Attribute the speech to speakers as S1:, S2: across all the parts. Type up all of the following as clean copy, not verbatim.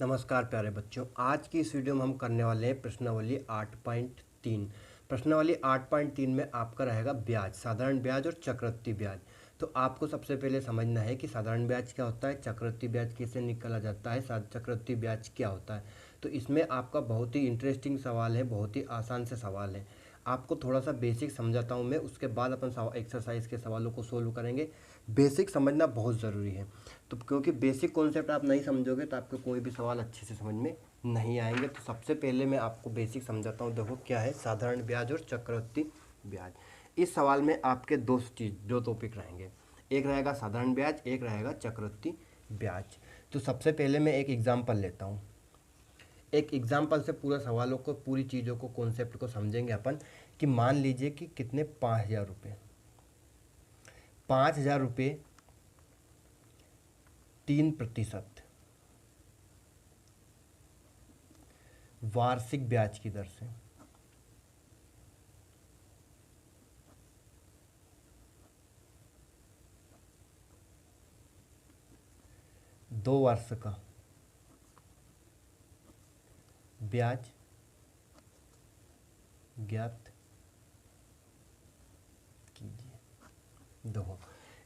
S1: नमस्कार प्यारे बच्चों। आज की इस वीडियो में हम करने वाले हैं प्रश्नावली 8.3। प्रश्नावली 8.3 में आपका रहेगा ब्याज, साधारण ब्याज और चक्रवृद्धि ब्याज। तो आपको सबसे पहले समझना है कि साधारण ब्याज क्या होता है, चक्रवृद्धि ब्याज कैसे निकाला जाता है, चक्रवृद्धि ब्याज क्या होता है। तो इसमें आपका बहुत ही इंटरेस्टिंग सवाल है, बहुत ही आसान से सवाल है। आपको थोड़ा सा बेसिक समझाता हूँ मैं, उसके बाद अपन एक्सरसाइज के सवालों को सोल्व करेंगे। बेसिक समझना बहुत ज़रूरी है। तो क्योंकि बेसिक कॉन्सेप्ट आप नहीं समझोगे तो आपको कोई भी सवाल अच्छे से समझ में नहीं आएंगे। तो सबसे पहले मैं आपको बेसिक समझाता हूँ। देखो क्या है साधारण ब्याज और चक्रवृद्धि ब्याज। इस सवाल में आपके दो टॉपिक रहेंगे, एक रहेगा साधारण ब्याज, एक रहेगा चक्रवृद्धि ब्याज। तो सबसे पहले मैं एक एग्जाम्पल लेता हूँ। एक एग्जाम्पल से पूरा सवालों को, पूरी चीज़ों को, कॉन्सेप्ट को समझेंगे अपन। कि मान लीजिए कि कितने 5,000 रुपये, 5,000 रुपये 3% वार्षिक ब्याज की दर से 2 वर्ष का ब्याज ज्ञात कीजिए। देखो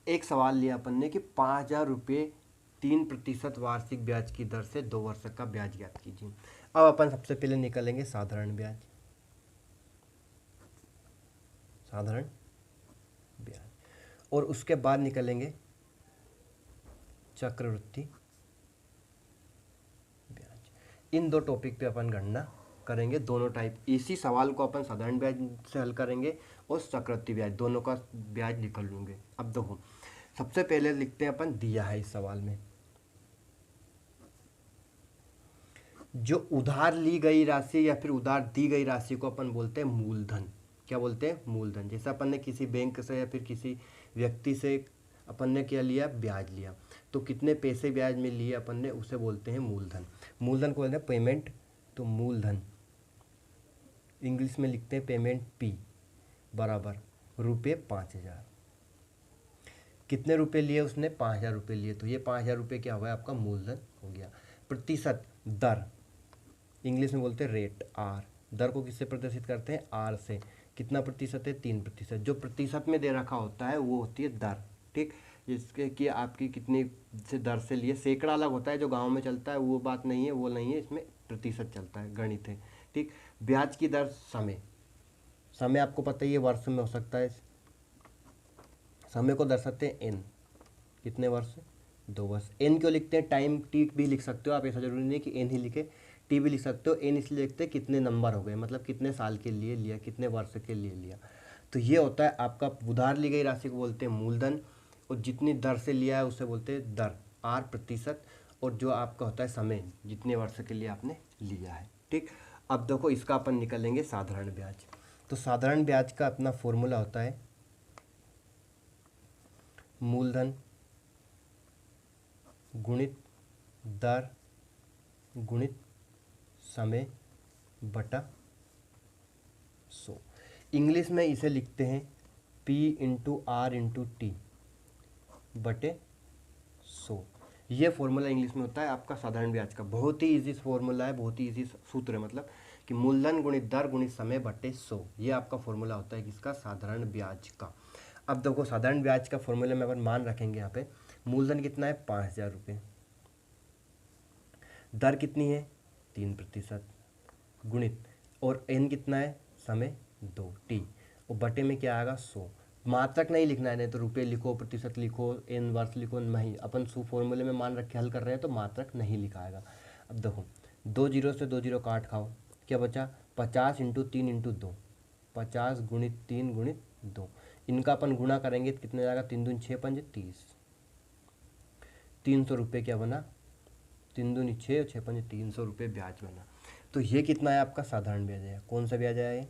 S1: एक सवाल लिया अपन ने कि 5,000 रुपये 3% वार्षिक ब्याज की दर से 2 वर्ष का ब्याज ज्ञात कीजिए। अब अपन सबसे पहले निकालेंगे साधारण ब्याज, साधारण ब्याज, और उसके बाद निकालेंगे चक्रवृद्धि ब्याज। इन दो टॉपिक पे अपन गणना करेंगे। दोनों टाइप, इसी सवाल को अपन साधारण ब्याज से हल करेंगे और चक्रवृद्धि ब्याज, दोनों का ब्याज निकल लूँगे। अब देखो सबसे पहले लिखते हैं अपन, दिया है इस सवाल में, जो उधार ली गई राशि या फिर उधार दी गई राशि को अपन बोलते हैं मूलधन। क्या बोलते हैं? मूलधन। जैसे अपन ने किसी बैंक से या फिर किसी व्यक्ति से अपन ने क्या लिया? ब्याज लिया। तो कितने पैसे ब्याज में लिए अपन ने, उसे बोलते हैं मूलधन। मूलधन को बोलते हैं पेमेंट। तो मूलधन इंग्लिश में लिखते हैं पेमेंट पी बराबर रुपये 5,000। कितने रुपए लिए उसने? 5,000 रुपये लिए। तो ये 5,000 रुपये क्या हो गया? आपका मूलधन हो गया। प्रतिशत, दर, इंग्लिश में बोलते हैं रेट, आर। दर को किससे प्रदर्शित करते हैं? आर से। कितना प्रतिशत है? 3%। जो प्रतिशत में दे रखा होता है वो होती है दर। ठीक, जिसके कि आपकी कितनी से दर से लिए। सैकड़ा अलग होता है जो गांव में चलता है, वो बात नहीं है, वो नहीं है, इसमें प्रतिशत चलता है, गणित है। ठीक, ब्याज की दर समय, समय आपको पता ही है वर्ष में हो सकता है। समय को दर्शाते हैं एन, कितने वर्ष? 2 वर्ष। एन क्यों लिखते हैं? टाइम, टी भी लिख सकते हो आप, ऐसा जरूरी नहीं कि एन ही लिखे, टी भी लिख सकते हो। एन इसलिए लिखते हैं कितने नंबर हो गए, मतलब कितने साल के लिए लिया, कितने वर्ष के लिए लिया। तो ये होता है आपका उधार ली गई राशि को बोलते हैं मूलधन, और जितनी दर से लिया है उसे बोलते हैं दर, आर प्रतिशत। और जो आपका होता है समय, जितने वर्ष के लिए आपने लिया है। ठीक, अब देखो इसका अपन निकालेंगे साधारण ब्याज। तो साधारण ब्याज का अपना फॉर्मूला होता है मूलधन गुणित दर गुणित समय बटा 100। इंग्लिश में इसे लिखते हैं P into R into T बटे 100। ये फॉर्मूला इंग्लिश में होता है आपका साधारण ब्याज का। बहुत ही इजी फॉर्मूला है, बहुत ही इजी सूत्र है, मतलब कि मूलधन गुणित दर गुणित समय बटे 100। ये आपका फॉर्मूला होता है किसका? साधारण ब्याज का। अब देखो साधारण ब्याज का फॉर्मूला में अपन मान रखेंगे यहाँ पे, मूलधन कितना है? 5,000 रुपये, दर कितनी है? 3%, गुणित, और एन कितना है? समय 2 टी, और बटे में क्या आएगा? 100। मात्रक नहीं लिखना है, नहीं तो रुपये लिखो, प्रतिशत लिखो, एन वर्ष लिखो, नहीं, अपन फॉर्मूले में मान रख के हल कर रहे हैं तो मात्रक नहीं लिखा आएगा। अब देखो 2 जीरो से 2 जीरो काट खाओ, क्या बचा? 50 इंटू 3 इंटू 2, 50 गुणित 3 गुणित 2। इनका अपन गुणा करेंगे तो कितने जाएगा? 3 दूनी 6 पंजे 30, 300 रुपये क्या बना? 3 दूनी 6, 6 पंजे 300 रुपये ब्याज बना। तो ये कितना है आपका? साधारण ब्याज है। कौन सा ब्याज है ये?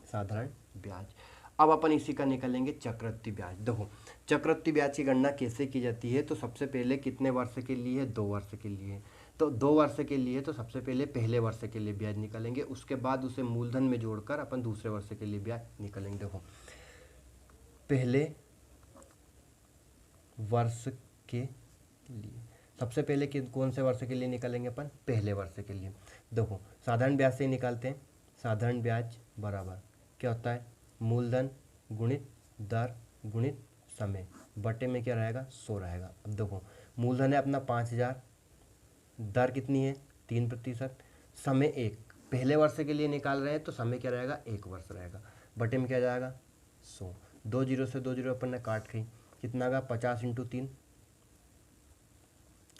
S1: साधारण ब्याज। अब अपन इसी का निकालेंगे चक्रवृद्धि ब्याज। देखो चक्रवृद्धि ब्याज की गणना कैसे की जाती है? तो सबसे पहले कितने वर्ष के लिए? 2 वर्ष के लिए। तो 2 वर्ष के लिए तो सबसे पहले पहले वर्ष के लिए ब्याज निकालेंगे, उसके बाद उसे मूलधन में जोड़कर अपन दूसरे वर्ष के लिए ब्याज निकालेंगे। देखो पहले वर्ष के लिए सबसे पहले कौन से वर्ष के लिए निकालेंगे अपन, पहले वर्ष के लिए। देखो साधारण ब्याज से ही निकालते हैं। साधारण ब्याज बराबर क्या होता है, मूलधन गुणित दर गुणित समय, बटे में क्या रहेगा, 100 रहेगा। अब देखो मूलधन है अपना 5000, दर कितनी है 3%, समय 1, पहले वर्ष के लिए निकाल रहे हैं तो समय क्या रहेगा, 1 वर्ष रहेगा, बटे में क्या जाएगा 100, 2 जीरो से 2 जीरो अपन ने काट खाई, कितना आगा 50 × 3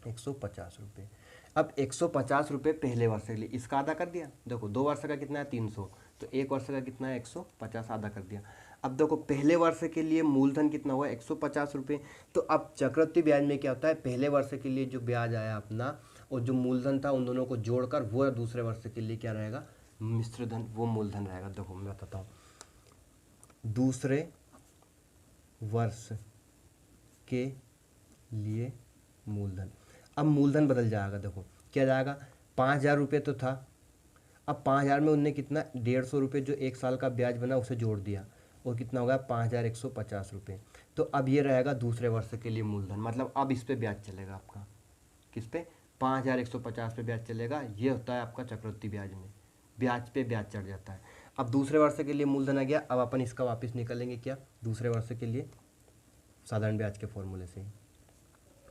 S1: 150 रुपये। अब 150 रुपये पहले वर्ष के लिए, इसका आधा कर दिया। देखो 2 वर्ष का कितना है 300, तो 1 वर्ष का कितना है 150, आधा कर दिया। अब देखो पहले वर्ष के लिए मूलधन कितना हुआ 150 रुपये। तो अब चक्रवृद्धि ब्याज में क्या होता है, पहले वर्ष के लिए जो ब्याज आया अपना और जो मूलधन था उन दोनों को जोड़कर वो दूसरे वर्ष के लिए क्या रहेगा, मिश्र धन, वो मूलधन रहेगा। देखो मैं बताता हूँ, दूसरे वर्ष के लिए मूलधन, अब मूलधन बदल जाएगा। देखो क्या जाएगा, 5000 रुपये तो था, अब 5000 में उनने कितना 150 रुपये जो 1 साल का ब्याज बना उसे जोड़ दिया और कितना होगा 5150 रुपये। तो अब ये रहेगा दूसरे वर्ष के लिए मूलधन, मतलब अब इस पे ब्याज चलेगा आपका, किस पे, 5150 पे ब्याज चलेगा। ये होता है आपका चक्रवृद्धि ब्याज में, ब्याज पे ब्याज चढ़ जाता है। अब दूसरे वर्ष के लिए मूलधन आ गया, अब अपन इसका वापस निकालेंगे क्या, दूसरे वर्ष के लिए साधारण ब्याज के फॉर्मूले से ही।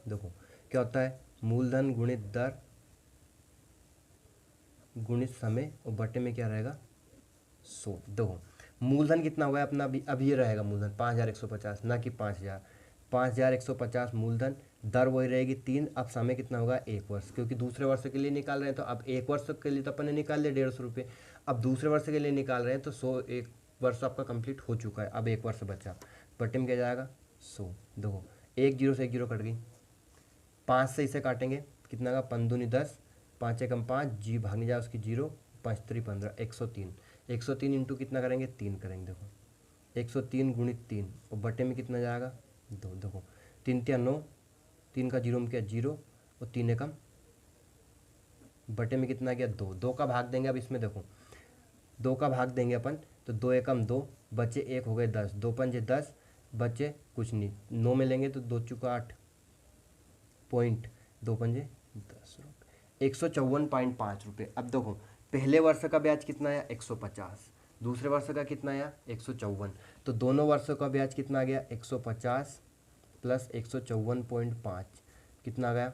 S1: देखो क्या होता है, मूलधन गुणित दर गुणित समय और बटे में क्या रहेगा 100। देखो मूलधन कितना हुआ है अपना, अभी ये रहेगा मूलधन 5150, ना कि 5000, 5150 मूलधन, दर वही रहेगी 3। अब समय कितना होगा 1 वर्ष, क्योंकि दूसरे वर्ष के लिए निकाल रहे हैं तो अब 1 वर्ष के लिए तो अपन ने निकाल लिया 150 रुपये, अब दूसरे वर्ष के लिए निकाल रहे हैं तो 100, 1 वर्ष आपका कंप्लीट हो चुका है, अब 1 वर्ष बचा, बटे में क्या जाएगा 100। देखो 1 जीरो से 1 जीरो कट गई, 5 से इसे काटेंगे कितना का, 5 दूनी 10, 5 एकम 5, जी भागने जाए उसकी 0, 5 3 15, 103, 103 इंटू कितना करेंगे 3 करेंगे। देखो 103 गुणित 3 और बटे में कितना जाएगा 2। देखो 3 3 9, 3 का 0 में क्या 0 और 3 एकम, बटे में कितना गया 2, 2 का भाग देंगे। अब इसमें देखो 2 का भाग देंगे अपन तो 2 एकम 2, बचे 1 हो गए 10, 2 पंजे 10, बचे कुछ नहीं, 9 में लेंगे तो 2 चुका 8 पॉइंट, 2 पंजे 10, 154.5 रुपये। अब देखो पहले वर्ष का ब्याज कितना आया 150, दूसरे वर्ष का कितना आया 154, तो दोनों वर्षों का ब्याज कितना आ गया 150 प्लस 154.5, कितना आ गया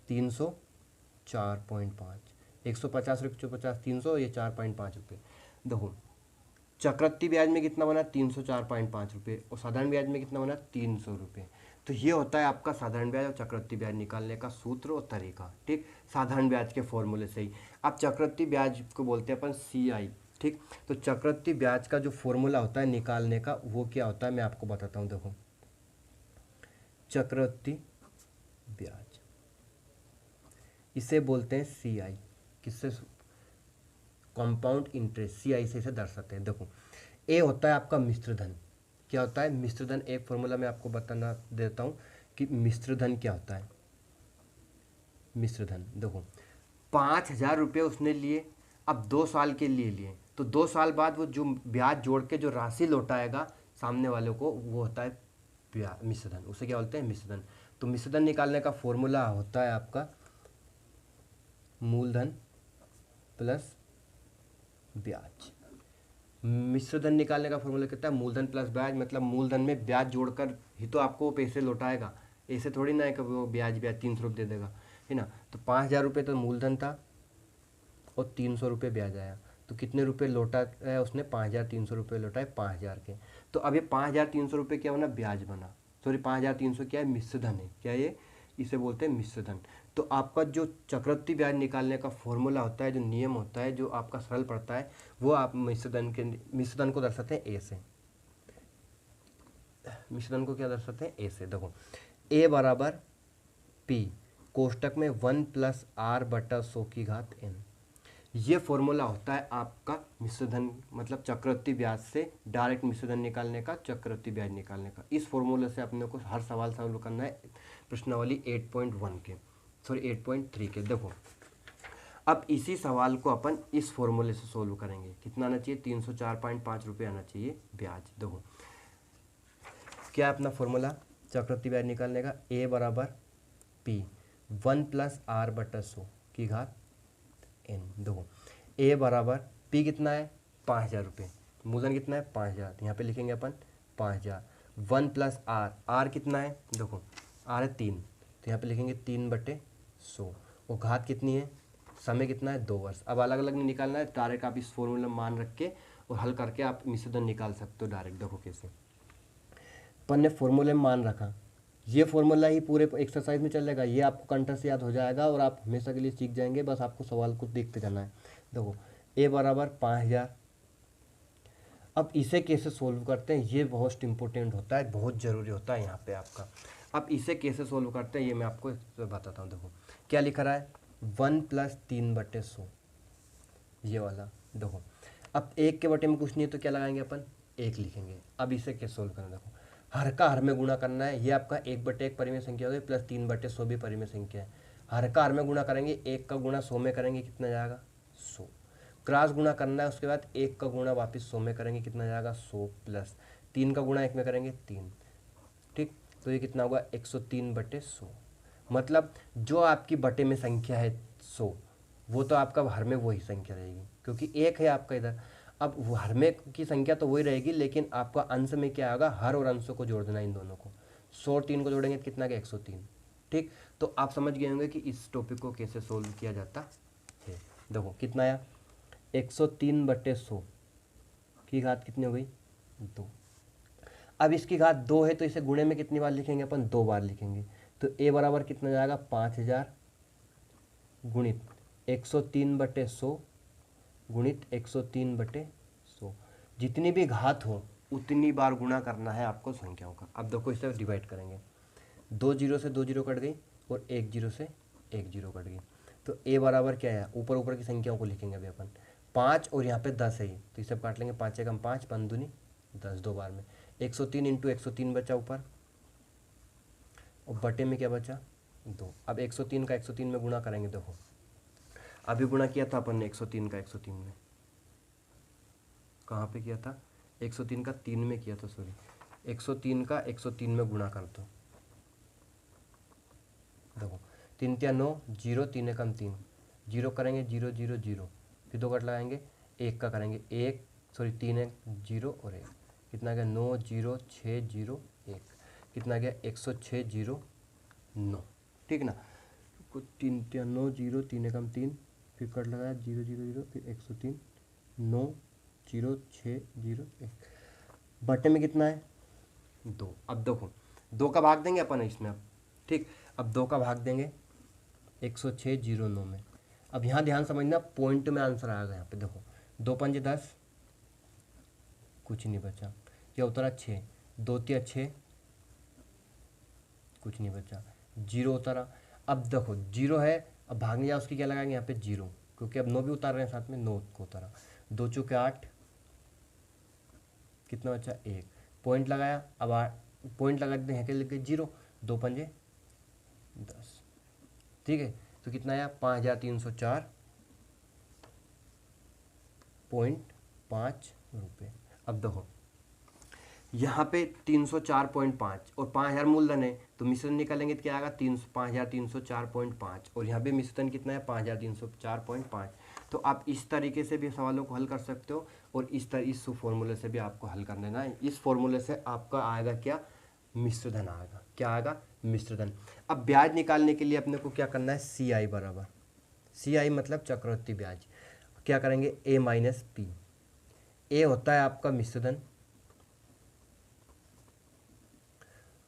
S1: 304.5, 150 रुपये 150 300, ये 4.5 रुपये। देखो चक्रवृद्धि ब्याज में कितना बना 304.5 रुपये और साधारण ब्याज में कितना बना 300 रुपये। तो ये होता है आपका साधारण ब्याज और चक्रवृद्धि ब्याज निकालने का सूत्र और तरीका, ठीक, साधारण ब्याज के फॉर्मूले से ही। अब चक्रवृद्धि ब्याज को बोलते हैं अपन CI, ठीक। तो चक्रवृद्धि ब्याज का जो फॉर्मूला होता है निकालने का वो क्या होता है मैं आपको बताता हूँ। देखो चक्रवृद्धि ब्याज इसे बोलते हैं CI, किससे, कंपाउंड इंटरेस्ट, CI से इसे दर्शाते हैं। देखो ए होता है आपका मिश्र धन, क्या होता है मिश्र धन, एक फॉर्मूला मैं आपको बताना देता हूँ कि मिश्र धन क्या होता है। मिश्र धन देखो 5000 रुपये उसने लिए, अब 2 साल के लिए लिए, तो 2 साल बाद वो जो ब्याज जोड़ के जो राशि लौटाएगा सामने वालों को वो होता है मिश्र धन, उसे क्या बोलते हैं मिश्र धन। तो मिश्र धन निकालने का फॉर्मूला होता है आपका मूलधन प्लस ब्याज। मिश्र धन निकालने का फॉर्मूला कितना है मूलधन प्लस ब्याज, मतलब मूलधन में ब्याज जोड़कर ही तो आपको वो पैसे लौटाएगा, ऐसे थोड़ी ना है कि वो ब्याज 300 रुपये दे देगा, है ना। तो 5000 रुपये तो मूलधन था और 300 रुपये ब्याज आया, तो कितने रुपये लौटा है उसने 5300 रुपये लौटाए 5000 के। तो अब ये 5300 रुपये क्या बना ब्याज बना, सॉरी 5300 क्या है मिश्र धन है, क्या ये, इसे बोलते हैं मिश्र धन। तो आपका जो चक्रवृद्धि ब्याज निकालने का फॉर्मूला होता है, जो नियम होता है, जो आपका सरल पड़ता है, वो आप मिश्र धन को दर्शाते हैं ए से। मिश्र धन को क्या दर्शाते हैं ए से। देखो ए बराबर P कोष्टक में 1 + R/100 n, ये फॉर्मूला होता है आपका मिश्र धन मतलब चक्रवृद्धि ब्याज से डायरेक्ट मिश्र धन निकालने का, चक्रवृद्धि ब्याज निकालने का। इस फॉर्मूले से अपने को हर सवाल सॉल्व करना है प्रश्नावली 8.1 के, सॉरी 8.3 के। देखो अब इसी सवाल को अपन इस फॉर्मूले से सोल्व करेंगे, कितना आना चाहिए 304.5 रुपये आना चाहिए ब्याज। देखो क्या है अपना फॉर्मूला चक्रवृद्धि ब्याज निकालने का, ए बराबर P 1 प्लस आर बटा 100 की घात n। देखो ए बराबर पी कितना है 5,000 रुपये, मूलधन कितना है 5,000, यहाँ पे लिखेंगे अपन 5,000। 1 प्लस आर, आर कितना है देखो आर है 3, तो यहाँ पे लिखेंगे 3/100 और घात कितनी है, समय कितना है 2 वर्ष। अब अलग अलग नहीं निकालना है, डायरेक्ट आप इस फॉर्मूला मान रख के और हल करके आप मिश्रधन निकाल सकते हो डायरेक्ट। देखो कैसे अपन ने फॉर्मूले में मान रखा, ये फॉर्मूला ही पूरे एक्सरसाइज में चलेगा, ये आपको कंठस्थ याद हो जाएगा और आप हमेशा के लिए सीख जाएंगे। बस आपको सवाल को देखते जाना है। देखो ए बराबर 5,000। अब इसे कैसे सोल्व करते हैं, ये बहुत इंपॉर्टेंट होता है, बहुत ज़रूरी होता है यहाँ पे आपका। अब इसे कैसे सोल्व करते हैं ये मैं आपको बताता हूँ। देखो क्या लिखा रहा है 1 प्लस 3/100 ये वाला। देखो अब एक के बटे में कुछ नहीं है तो क्या लगाएंगे अपन, एक लिखेंगे। अब इसे कैसे सोल्व करना, देखो हर का हर में गुणा करना है, ये आपका 1/1 परिमेय संख्या हो गई, प्लस 3/100 भी परिमेय संख्या है। हर का हर में गुणा करेंगे, 1 का गुणा 100 में करेंगे कितना जाएगा 100। क्रॉस गुणा करना है, उसके बाद 1 का गुणा वापस 100 में करेंगे कितना जाएगा 100, प्लस 3 का गुणा 1 में करेंगे 3। ठीक, तो ये कितना होगा 103/100। मतलब जो आपकी बटे में संख्या है 100, वो तो आपका हर में वही संख्या रहेगी क्योंकि एक है आपका इधर। अब हर में की संख्या तो वही रहेगी, लेकिन आपका अंश में क्या आएगा, हर और अंशों को जोड़ देना इन दोनों को। 100 और 3 को जोड़ेंगे तो कितना गया 103। ठीक, तो आप समझ गए होंगे कि इस टॉपिक को कैसे सोल्व किया जाता है। देखो कितना आया 103/100 की घात कितनी हो गई 2। अब इसकी घात 2 है तो इसे गुणे में कितनी बार लिखेंगे अपन, 2 बार लिखेंगे। तो ए बराबर कितना जाएगा 5,000 गुणित 103/100 गुणित 103/100। जितनी भी घात हो उतनी बार गुणा करना है आपको संख्याओं का। अब देखो इसे डिवाइड करेंगे, 2 जीरो से 2 जीरो कट गई और 1 जीरो से 1 जीरो कट गई। तो ए बराबर क्या है, ऊपर ऊपर की संख्याओं को लिखेंगे अभी अपन। 5 और यहाँ पे 10 है, तो इसे काट लेंगे, 5 एकम 5, 5 दूनी 10, 2 बार में 103 इंटू 103 बचा ऊपर और बटे में क्या बचा 2। अब 103 का 103 में गुणा करेंगे। देखो अभी गुणा किया था अपन ने 103 का 103 में, कहाँ पे किया था 103 का 3 में किया था, सॉरी 103 का 103 में गुणा कर दो। देखो 3 या 9, 0, 3 एकम 3, 0 करेंगे 0 0 0, फिर 2 कट लगाएंगे, 1 का करेंगे 1, सॉरी 3 1 0 और 1, कितना गया 9 0 6 0 1, कितना गया 106 0 9। ठीक ना, 3 या 9, 0, 3 एकम 3, फिर कट लगाया 0 0 0, फिर 103 9 0 6 0 1, बटे में कितना है 2। अब देखो 2 का भाग देंगे अपन इसमें। अब ठीक, अब 2 का भाग देंगे 106 0 9 में। अब यहाँ ध्यान समझना, पॉइंट में आंसर आएगा यहाँ पे। देखो 2 पंजे 10, कुछ नहीं बचा, क्या उतरा 6, 2 तिया 6, कुछ नहीं बचा, 0 उतरा। अब देखो 0 है, अब भागने जाए उसकी क्या लगाएंगे यहाँ पे 0, क्योंकि अब 9 भी उतार रहे हैं साथ में, 9 को उतारा, 2 चौके 8, कितना बचा 1, पॉइंट लगाया। अब पॉइंट लगा देते हैं के लिए 0, 2 पंजे 10। ठीक है, तो कितना आया 5,304.5 रुपये। अब देखो यहाँ पे 304.5 और 5,000 मूलधन है, तो मिश्रण निकालेंगे तो क्या आएगा 5,304.5, और यहाँ पे मिश्रण कितना है 5,304.5। तो आप इस तरीके से भी सवालों को हल कर सकते हो और इस फॉर्मूले से भी आपको हल कर लेना है। इस फॉर्मूले से आपका आएगा क्या, मिश्रधन आएगा। क्या आएगा, मिश्रधन। अब ब्याज निकालने के लिए अपने को क्या करना है, सी आई बराबर, सी आई मतलब चक्रवृद्धि ब्याज। क्या करेंगे ए माइनस पी, ए होता है आपका मिश्रधन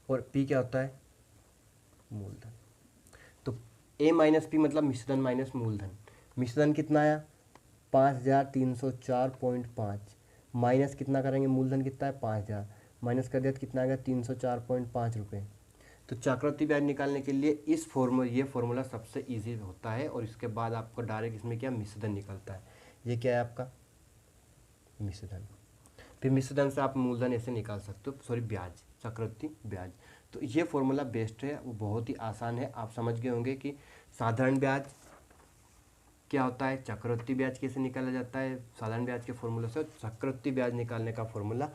S1: और पी क्या होता है मूलधन। तो ए माइनस पी मतलब मिश्रधन माइनस मूलधन। मिश्रधन कितना आया 5,304.5, माइनस कितना करेंगे मूलधन कितना है 5,000, माइनस कर दिया तो कितना आ गया 304.5 रुपये। तो चक्रवृद्धि ब्याज निकालने के लिए ये फॉर्मूला सबसे इजी होता है और इसके बाद आपको डायरेक्ट इसमें क्या मिश्रधन निकलता है। ये क्या है आपका मिश्रधन। फिर मिश्रधन से आप मूलधन ऐसे निकाल सकते हो, सॉरी ब्याज, चक्रवृद्धि ब्याज। तो ये फॉर्मूला बेस्ट है, वो बहुत ही आसान है। आप समझ गए होंगे कि साधारण ब्याज क्या होता है, चक्रवृद्धि ब्याज कैसे निकाला जाता है, साधारण ब्याज के फॉर्मूले से चक्रवृद्धि ब्याज निकालने का फॉर्मूला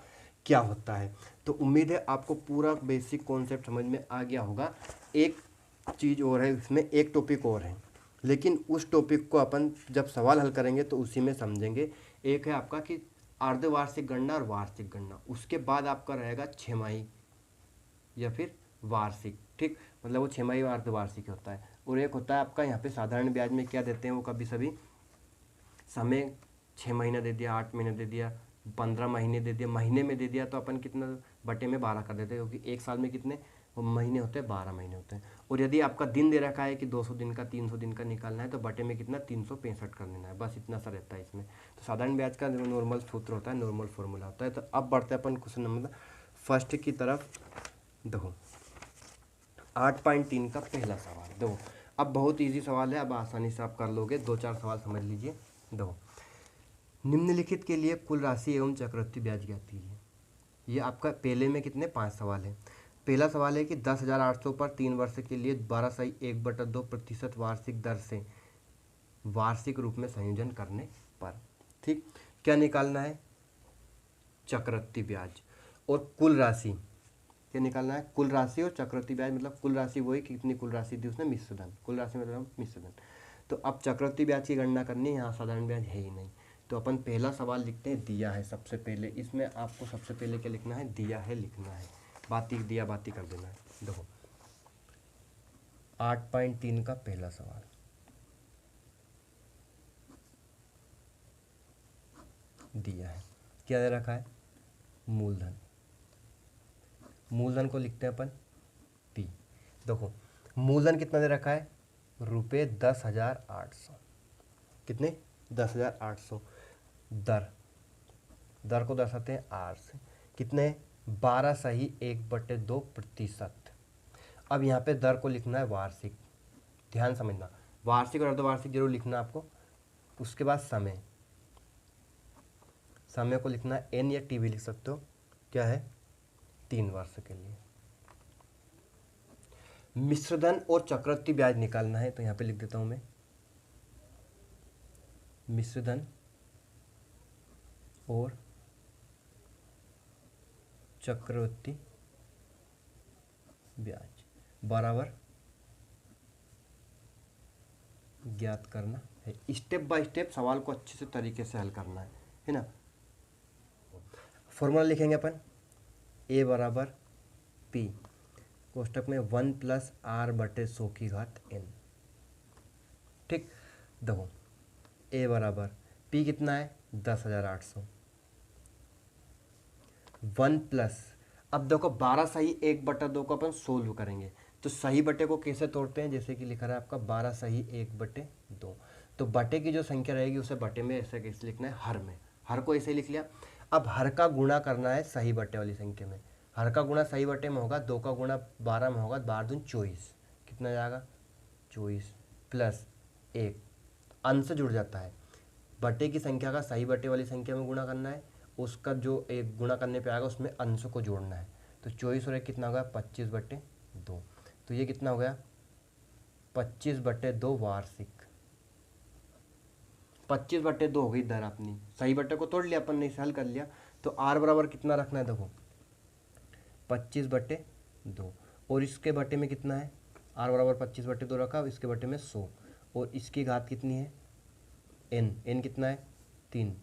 S1: क्या होता है। तो उम्मीद है आपको पूरा बेसिक कॉन्सेप्ट समझ में आ गया होगा। एक चीज़ और है, इसमें एक टॉपिक और है, लेकिन उस टॉपिक को अपन जब सवाल हल करेंगे तो उसी में समझेंगे। एक है आपका कि अर्धवार्षिक गणना और वार्षिक गणना, उसके बाद आपका रहेगा छमाही या फिर वार्षिक। ठीक, मतलब वो छमाही और अर्धवार्षिक होता है। और एक होता है आपका यहाँ पे साधारण ब्याज में क्या देते हैं वो कभी सभी समय 6 महीना दे दिया, 8 महीने दे दिया, 15 महीने दे दिया, महीने में दे दिया तो अपन कितना बटे में 12 कर देते हैं, क्योंकि एक साल में कितने वो महीने होते हैं, 12 महीने होते हैं। और यदि आपका दिन दे रखा है कि 200 दिन का 300 दिन का निकालना है तो बटे में कितना 365 कर देना है, बस इतना सा रहता है इसमें। तो साधारण ब्याज का नॉर्मल सूत्र होता है, नॉर्मल फॉर्मूला होता है। तो अब बढ़ते हैं अपन क्वेश्चन नंबर फर्स्ट की तरफ। देखो 8.3 का पहला सवाल, देखो अब बहुत इजी सवाल है, अब आसानी से आप कर लोगे, 2-4 सवाल समझ लीजिए। देखो निम्नलिखित के लिए कुल राशि एवं चक्रवृद्धि ब्याज ज्ञात कीजिए। ये आपका पहले में कितने 5 सवाल है। पहला सवाल है कि 10,800 पर 3 वर्ष के लिए 12.1/2% वार्षिक दर से वार्षिक रूप में संयोजन करने पर, ठीक, क्या निकालना है, चक्रवृद्धि ब्याज। और कुल राशि क्या निकालना है, कुल राशि और चक्रवृद्धि ब्याज, मतलब कुल राशि वही कितनी कुल राशि थी उसने, मिश्र धन, कुल राशि मतलब मिश्र धन। तो अब चक्रवृद्धि ब्याज की गणना करनी है, यहाँ साधारण ब्याज है ही नहीं। तो अपन पहला सवाल लिखते हैं दिया है सबसे पहले। इसमें आपको सबसे पहले क्या लिखना है, दिया है लिखना है, बाती दिया बाती कर देना है। देखो 8.3 का पहला सवाल, दिया है, क्या दे रखा है, मूलधन। मूलधन को लिखते हैं अपन पी। देखो मूलधन कितना दे रखा है, रुपये 10,800, कितने 10,800। दर, दर को दर्शाते हैं आर से, कितने 12.1/2%। अब यहाँ पे दर को लिखना है वार्षिक, ध्यान समझना, वार्षिक और अर्धवार्षिक जरूर लिखना आपको। उसके बाद समय, समय को लिखना है एन या टी भी लिख सकते हो, क्या है 3 वर्ष के लिए। मिश्रधन और चक्रवृद्धि ब्याज निकालना है, तो यहाँ पे लिख देता हूं मैं मिश्रधन और चक्रवृद्धि ब्याज बराबर ज्ञात करना है। स्टेप बाय स्टेप सवाल को अच्छे से तरीके से हल करना है ना। फॉर्मूला लिखेंगे अपन, ए बराबर पी कोष्टक में 1 + r/100 n। ठीक, देखो ए बराबर पी कितना है 10,800, 1 प्लस, अब देखो 12/1/2 को अपन सोल्व करेंगे, तो सही बटे को कैसे तोड़ते हैं, जैसे कि लिखा रहा है आपका 12/1/2। तो बटे की जो संख्या रहेगी उसे बटे में ऐसे कैसे लिखना है, हर में, हर को ऐसे लिख लिया। अब हर का गुणा करना है सही बटे वाली संख्या में, हर का गुणा सही बटे में होगा, 2 का गुणा 12 में होगा, 12 दूनी 24, कितना जाएगा 24 प्लस 1, अंश जुड़ जाता है, बटे की संख्या का सही बटे वाली संख्या में गुणा करना है, उसका जो एक गुणा करने पे आएगा उसमें अंश को जोड़ना है। तो 24 और 1 कितना होगा 25/2, तो ये कितना हो गया 25/2 वार्षिक, 25/2 हो गई दर अपनी, सही बटे को तोड़ लिया अपन ने, इसे हल कर लिया। तो आर बराबर कितना रखना है, देखो 25/2, और इसके बटे में कितना है, आर बराबर 25/2 रखा, इसके बटे में 100, और इसकी घात कितनी है एन, एन कितना है 3।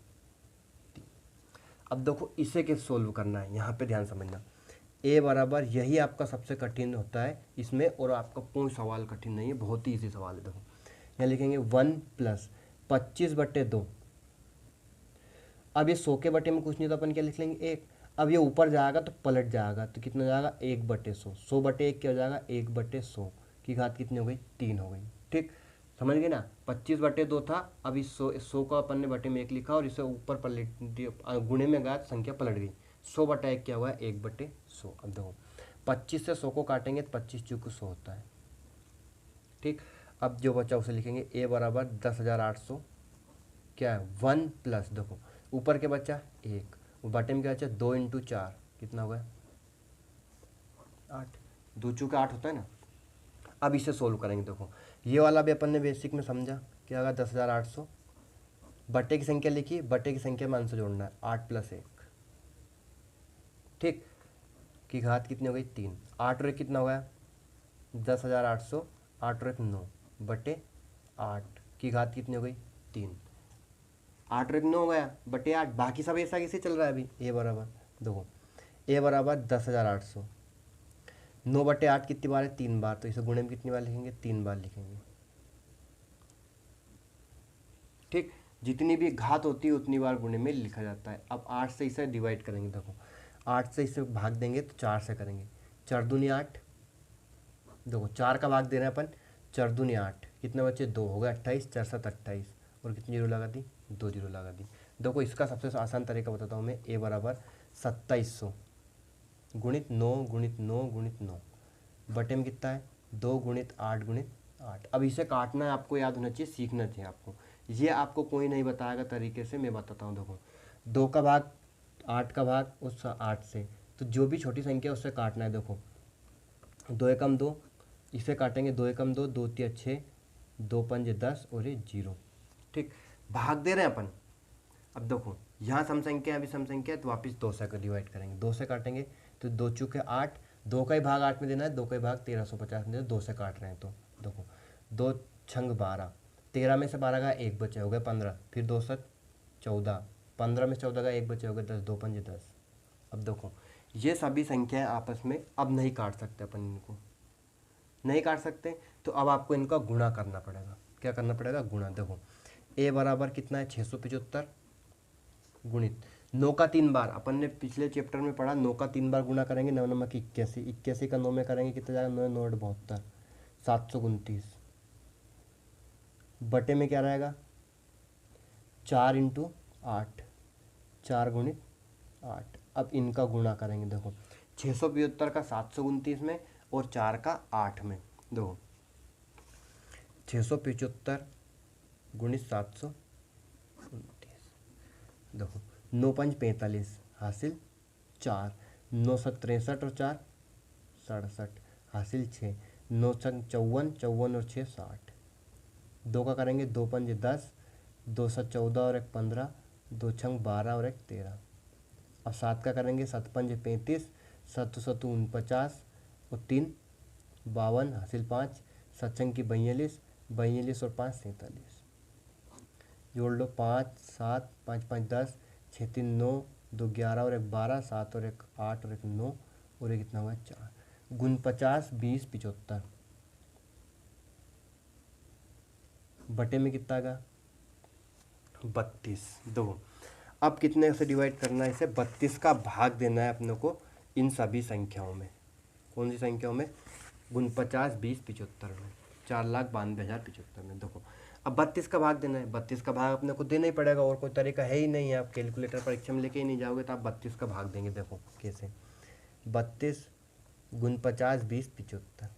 S1: अब देखो इसे कैसे सोल्व करना है, यहाँ पे ध्यान समझना, ए बराबर, यही आपका सबसे कठिन होता है इसमें, और आपका कोई सवाल कठिन नहीं है, बहुत ही इजी सवाल है। देखो यहाँ लिखेंगे 1 + 25/2, अब ये 100 के बटे में कुछ नहीं तो अपन क्या लिख लेंगे 1, अब ये ऊपर जाएगा तो पलट जाएगा, तो कितना जाएगा 1/100, 100/1 क्या हो जाएगा 1/100 की घात कितनी हो गई 3 हो गई। ठीक, समझ गए ना, 25/2 था, अब इस 100 का अपन ने बटे में 1 लिखा और इसे ऊपर पलट दिया, गुणे में गया संख्या पलट गई, 100/1 क्या हुआ 1/100। अब देखो 25 से 100 को काटेंगे तो 25 चूँकि 100 होता है। ठीक, अब जो बचा उसे लिखेंगे ए बराबर 10,800, क्या है 1 प्लस, देखो ऊपर के बचा 1, बटे में क्या बचा 2 × 4 कितना हो गया 8, 2 चूँकि 8 होता है ना। अब इसे सोल्व करेंगे, देखो ये वाला भी अपन ने बेसिक में समझा, क्या होगा 10,800, बटे की संख्या लिखी, बटे की संख्या में अंश जोड़ना है 8 + 1, ठीक, की घात कितनी हो गई 3, 8 और 1 कितना हो गया 10,800, 8 और एक 9 बटे 8 की घात कितनी हो गई 3। 8 और एक 9 हो गया बटे 8, बाकी सब ऐसा कैसे चल रहा है अभी। ए बराबर देखो, ए बराबर 10,800, 9 बटे 8 कितनी बार है 3 बार, तो इसे गुणे में कितनी बार लिखेंगे 3 बार लिखेंगे। ठीक, जितनी भी घात होती है उतनी बार गुणे में लिखा जाता है। अब 8 से इसे डिवाइड करेंगे, देखो 8 से इसे भाग देंगे तो 4 से करेंगे, 4 दूनी 8, देखो 4 का भाग दे रहे हैं अपन, 4 दूनी 8, कितने बच्चे 2 हो गए 28, 4 7 28 और कितनी जीरो लगा दी 2 जीरो लगा दी। देखो इसका सबसे आसान तरीका बताता हूँ मैं, ए बराबर 2700 गुणित 9 गुणित 9 गुणित 9 बटे में कितना है 2 गुणित 8 गुणित 8। अब इसे काटना है, आपको याद होना चाहिए, सीखना चाहिए आपको, ये आपको कोई नहीं बताएगा तरीके से, मैं बताता हूँ। देखो 2 का भाग 8 का भाग उस 8 से, तो जो भी छोटी संख्या उससे काटना है। देखो 2 एकम 2, इसे काटेंगे 2 एकम 2, 2 तिया 6, 2 पंजे 10 और ये 0। ठीक, भाग दे रहे हैं अपन। अब देखो यहाँ सम संख्या है, अभी सम संख्या है तो वापस 2 से डिवाइड करेंगे, 2 से काटेंगे तो 2 चुके 8, 2 का ही भाग 8 में देना है, 2 का ही भाग 1350 में देना है, 2 से काट रहे हैं तो देखो 2 छंग 12, 13 में से 12 का 1 बचे हो गए 15, फिर 2 7 14, 15 में से 14 का 1 बचे हो गए 10, 2 पंजे 10। अब देखो ये सभी संख्याएं आपस में अब नहीं काट सकते अपन, इनको नहीं काट सकते, तो अब आपको इनका गुणा करना पड़ेगा। क्या करना पड़ेगा गुणा। देखो ए बराबर कितना है 675 गुणित 9 का 3 बार, अपन ने पिछले चैप्टर में पढ़ा 9 का 3 बार गुणा करेंगे 9 नमक 81, 81 का 9 में करेंगे कितना जाएगा 9 9 72, 729 बटे में क्या रहेगा 4 इंटू 8, 4 गुणित 8। अब इनका गुणा करेंगे, देखो 675 का 729 में और 4 का 8 में, देखो 675 गुणित 729, देखो 9 5 45 हासिल 4, 9 7 63 और 4 67 हासिल 6, 9 छंग 54, 54 और 6 60, 2 का करेंगे 2 पंजे 10, 2 7 14 और 1 15, 2 छंग 12 और 1 13। अब 7 का करेंगे 7 पंजे 35, 7 7 49 और 3 52 हासिल 5, 7 छंग की 42, 42 और 5 47, जोड़ लो 5 7 5 5 10, 6 3 9, 2 11 और 1 12, 7 और 1 8 और 1 9 और 1 कितना हुआ 4, गुण 50 20 75 बटे में कितना आएगा 32। दो, अब कितने से डिवाइड करना है इसे, 32 का भाग देना है अपने को इन सभी संख्याओं में। कौन सी संख्याओं में, गुण 50 20 75 में, 4,92,075 में। देखो अब 32 का भाग देना है, 32 का भाग अपने को देना ही पड़ेगा, और कोई तरीका है ही नहीं है। आप कैलकुलेटर परीक्षा में लेके ही नहीं जाओगे तो आप 32 का भाग देंगे। देखो कैसे, 32 गुण 50 20 75,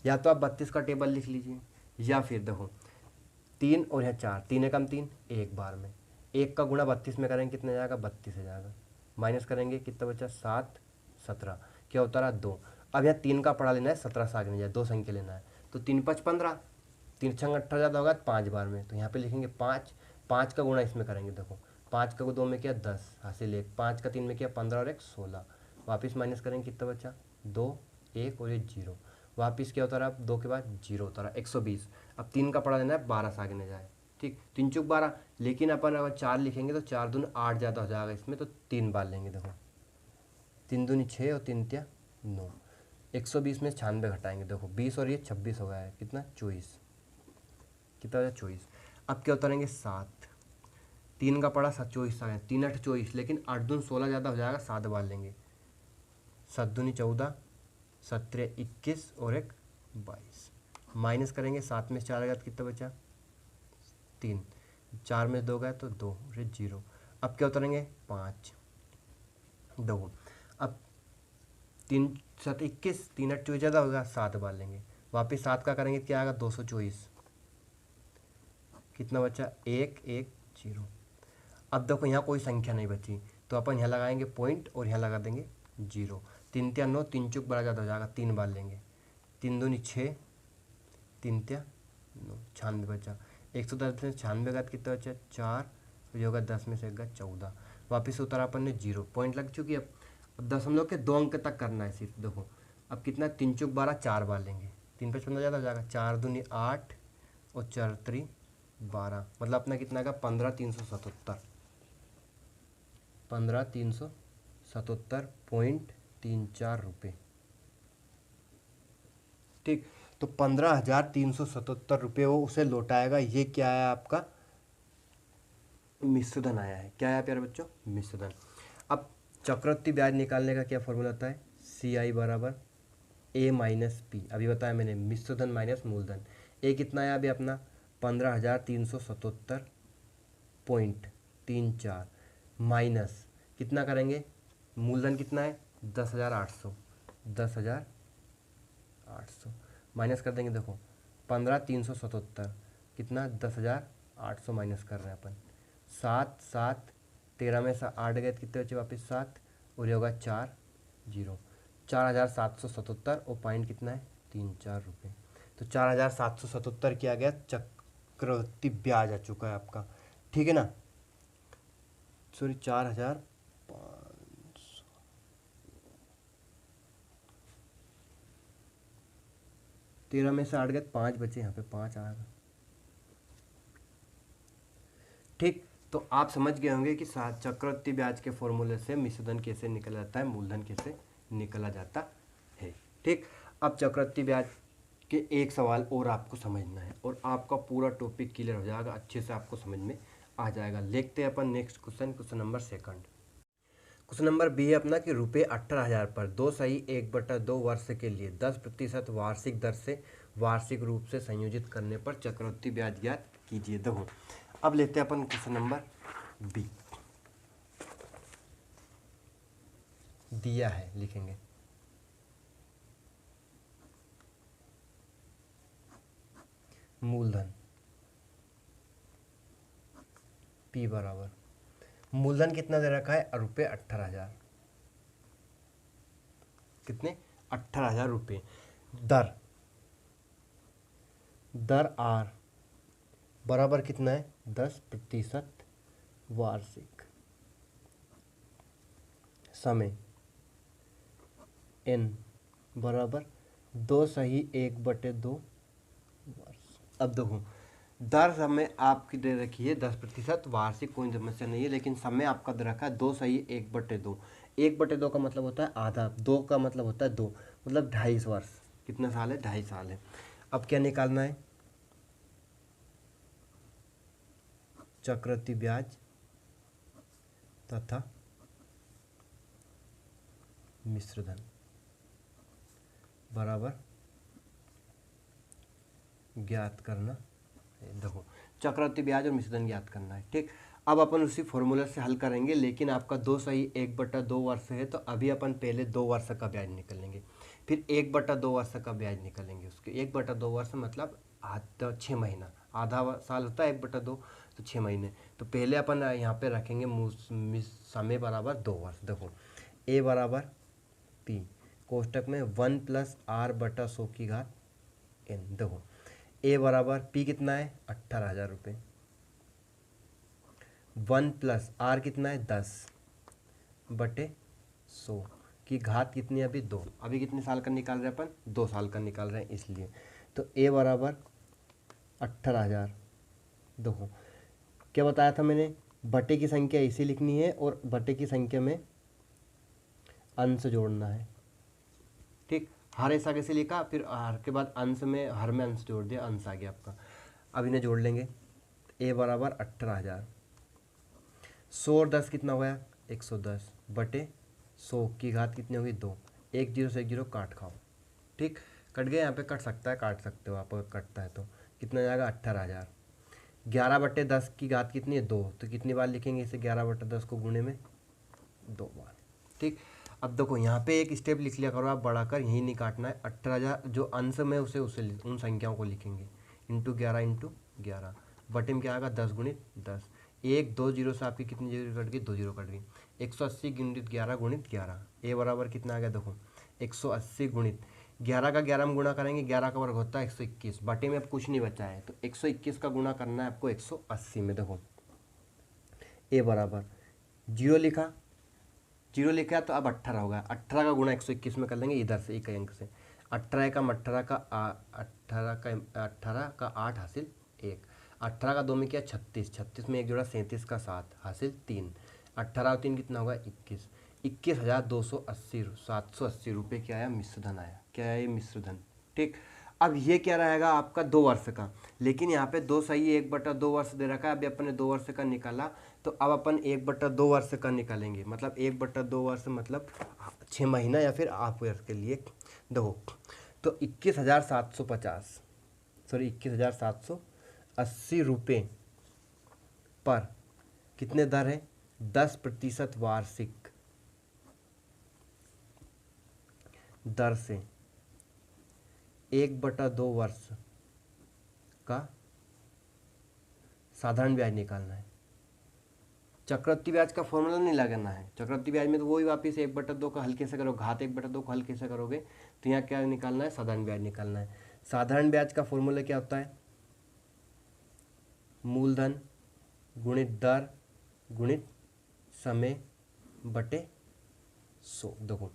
S1: या तो आप 32 का टेबल लिख लीजिए, या फिर देखो 3 और यहाँ 4, 3 एकम 3 एक बार में, 1 का गुणा 32 में करेंगे कितना जाएगा 32 हो जाएगा, माइनस करेंगे कितना बचा 7 17, क्या होता रहा 2। अब यहाँ 3 का पढ़ा लेना है, 17 से आगे नहीं जाए, 2 संख्या लेना है, तो 3 5 15, 3 छंग 18 ज़्यादा होगा 5 बार में, तो यहाँ पे लिखेंगे 5, 5 का गुणा इसमें करेंगे। देखो 5 का 2 में किया 10 हासिल 1, 5 का 3 में किया 15 और 1 16, वापस माइनस करेंगे कितना बचा 2 1 और 1 0, वापस क्या होता रहा, 2 के बाद 0 होता रहा 120। अब 3 का पढ़ा लेना है, 12 से आगे न जाए, ठीक, 3 चुक 12, लेकिन अपन अगर 4 लिखेंगे तो 4 दूनी 8 ज़्यादा हो जाएगा इसमें, तो 3 बार लेंगे। देखो 3 दूनी 6 और 3 तिया 9, 120 में 96 घटाएंगे, देखो 20 और ये 26 हो गया है, कितना 24, कितना हो जाए 24। अब क्या उतारेंगे 7, 3 का पड़ा 24 आ गया, 3 8 24, लेकिन 8 दूनी 16 ज़्यादा हो जाएगा, 7 बार लेंगे, 7 दूनी 14, 17 21 और 1 22, माइनस करेंगे 7 में 4 आएगा तो कितना बचा 3, 4 में 2 गए तो 2 और 0। अब क्या उतारेंगे 5, 2, अब 3 7 21, 3 8 24 ज़्यादा होगा, 7 बार लेंगे, वापिस 7 का करेंगे क्या आएगा 224, कितना बचा 1 1 0। अब देखो यहाँ कोई संख्या नहीं बची, तो अपन यहाँ लगाएंगे पॉइंट और यहाँ लगा देंगे 0, 3 तिया 9, 3 चुक बड़ा ज़्यादा हो जाएगा, 3 बार लेंगे, 3 दूनी 6, 3 तिया 9, 96 बचा, 110 में 96 का कितना बचा 4, जो होगा 10 में से गया 14, वापस उतारा अपन ने 0, पॉइंट लग चुकी है। अब दशमलव के 2 अंक तक करना है सिर्फ। देखो अब कितना, 3 चौक 12, 4 बार लेंगे, 3 पे 15 ज़्यादा हो जाएगा, 4 दूनी 8 और 4 3 12, मतलब अपना कितना आएगा 15,377, 15,377.34 रुपये। ठीक, तो 15,377 रुपये वो उसे लौटाएगा। ये क्या है आपका, मिश्रधन आया है। क्या है प्यारे बच्चों, मिश्रधन। अब चक्रवृद्धि ब्याज निकालने का क्या फॉर्मूला होता है, CI बराबर A माइनस पी। अभी बताया मैंने, मिश्रधन माइनस मूलधन। ए कितना है अभी अपना 15,377.34 माइनस कितना करेंगे, मूलधन कितना है 10,800, 10,800 माइनस कर देंगे। देखो 15,377 कितना 10,800 माइनस कर रहे हैं अपन। 7 7 13 में से 8 गए, कितने बचे वापस 7, और ये होगा 4 0, 4,777 और पॉइंट कितना है 34 रुपये। तो 4,777 किया गया चक्रवृद्धि ब्याज आ चुका है आपका। ठीक है ना, सॉरी 4,500, 13 में से 8 गए, 5 बचे, यहाँ पे 5 आएगा। ठीक, तो आप समझ गए होंगे कि चक्रवृद्धि ब्याज के फॉर्मूले से मिश्रधन कैसे निकला जाता है, मूलधन कैसे निकला जाता है। ठीक, अब चक्रवृद्धि ब्याज के एक सवाल और आपको समझना है और आपका पूरा टॉपिक क्लियर हो जाएगा, अच्छे से आपको समझ में आ जाएगा। देखते हैं अपन next question, question number 2। Question number B है अपना कि रुपये 18,000 पर 2/1/2 वर्ष के लिए 10% वार्षिक दर से वार्षिक रूप से संयोजित करने पर चक्रवृद्धि ब्याज ज्ञात कीजिए। देखो अब लेते हैं अपन क्वेश्चन नंबर बी। दिया है, लिखेंगे मूलधन P बराबर, मूलधन कितना दे रखा है रुपये 18,000, कितने 18,000 रुपये। दर R बराबर कितना है 10% वार्षिक। समय N बराबर 2/1/2 वर्ष। अब देखो दर समय आपकी दे रखी है 10% वार्षिक, कोई समस्या नहीं है, लेकिन समय आपका दे रखा है 2/1/2। 1/2 का मतलब होता है आधा, 2 का मतलब होता है 2, मतलब 2.5 वर्ष। कितना साल है, 2.5 साल है। अब क्या निकालना है, चक्रवृद्धि ब्याज तथा मिश्रधन बराबर ज्ञात करना है। देखो चक्रवृद्धि ब्याज और मिश्रधन ज्ञात करना है। ठीक, अब अपन उसी फॉर्मूला से हल करेंगे, लेकिन आपका 2/1/2 वर्ष है, तो अभी अपन पहले 2 वर्ष का ब्याज निकालेंगे, फिर 1/2 वर्ष का ब्याज निकालेंगे। उसके 1/2 वर्ष मतलब 6 महीना, आधा साल होता है 1/2, तो 6 महीने। तो पहले अपन यहाँ पे रखेंगे समय बराबर 2 वर्ष। देखो A बराबर P, कोष्टक में 1 + R/100 N। देखो A बराबर P कितना है 18,000 रुपये, 1 + R कितना है 10/100 की घात कितनी है अभी 2। अभी कितने साल का निकाल रहे हैं अपन, 2 साल का निकाल रहे हैं इसलिए। तो A बराबर 18,000। देखो क्या बताया था मैंने, बटे की संख्या इसे लिखनी है और बटे की संख्या में अंश जोड़ना है। ठीक, हर ऐसा कैसे लिखा, फिर हर के बाद अंश में, हर में अंश जोड़ दिया, अंश आ गया आपका। अब इन्हें जोड़ लेंगे, A बराबर 18,000, 100 और 10 कितना हुआ 110 बटे 100 की घात कितनी होगी 2। 1 0 से 1 0 काट खाओ। ठीक, कट गया, यहाँ पे कट सकता है, काट सकते हो आप, अगर कटता है तो कितना जाएगा 18,000। 11/10 की घात कितनी है 2, तो कितनी बार लिखेंगे इसे, 11/10 को गुणे में 2 बार। ठीक, अब देखो यहाँ पे एक स्टेप लिख लिया करो आप बढ़ाकर, यहीं नहीं काटना है। 18,000 जो अंश में उसे उन संख्याओं को लिखेंगे, इंटू 11 बटे में क्या आएगा 10 × 10। 1 2 0 से आपकी कितनी जीरो कट गई, 2 0 कट गई। 180 × 11 × 11। ए बराबर कितना आ गया, देखो 180 × 11 का 11 में गुणा करेंगे, 11 का वर्ग होता है 121, बटे में अब कुछ नहीं बचा है, तो 121 का गुणा करना है आपको 180 में। देखो ए बराबर 0 लिखा, जीरो लिखा है तो अब 18 होगा, 18 का गुणा 121 में कर लेंगे इधर से एक अंक से। 18 का 18 का 8 हासिल 1, 18 का 2 में किया 36, 36 में एक जोड़ा 37 का 7 हासिल 3, 18 और 3 कितना होगा 21, 21,280 780 रुपये क्या आया, मिश्रधन आया। क्या है ये, मिश्रधन। ठीक, अब ये क्या रहेगा आपका 2 वर्ष का, लेकिन यहाँ पे 2 सही 1/2 वर्ष दे रखा है। अभी अपन ने 2 वर्ष का निकाला, तो अब अपन 1/2 वर्ष का निकालेंगे, मतलब 1/2 वर्ष मतलब 6 महीना या फिर हाफ ईयर के लिए। देखो तो 21,750 सॉरी 21,780 रुपये पर कितने दर है, 10% वार्षिक दर से 1/2 वर्ष का साधारण ब्याज निकालना है। चक्रवृद्धि ब्याज का फॉर्मूला नहीं लगाना है। चक्रवृद्धि ब्याज में तो वही वापिस 1/2 का हल्के से करोगे, घात 1/2 को हल्के से करोगे, तो यहाँ क्या निकालना है, साधारण ब्याज निकालना है। साधारण ब्याज का फॉर्मूला क्या होता है, मूलधन गुणित दर गुणित समय बटे 100। देखो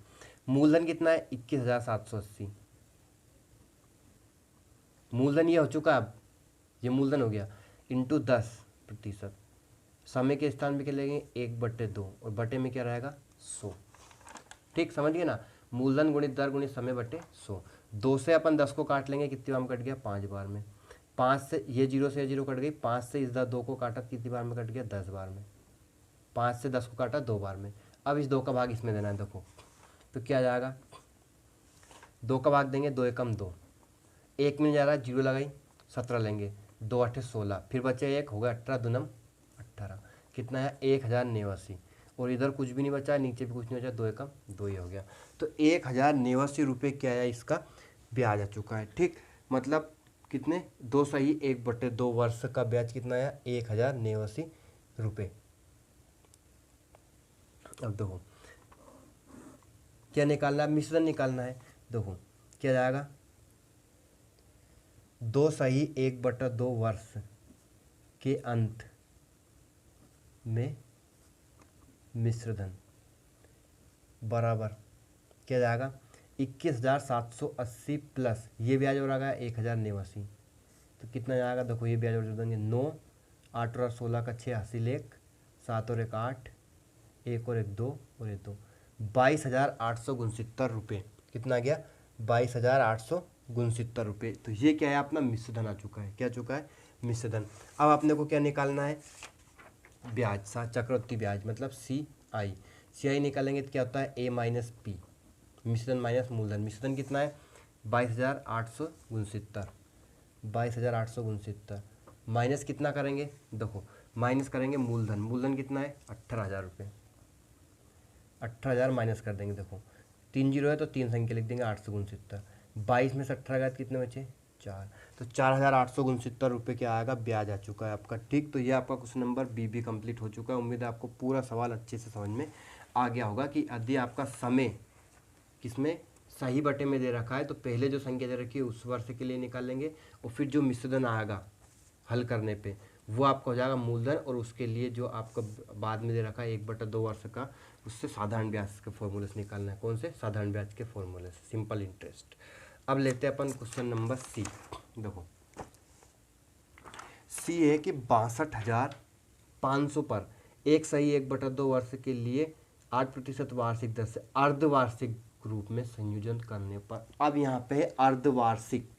S1: मूलधन कितना है 21,780, मूलधन ये हो चुका है, अब ये मूलधन हो गया, इंटू 10%, समय के स्थान पे क्या लेंगे 1/2 और बटे में क्या रहेगा 100। ठीक, समझ गए ना, मूलधन गुणित दर गुणित समय बटे 100। 2 से अपन 10 को काट लेंगे, कितनी बार में कट गया 5 बार में। 5 से ये 0 से ये 0 कट गई, 5 से इस 2 को काटा कितनी बार में कट गया 10 बार में। 5 से 10 को काटा 2 बार में। अब इस 2 का भाग इसमें देना है, देखो तो क्या आ जाएगा, 2 का भाग देंगे, 2 एकम 2, 1 मिल जा रहा है, 0 लगाई 17 लेंगे, 2 8 16, फिर बचे 1 होगा 18 दूनम 18, कितना है 1089, और इधर कुछ भी नहीं बचा, नीचे भी कुछ नहीं बचा, 2 एकम 2 ही हो गया। तो 1089 रुपये क्या आया, इसका ब्याज आ चुका है। ठीक, मतलब कितने 2 सही 1/2 वर्ष का ब्याज कितना आया 1089 रुपये। अब देखो क्या निकालना है, मिश्रण निकालना है। देखो क्या जाएगा, 2 सही 1/2 वर्ष के अंत में मिश्रधन बराबर क्या जाएगा 21,780 प्लस ये ब्याज हो रहा है 1089, तो कितना जाएगा, देखो ये ब्याज और जोड़ देंगे 9, 8 और 16 का 6 हासिल 1, 7 और 1 8, 1 और 1 2 और 1 2, 22,869 रुपये। कितना आ गया 22,869 रुपये। तो ये क्या है, अपना मिश्रधन आ चुका है। क्या चुका है, मिश्रधन। अब आपने को क्या निकालना है, ब्याज, चक्रवृद्धि ब्याज मतलब CI निकालेंगे तो क्या होता है A माइनस P, मिश्रधन माइनस मूलधन। मिश्रधन कितना है 22,869, 22,869 माइनस कितना करेंगे, देखो माइनस करेंगे मूलधन, मूलधन कितना है 18,000 रुपये, 18,000 माइनस कर देंगे। देखो 3 जीरो है तो 3 संख्या लिख देंगे, 869, 22 में से 18 गया कितने बचे 4, तो 4,869 रुपये क्या आएगा, ब्याज आ चुका है आपका। ठीक, तो ये आपका क्वेश्चन नंबर बी कंप्लीट हो चुका है। उम्मीद है आपको पूरा सवाल अच्छे से समझ में आ गया होगा कि यदि आपका समय किसमें सही बटे में दे रखा है तो पहले जो संख्या दे रखी है उस वर्ष के लिए निकालेंगे, और फिर जो मिश्रधन आएगा हल करने पे वो आपका हो जाएगा मूलधन, और उसके लिए जो आपका बाद में दे रखा है 1/2 वर्ष का, उससे साधारण ब्याज के फॉर्मूले से निकालना है। कौन से, साधारण ब्याज के फॉर्मूले से, सिंपल इंटरेस्ट। अब लेते हैं अपन क्वेश्चन नंबर सी। देखो सी है कि 62,500 पर एक सही 1/2 वर्ष के लिए 8% वार्षिक दर से अर्धवार्षिक रूप में संयोजन करने पर। अब यहाँ पे है अर्धवार्षिक,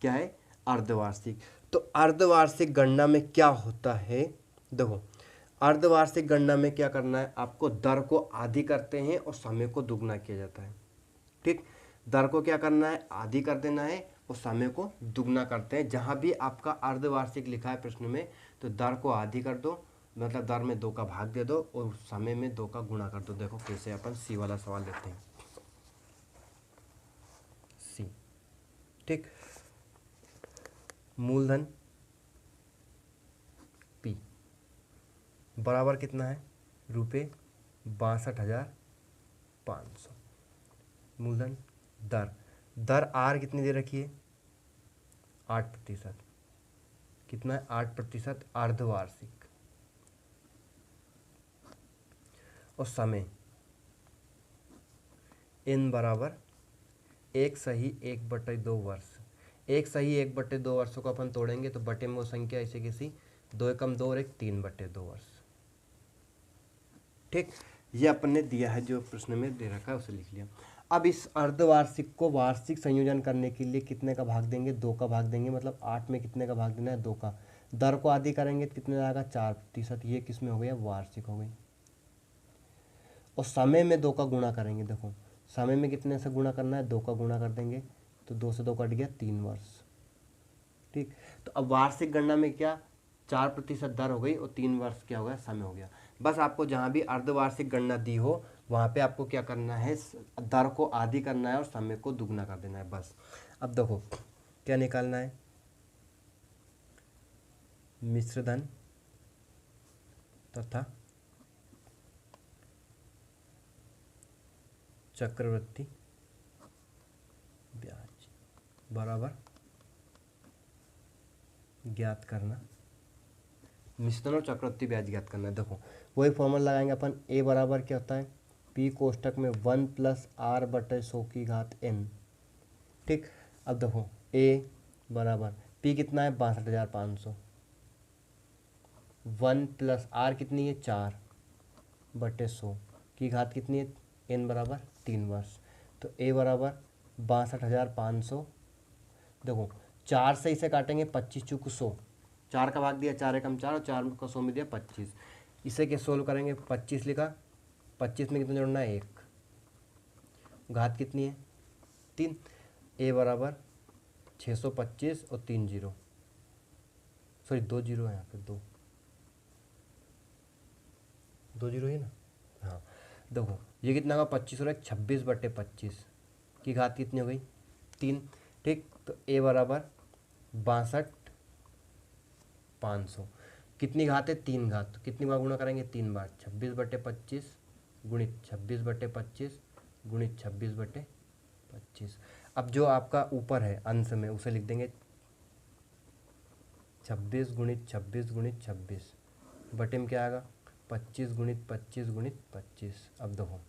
S1: क्या है अर्धवार्षिक। तो अर्धवार्षिक गणना में क्या होता है, देखो अर्धवार्षिक गणना में क्या करना है आपको, दर को आधी करते हैं और समय को दुगना किया जाता है। ठीक, दर को क्या करना है आधी कर देना है और समय को दुगना करते हैं। जहाँ भी आपका अर्धवार्षिक लिखा है प्रश्न में तो दर को आधी कर दो, मतलब दर में 2 का भाग दे दो और समय में 2 का गुणा कर दो। देखो कैसे अपन सी वाला सवाल लेते हैं, सी। ठीक, मूलधन P बराबर कितना है रुपये 62,500, मूलधन दर R कितनी दे रखी है 8%, कितना है 8% अर्धवार्षिक, और समय n बराबर 1/1/2 वर्ष। 1/1/2 वर्षों को अपन तोड़ेंगे तो बटे में वो संख्या ऐसे किसी 2 एकम 2 और 1 3/2 वर्ष। ठीक, ये अपन ने दिया है, जो प्रश्न में दे रखा है उसे लिख लिया। अब इस अर्धवार्षिक को वार्षिक संयोजन करने के लिए कितने का भाग देंगे? 2 का भाग देंगे, मतलब 8 में कितने का भाग देना है? 2 का। दर को आधी करेंगे तो कितने आएगा? 4%। ये किस में हो गया? वार्षिक हो गई। और समय में 2 का गुणा करेंगे। देखो समय में कितने से गुणा करना है? 2 का गुणा कर देंगे तो 2 से 2 कट गया, 3 वर्ष। ठीक, तो अब वार्षिक गणना में क्या 4% दर हो गई और 3 वर्ष क्या हो गया? समय हो गया। बस आपको जहाँ भी अर्धवार्षिक गणना दी हो वहाँ पे आपको क्या करना है? दर को आधी करना है और समय को दुगना कर देना है, बस। अब देखो क्या निकालना है? मिश्रधन तथा चक्रवृद्धि ब्याज बराबर ज्ञात करना। मिश्रधन और चक्रवृद्धि ब्याज ज्ञात करना है। देखो वही फॉर्मूला लगाएंगे अपन। ए बराबर क्या होता है? पी कोष्टक में 1 + r/100n। ठीक, अब देखो ए बराबर पी कितना है? 62,500। 1 + r कितनी है? 4/100 की घात कितनी है? n बराबर 3 वर्ष। तो ए बराबर 62,500। देखो 4 से इसे काटेंगे, 25 चूक 100, 4 का भाग दिया 4 एकम 4 और 4 का 100 में दिया 25। इसे के सोल्व करेंगे, 25 लिखा, 25 में कितना जोड़ना है? 1, घात कितनी है? 3। ए बराबर 625 और 3 जीरो, सॉरी 2 जीरो है यहाँ पे, 2 जीरो है ना। हाँ देखो ये कितना का 25 और 26/25 की घात कितनी हो गई? 3। ठीक, तो ए बराबर 62,500 कितनी घात है? 3 घात। तो कितनी बार गुणा करेंगे? 3 बार। 26/25 गुणित 26/25 गुणित 26/25। अब जो आपका ऊपर है अंश में उसे लिख देंगे 26 गुणित 26 गुणित 26 बटे में क्या आएगा? 25 गुणित 25 गुणित 25। अब देखो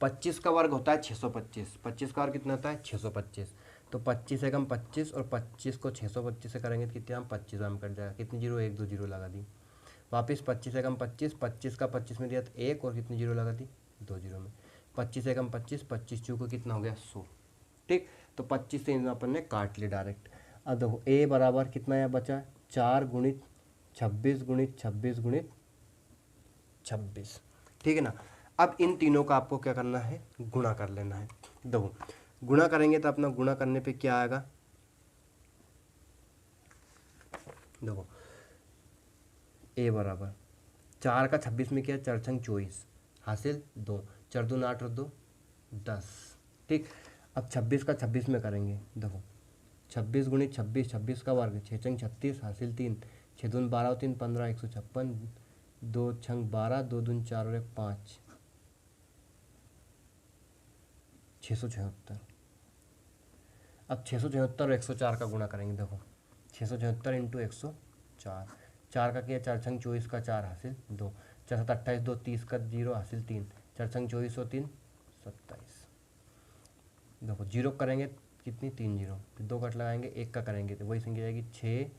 S1: 25 का वर्ग होता है 625, 25 का वर्ग कितना होता है? 625। तो 25 एकम 25 और 25 को 625 से करेंगे तो कितने हम 25 में कट जाएगा। कितनी जीरो? 1 2 जीरो लगा दी। वापस 25 एकम 25, 25 का 25 में दिया तो 1 और कितनी जीरो लगा दी? 2 जीरो में। 25 एकम 25, 25 चू को कितना हो गया? 100। ठीक, तो 25 से अपन ने काट लिया डायरेक्ट। अब देखो ए बराबर कितना यहाँ बचा? 4 गुणित 26 गुणित 26 गुणित 26। ठीक है ना। अब इन तीनों का आपको क्या करना है? गुणा कर लेना है। देखो गुणा करेंगे तो अपना गुणा करने पे क्या आएगा? देखो ए बराबर 4 का 26 में क्या? 4 छंग 24 हासिल 2, 4 दून 8 और 2 10। ठीक, अब 26 का 26 में करेंगे। देखो 26 गुणित 26, 26 का वर्ग 6 छंग 36 हासिल 3, 6 दून 12 और 3 15, 156, 2 छंग 12, 2 दून 4 और 1 5, 676। अब 676 और 104 का गुणा करेंगे। देखो 676 इंटू 104, 4 का किया 4 छंग 24 का 4 हासिल 2, 4 7 28, 2 30 का 0 हासिल 3, 4 छंग 24 और 3 27। देखो जीरो करेंगे कितनी? 3 जीरो, फिर 2 कट लगाएंगे, 1 का करेंगे तो वही संख्या जाएगी 6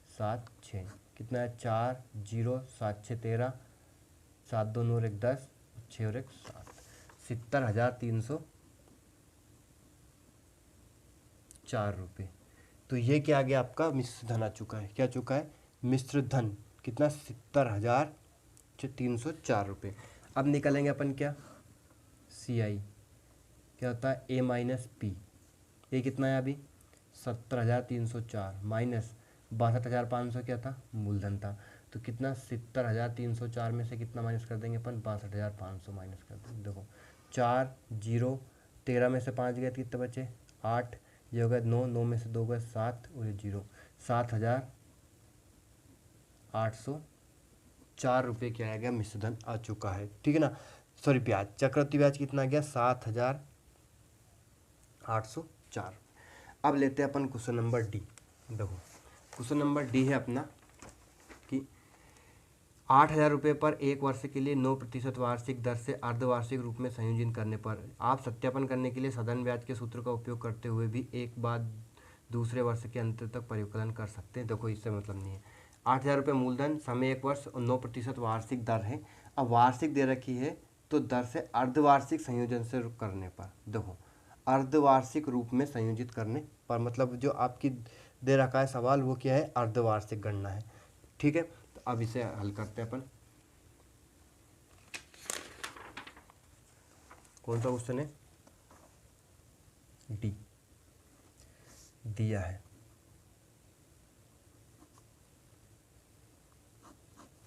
S1: 7 6। कितना है? 4 0 7 6 13, 7 2 9 और 1 10, 6 और 1 7, 70,304 रुपये। तो ये क्या आ गया आपका? मिश्र धन आ चुका है। क्या चुका है? मिश्र धन। कितना? 70,304 रुपये। अब निकालेंगे अपन क्या? CI क्या होता है? A minus P. ये कितना है अभी? 70,304 माइनस 62,500 क्या था? मूलधन था। तो कितना? 70,304 में से कितना माइनस कर देंगे अपन? 62,500 माइनस कर देंगे। देखो 4 0, 13 में से 5 गए तो कितने बचे? 8, ये हो गया 9, 9 में से 2 गए 7 और ये 0, 7,804 रुपये क्या आ गया? मिश्रधन आ चुका है। ठीक है ना। सॉरी ब्याज, चक्रवृद्धि ब्याज कितना आ गया? 7,804। अब लेते हैं अपन क्वेश्चन नंबर डी। देखो क्वेश्चन नंबर डी है अपना कि 8,000 रुपये पर एक वर्ष के लिए 9% वार्षिक दर से अर्धवार्षिक रूप में संयोजन करने पर आप सत्यापन करने के लिए सधन ब्याज के सूत्र का उपयोग करते हुए भी एक बाद दूसरे वर्ष के अंत तक परिकलन कर सकते हैं। देखो इससे मतलब नहीं है। 8,000 रुपये मूलधन, समय 1 वर्ष और 9% वार्षिक दर है। अब वार्षिक दे रखी है तो दर से अर्धवार्षिक संयोजन से करने पर, देखो अर्धवार्षिक रूप में संयोजित करने पर, मतलब जो आपकी दे रखा है सवाल वो क्या है, अर्धवार्षिक गणना है। ठीक है, तो अब इसे हल करते हैं अपन। कौन सा क्वेश्चन है, डी दिया है।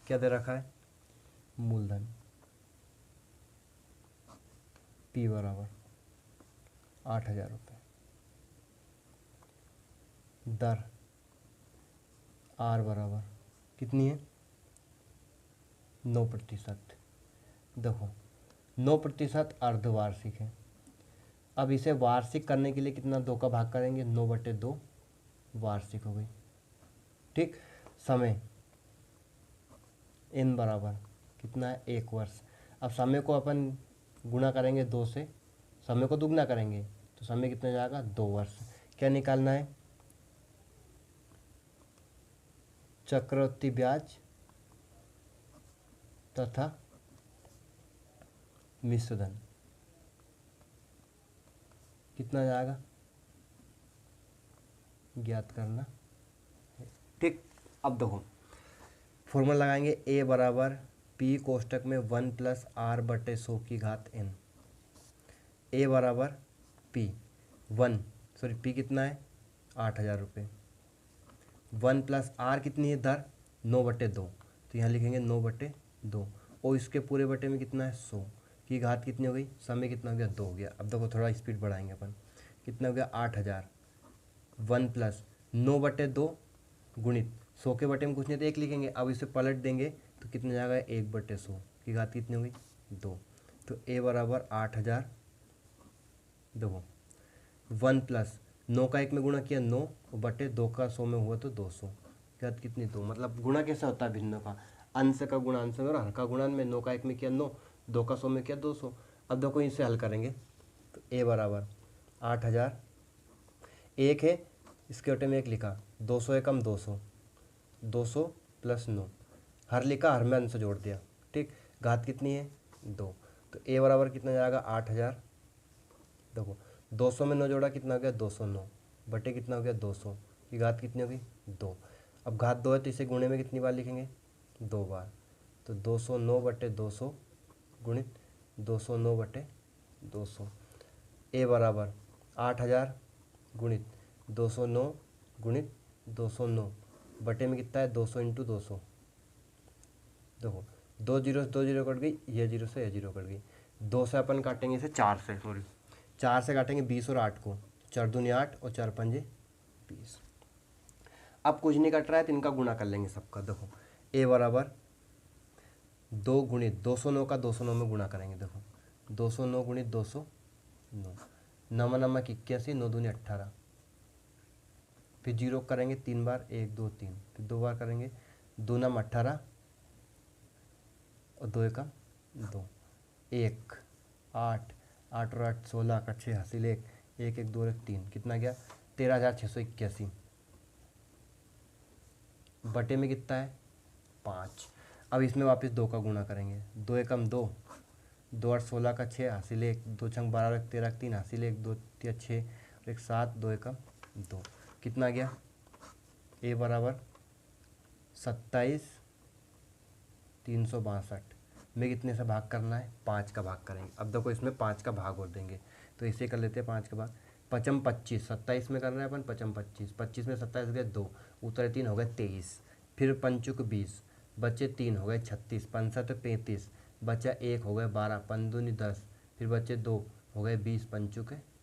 S1: क्या दे रखा है, मूलधन P बराबर 8,000 रुपये, दर R बराबर कितनी है, 9%। देखो 9% अर्धवार्षिक है। अब इसे वार्षिक करने के लिए कितना, 2 का भाग करेंगे, 9/2 वार्षिक हो गई। ठीक, समय n बराबर कितना है, 1 वर्ष। अब समय को अपन गुणा करेंगे 2 से, समय को दुगना करेंगे तो समय कितना जाएगा, 2 वर्ष। क्या निकालना है, चक्रवृद्धि ब्याज तथा मिश्र धन कितना जाएगा, ज्ञात करना है। ठीक, अब देखो फॉर्मूला लगाएंगे, a बराबर P कोष्टक में 1+R/100 की घात n। a बराबर P कितना है, 8,000 रुपये, 1+R कितनी है, दर 9/2, तो यहाँ लिखेंगे 9/2, और इसके पूरे बटे में कितना है, 100 की घात कितनी हो गई, समय कितना हो गया, 2 हो गया। अब देखो थोड़ा स्पीड बढ़ाएंगे अपन, कितना हो गया, 8,000, 1+9/2 गुणित 100 के बटे में कुछ नहीं तो 1 लिखेंगे। अब इसे पलट देंगे तो कितना जाएगा, 1/100 की घात कितनी हो गई, 2। तो a बराबर 8,000, देखो 1+9 का 1 में गुणा किया 9, और बटे 2 का 100 में हुआ तो 200, घात कितनी, 2। मतलब गुणा कैसे होता है भिन्नों का, अंश का गुणा अंश में और हर का गुणन में। 9 का 1 में किया 9, 2 का 100 में किया 200। अब देखो इसे हल करेंगे तो a बराबर 8,000, 1 है इसके बटे में 1 लिखा, 200 एकम 200, 200 + 9, हर लिखा, हर में अंश जोड़ दिया। ठीक, घात कितनी है, 2। तो a बराबर कितना जाएगा, 8,000, देखो 200 में 9 जोड़ा कितना हो गया, 209, बटे कितना हो गया, 200 की घात कितनी होगी, 2। अब घात 2 है तो इसे गुणे में कितनी बार लिखेंगे, 2 बार। तो 209/200 गुणित 209/200, a बराबर 8,000 गुणित 209 गुणित 209 बटे में कितना है, 200 × 200। देखो 2 जीरो से 2 जीरो कट गई, ये जीरो से ये जीरो कट गई। 2 से अपन काटेंगे इसे 4 से, 4 से काटेंगे 20 और 8 को, 4 दूनी 8 और 4 पंजे 20। अब कुछ नहीं कट रहा है तो इनका गुणा कर लेंगे सबका। देखो a बराबर 2 गुणित 209 का 209 में गुणा करेंगे। देखो 209 गुणित 209, 9 9 81, 9 दूनी 18, फिर जीरो करेंगे 3 बार, 1 2 3, फिर 2 बार करेंगे, 2 9 18 और 2 1 2, 1 8 8 और 8 16 का 6 हासिल 1 1 1 2 1 3, कितना गया, 13,681, बटे में कितना है, 5। अब इसमें वापस 2 का गुणा करेंगे, 2 एकम 2, 2 8 16 का 6 हासिल 1, 2 6 12 1 13 3 हासिल 1, 2 3 6 और 1 7, 2 एकम 2, कितना गया, a बराबर 27,362 में कितने से भाग करना है, 5 का भाग करेंगे। अब देखो इसमें 5 का भाग और देंगे तो इसे कर लेते हैं 5 का भाग, 5 25, 27 में कर रहे हैं अपन, 5 25, 25 में 27 गए 2, उतरे 3 हो गए 23, फिर 5 20, बचे 3 हो गए 36, 5 7 35, बचा 1 हो गए 12, 5 दूनी 10, फिर बचे 2 हो गए 20, 5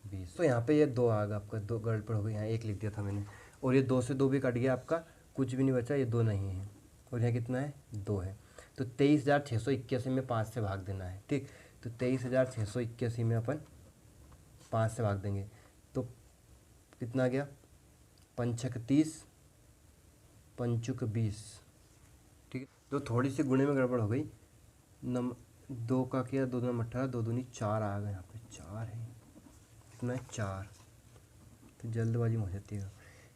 S1: 20। तो यहाँ पे ये 2 आ गया आपका, 2 गड़बड़ हो गई, यहाँ 1 लिख दिया था मैंने, और ये 2 से 2 भी कट गया आपका, कुछ भी नहीं बचा, ये 2 नहीं है, और यहाँ कितना है, 2 है। तो 23,681 में 5 से भाग देना है। ठीक, तो 23,681 में अपन 5 से भाग देंगे तो कितना गया, 5 30, 5 20, ठीक है। तो थोड़ी सी गुणे में गड़बड़ हो गई, 2 का किया, 2 दूना 18, 2 दूनी 4 आ गए, यहाँ पे 4 है, कितना है 4, तो जल्दबाजी में हो जाती है।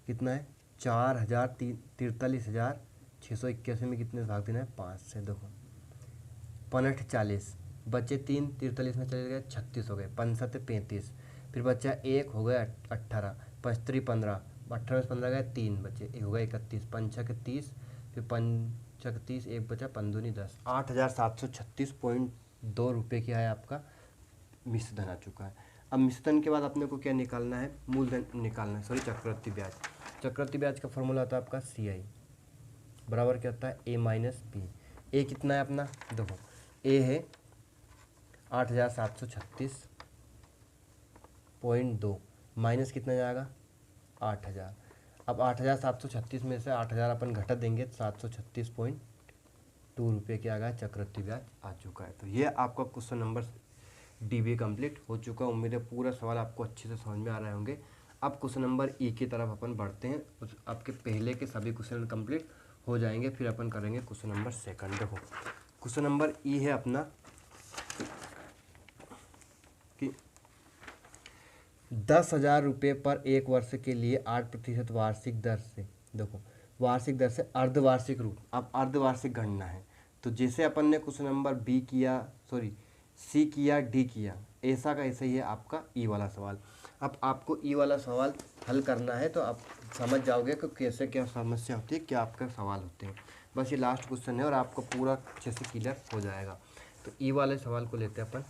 S1: कितना है 43,681 में कितने से भाग देना है 5 से। देखो 5 40 बचे 3, 43 में चले गए 36 हो गए, 5 7 35, फिर बचा 1 हो गया 18, 5 3 15, 18 से 15 गए 3 बचे, 1 हो गया 31, 5 6 30, फिर 5 6 30, 1 बचा, 5 दूनी 10, 8,736.2 रुपये क्या है आपका मिश्र धन आ चुका है। अब मिश्र धन के बाद अपने को क्या निकालना है, मूलधन निकालना है, सॉरी चक्रवृद्धि ब्याज। चक्रवृद्धि ब्याज का फॉर्मूला होता है आपका CI बराबर क्या होता है A माइनस पी। ए कितना है अपना, देखो ए है 8,736.2 माइनस कितना जाएगा 8,000। अब 8,736 में से 8,000 अपन घटा देंगे, 736.2 रुपये क्या आ गया चक्रवृद्धि ब्याज आ चुका है। तो ये आपका क्वेश्चन नंबर DBA कंप्लीट हो चुका है। उम्मीद है पूरा सवाल आपको अच्छे से समझ में आ रहे होंगे। अब क्वेश्चन नंबर E की तरफ अपन बढ़ते हैं। आपके पहले के सभी क्वेश्चन कंप्लीट हो जाएंगे, फिर अपन करेंगे क्वेश्चन नंबर सेकंड। देखो क्वेश्चन नंबर E है अपना कि 10,000 रुपये पर 1 वर्ष के लिए 8% वार्षिक दर से, देखो वार्षिक दर से अर्धवार्षिक रूप, अब अर्धवार्षिक गणना है। तो जैसे अपन ने क्वेश्चन नंबर C किया, D किया, ऐसा का ऐसा ही है आपका E वाला सवाल। अब आपको E वाला सवाल हल करना है तो आप समझ जाओगे कि कैसे क्या समस्या होती है, क्या आपका सवाल होते हैं। बस ये लास्ट क्वेश्चन है और आपको पूरा अच्छे से क्लियर हो जाएगा। तो E वाले सवाल को लेते हैं अपन।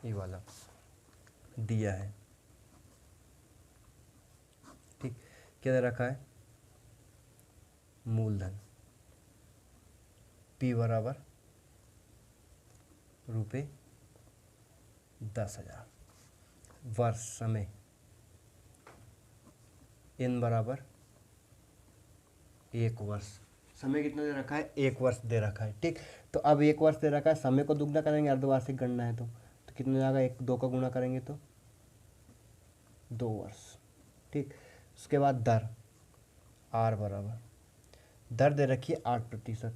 S1: E वाला दिया है, ठीक, क्या दे रखा है मूलधन P बराबर रुपये 10,000, वर्ष समय N बराबर 1 वर्ष, समय कितना दे रखा है 1 वर्ष दे रखा है, ठीक। तो अब 1 वर्ष दे रखा है, समय को दुगना करेंगे, अर्धवार्षिक गणना है तो कितना जाएगा 1 2 का गुणा करेंगे तो 2 वर्ष, ठीक। उसके बाद दर R बराबर, दर दे रखी है 8%,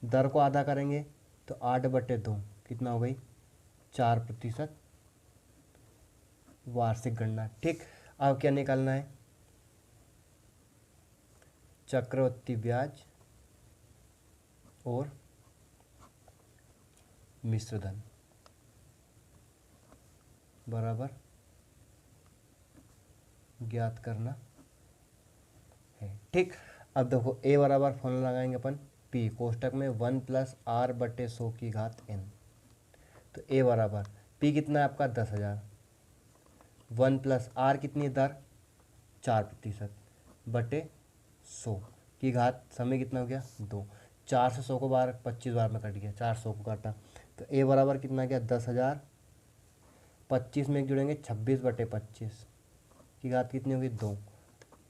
S1: दर को आधा करेंगे तो 8/2 कितना हो गई 4% वार्षिक गणना, ठीक। अब क्या निकालना है चक्रवृद्धि ब्याज और मिश्र धन बराबर ज्ञात करना है, ठीक। अब देखो A बराबर फॉर्मूला लगाएंगे अपन P कोष्टक में 1 + R/100 की घात N। तो A बराबर P कितना है आपका 10,000, 1 + R कितनी दर 4% बटे 100 की घात, समय कितना हो गया 2, 4 से 100 को बार 25 बार में कट गया, 400 को काटा। तो A बराबर कितना गया 10,000, 25 में जुड़ेंगे 26/25 की घात कितनी होगी 2।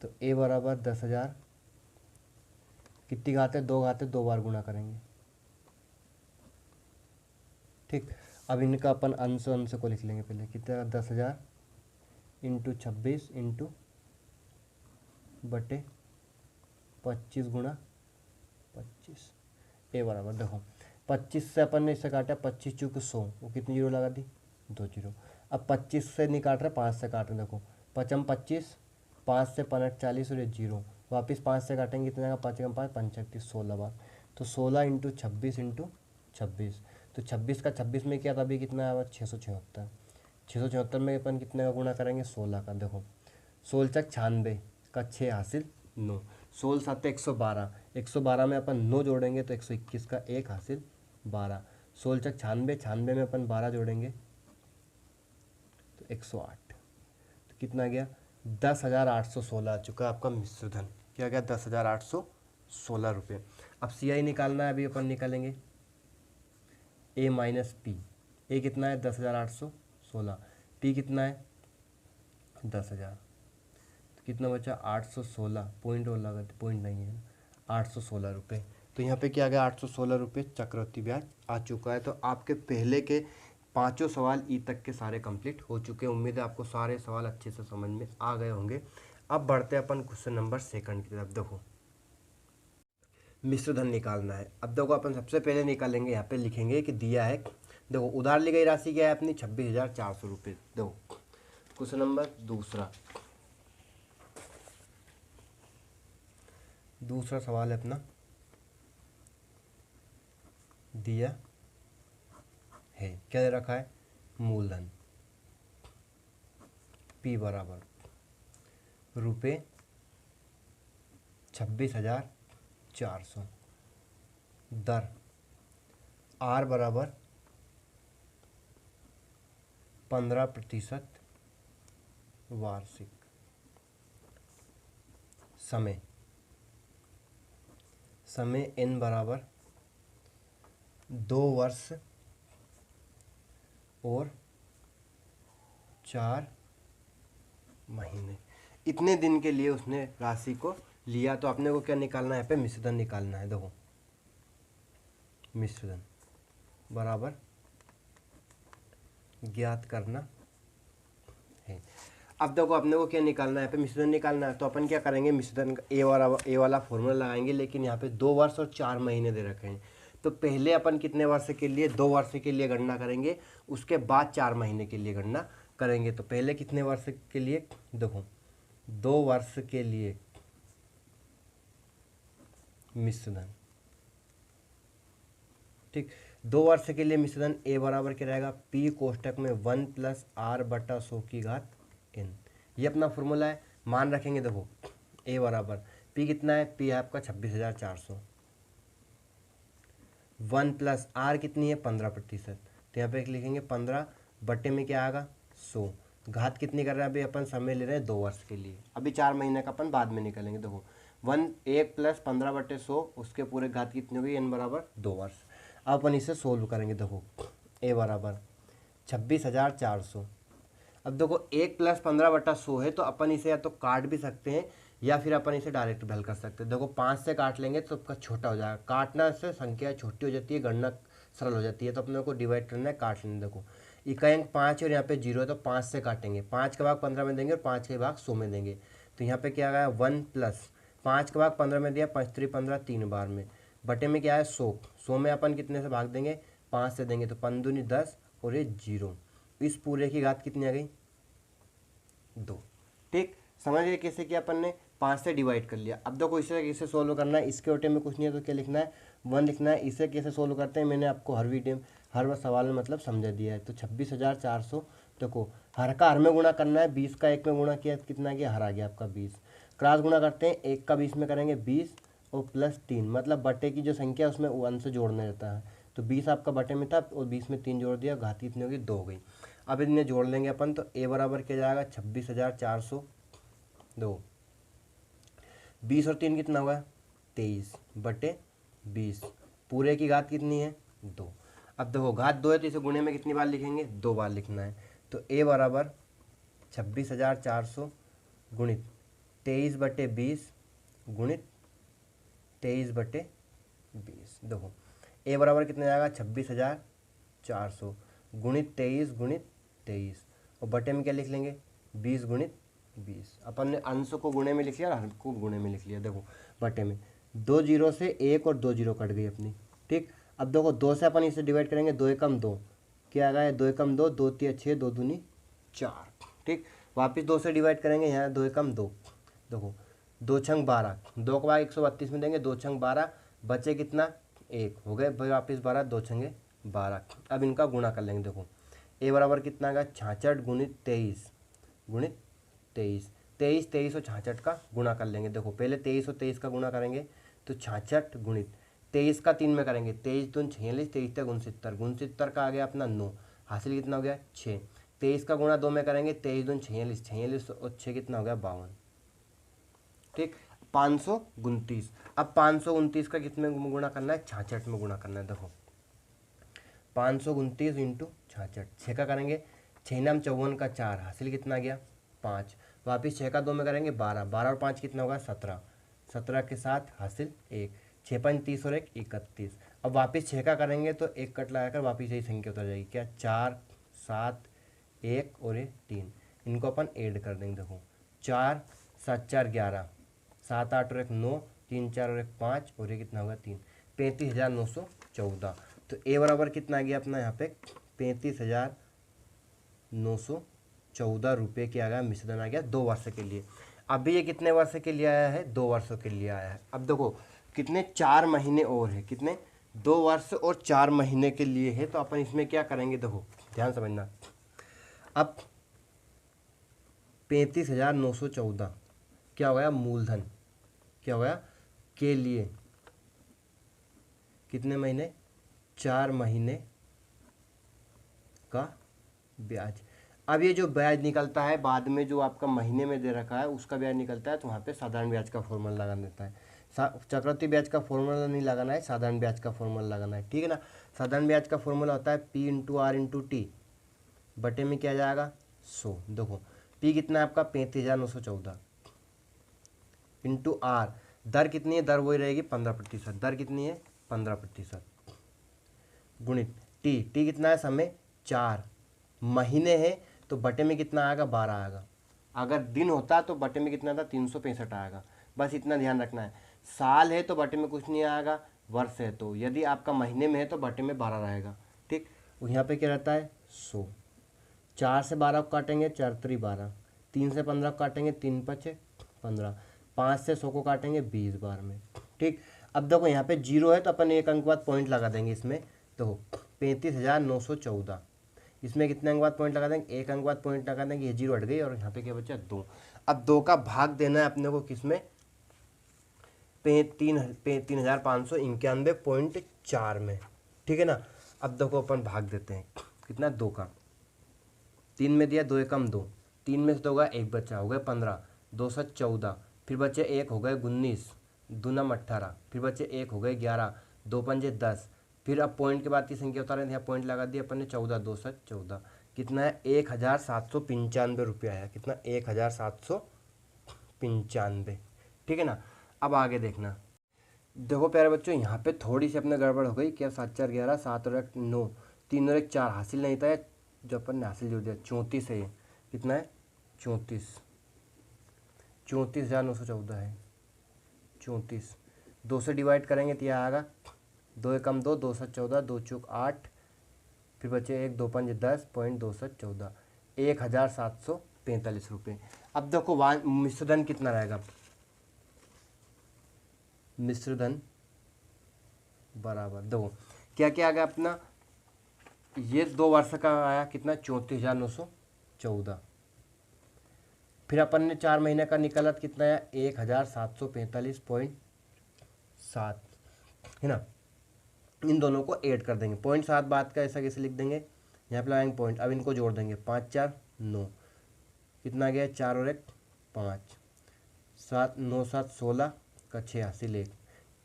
S1: तो A बराबर 10,000 कितनी घात है 2 घात है, 2 बार गुणा करेंगे, ठीक। अब इनका अपन अंश को लिख लेंगे पहले, कितना 10,000 × 26 × बटे 25 × 25। A बराबर देखो 25 से अपन ने इससे काटा 25 चूँकि 100, वो कितनी जीरो लगा दी 2 जीरो। अब 25 से नहीं काट रहे 5 से काट रहे, देखो 5 25, 5 से 5 40 और ये जीरो, वापस 5 से काटेंगे कितना आएगा 5 × 5 5 36 16 बार। तो 16 × 26 × 26, तो 26 का 26 में किया तभी कितना आया 676, 676 में अपन कितने का गुणा करेंगे 16 का, देखो 16 × 96 का 6 हासिल 9, 16 7 112, 112 में अपन 9 जोड़ेंगे तो 121 का 1 हासिल 12, 16 × 96, 96 में अपन 12 जोड़ेंगे तो 108, तो कितना गया 10,816 आ चुका आपका मिश्र धन, क्या गया 10,816 रुपये। अब CI निकालना है, अभी अपन निकालेंगे A माइनस पी। A कितना है 10,816, P कितना है 10,000, तो कितना बचा 816, पॉइंट और लगा पॉइंट नहीं है 816 रुपये। तो यहाँ पे क्या आ गया 816 रुपये चक्रवृद्धि ब्याज आ चुका है। तो आपके पहले के 5 सवाल ई तक के सारे कंप्लीट हो चुके हैं। उम्मीद है आपको सारे सवाल अच्छे से समझ में आ गए होंगे। अब बढ़ते हैं अपन क्वेश्चन नंबर सेकंड की तरफ। देखो मिश्र धन निकालना है। अब देखो अपन सबसे पहले निकालेंगे, यहाँ पे लिखेंगे कि दिया है, देखो उधार ली गई राशि क्या है अपनी 26,400 रुपये। देखो क्वेश्चन नंबर दूसरा सवाल है अपना, दिया है क्या दे रखा है, मूलधन P बराबर रुपये 26,400, दर R बराबर 15% वार्षिक, समय N बराबर 2 वर्ष और 4 महीने। इतने दिन के लिए उसने राशि को लिया, तो अपने को क्या निकालना है, यहाँ पे मिश्रधन निकालना है। देखो मिश्रधन बराबर ज्ञात करना है। अब देखो अपने को क्या निकालना है, यहाँ पे मिश्रधन निकालना है, तो अपन क्या करेंगे, मिश्रधन का ए वाला फॉर्मूला लगाएंगे, लेकिन यहाँ पे 2 वर्ष और 4 महीने दे रखे हैं। तो पहले अपन कितने वर्ष के लिए, 2 वर्ष के लिए गणना करेंगे, उसके बाद 4 महीने के लिए गणना करेंगे। तो पहले कितने वर्ष के लिए, देखो 2 वर्ष के लिए मिश्रधन, ठीक, 2 वर्ष के लिए मिश्रधन ए बराबर क्या रहेगा, P कोष्टक में 1 + R/100 ये अपना फॉर्मूला है, मान रखेंगे। देखो ए बराबर P कितना है, P है आपका 26,400, 1 + R कितनी है 15%, तो यहाँ पे लिखेंगे 15 बटे में क्या आएगा 100, घात कितनी कर रहे हैं अभी अपन, समय ले रहे हैं 2 वर्ष के लिए, अभी 4 महीने का अपन बाद में निकालेंगे। देखो 1 + 15/100, उसके पूरे घात कितनी होगी, n बराबर 2 वर्ष। अब अपन इसे सोल्व करेंगे। देखो ए बराबर 26,400, अब देखो 1 + 15/100 है, तो अपन इसे या तो काट भी सकते हैं या फिर अपन इसे डायरेक्ट भी हल कर सकते हैं। देखो 5 से काट लेंगे तो आपका छोटा हो जाएगा, काटना से संख्या छोटी हो जाती है, गणना सरल हो जाती है, तो अपने को डिवाइड करना है, काट लेना। देखो इका अंक 5 और यहाँ पे 0 है, तो 5 से काटेंगे, 5 का भाग 15 में देंगे और 5 के भाग 100 में देंगे, तो यहाँ पे क्या आ गया 1 + 5 का भाग 15 में दिया, 5 3 15 3 बार में, बटे में क्या है 100 में अपन कितने से भाग देंगे, 5 से देंगे, तो 5 दूनी 10 और ये 0, इस पूरे की घात कितनी आ गई 2। ठीक, समझ गए कैसे किया अपन ने, 5 से डिवाइड कर लिया। अब देखो इसे सोल्व करना है, इसके ओटे में कुछ नहीं है, तो क्या लिखना है 1 लिखना है। इसे कैसे सोल्व करते हैं मैंने आपको हर सवाल में मतलब समझा दिया है। तो 26,400, देखो हर का हर में गुणा करना है, 20 का 1 में गुणा किया कितना गया, हर आ गया आपका 20, क्रॉस गुणा करते हैं, 1 का 20 में करेंगे 20 और +3, मतलब बटे की जो संख्या उसमें 1 से जोड़ना रहता है, तो 20 आपका बटे में था और 20 में 3 जोड़ दिया, घात कितनी होगी 2 हो गई। अब इन्हें जोड़ लेंगे अपन, तो ए बराबर क्या जाएगा 26,400, 2 20 और 3 कितना हुआ 23 बटे 20, पूरे की घात कितनी है 2। अब देखो घात 2 है, तो इसे गुणे में कितनी बार लिखेंगे, 2 बार लिखना है। तो ए बराबर 26,400 गुणित 23 बटे 20 गुणित 23 बटे 20, देखो ए बराबर कितना जाएगा 26,400 गुणित 23 और बटे में क्या लिख लेंगे 20 गुणित 20। अपन ने अंश को गुणे में लिख लिया और हर को गुणे में लिख लिया। देखो बटे में 2 0 से 1 और 2 0 कट गई अपनी। ठीक, अब देखो 2 से अपन इसे डिवाइड करेंगे, 2 एकम 2, क्या आ गया 2 एकम 2, 2 3 6, 2 दूनी 4। ठीक, वापिस 2 से डिवाइड करेंगे, यहाँ 2 एकम 2, देखो 2 छंग 12, 2 के बाद 132 में देंगे, 2 छंग 12, बचे कितना 1, हो गए भाई वापिस 12, 2 छंगे 12। अब इनका गुणा कर लेंगे। देखो ए बराबर कितना आ गया 66 गुणित 23 गुणित 23, 23 23 और 66 का गुणा कर लेंगे। देखो पहले 23 और 23 का गुणा करेंगे, तो 66 गुणित 23 का 3 में करेंगे, 23 दून 46, 23 तक 69, 69 का आ गया अपना 9, हासिल कितना हो गया 6, 23 का गुणा 2 में करेंगे, 23 दून 46, 46 और 6 कितना हो गया 52। ठीक, 529। अब 529 का कितने में गुणा करना है, 66 में गुणा करना है। देखो 529 इंटू 66, 6 का करेंगे, 6 नाम 54 का 4, हासिल कितना गया 5, वापिस 6 का 2 में करेंगे 12, 12 और 5 कितना होगा 17, 17 के साथ हासिल 1, 6 5 30 और 1 31। अब वापिस 6 का करेंगे तो 1 कट लगाकर वापिस यही संख्या उतर जाएगी, क्या 4 7 1 और 1 3, इनको अपन ऐड कर देंगे। देखो 4 7 4 11, 7 8 और 1 9, 3 4 और 1 5 और ये कितना होगा 3, 35,914। तो ए बराबर कितना आ गया अपना यहाँ पे 35,914 रुपये की आ गया मिश्रधन आ गया 2 वर्ष के लिए। अभी ये कितने वर्ष के लिए आया है, 2 वर्षों के लिए आया है। अब देखो कितने 4 महीने और है, कितने 2 वर्ष और 4 महीने के लिए है। तो अपन इसमें क्या करेंगे, देखो ध्यान समझना। अब 35,914 क्या हो गया मूलधन, क्या हो गया के लिए कितने महीने, 4 महीने का ब्याज। अब ये जो ब्याज निकलता है बाद में जो आपका महीने में दे रखा है उसका ब्याज निकलता है, तो वहाँ पे साधारण ब्याज का फॉर्मूला लगा देता है। चक्रवृद्धि ब्याज का फॉर्मूला नहीं लगाना है, साधारण ब्याज का फॉर्मूला लगाना है, ठीक है ना। साधारण ब्याज का फॉर्मूला होता है P into R into T, बटे में क्या जाएगा 100। देखो P कितना है आपका 35,914 इंटू आर, दर कितनी है, दर वही रहेगी 15%, दर कितनी है 15%, गुणित टी, टी कितना है समय 4 महीने है तो बटे में कितना आएगा 12 आएगा। अगर दिन होता तो बटे में कितना था 365 आएगा। बस इतना ध्यान रखना है। साल है तो बटे में कुछ नहीं आएगा, वर्ष है तो, यदि आपका महीने में है तो बटे में 12 रहेगा, ठीक। यहाँ पे क्या रहता है 100, 4 से 12 को काटेंगे 4 3 12, 3 से 15 को काटेंगे 3 5 15, 5 से 100 को काटेंगे 20 बार में, ठीक। अब देखो यहाँ पे 0 है तो अपन एक अंक बाद पॉइंट लगा देंगे इसमें। देखो 35,914, इसमें कितने अंक बाद पॉइंट लगा देंगे, एक अंक बाद पॉइंट लगा देंगे, ये 0 हट गई और यहाँ पे क्या बचा 2। अब 2 का भाग देना है अपने को किसमें, 3,591.4 में, ठीक है ना। अब देखो अपन भाग देते हैं, कितना 2 का 3 में दिया, 2 एकम 2, 3 में से 2 का 1 बचा, हो गए 15, 2 से 14, फिर बचे 1 हो गए 19, दूना 18, फिर बचे 1 हो गए 11, 2 पंजे 10, फिर अब पॉइंट के बाद की संख्या उतारें, यहाँ पॉइंट लगा दिया अपन ने 14, 2 से 14, कितना है 1,795 रुपये आया, कितना 1,795, ठीक है ना। अब आगे देखना, देखो प्यारे बच्चों यहाँ पे थोड़ी सी अपने गड़बड़ हो गई, क्या 7 4 11, 7 और 1 9, 3 और 1 4 हासिल नहीं था, जो अपन ने हासिल जोड़ दिया 34 है, ये कितना है 34,914 है, 34, 2 से डिवाइड करेंगे तो यह आएगा 2 एकम 2, 2 से 14, 2 चौक 8, फिर बचे 1, 2 पंज 10, पॉइंट 2 से 14, 1,745 रुपये। अब देखो मिश्रधन कितना रहेगा, मिश्रधन बराबर देखो क्या क्या आ गया अपना, ये 2 वर्ष का आया कितना 34,914, फिर अपन ने 4 महीने का निकाला तो कितना आया 1,745.7, है ना। इन दोनों को ऐड कर देंगे, 0.7 बाद का ऐसा कैसे लिख देंगे, यहाँ पे लगाएंगे पॉइंट, अब इनको जोड़ देंगे 5 4 9, कितना गया 4 और 1 5, 7 9 7 16 का 6 हासिल 1,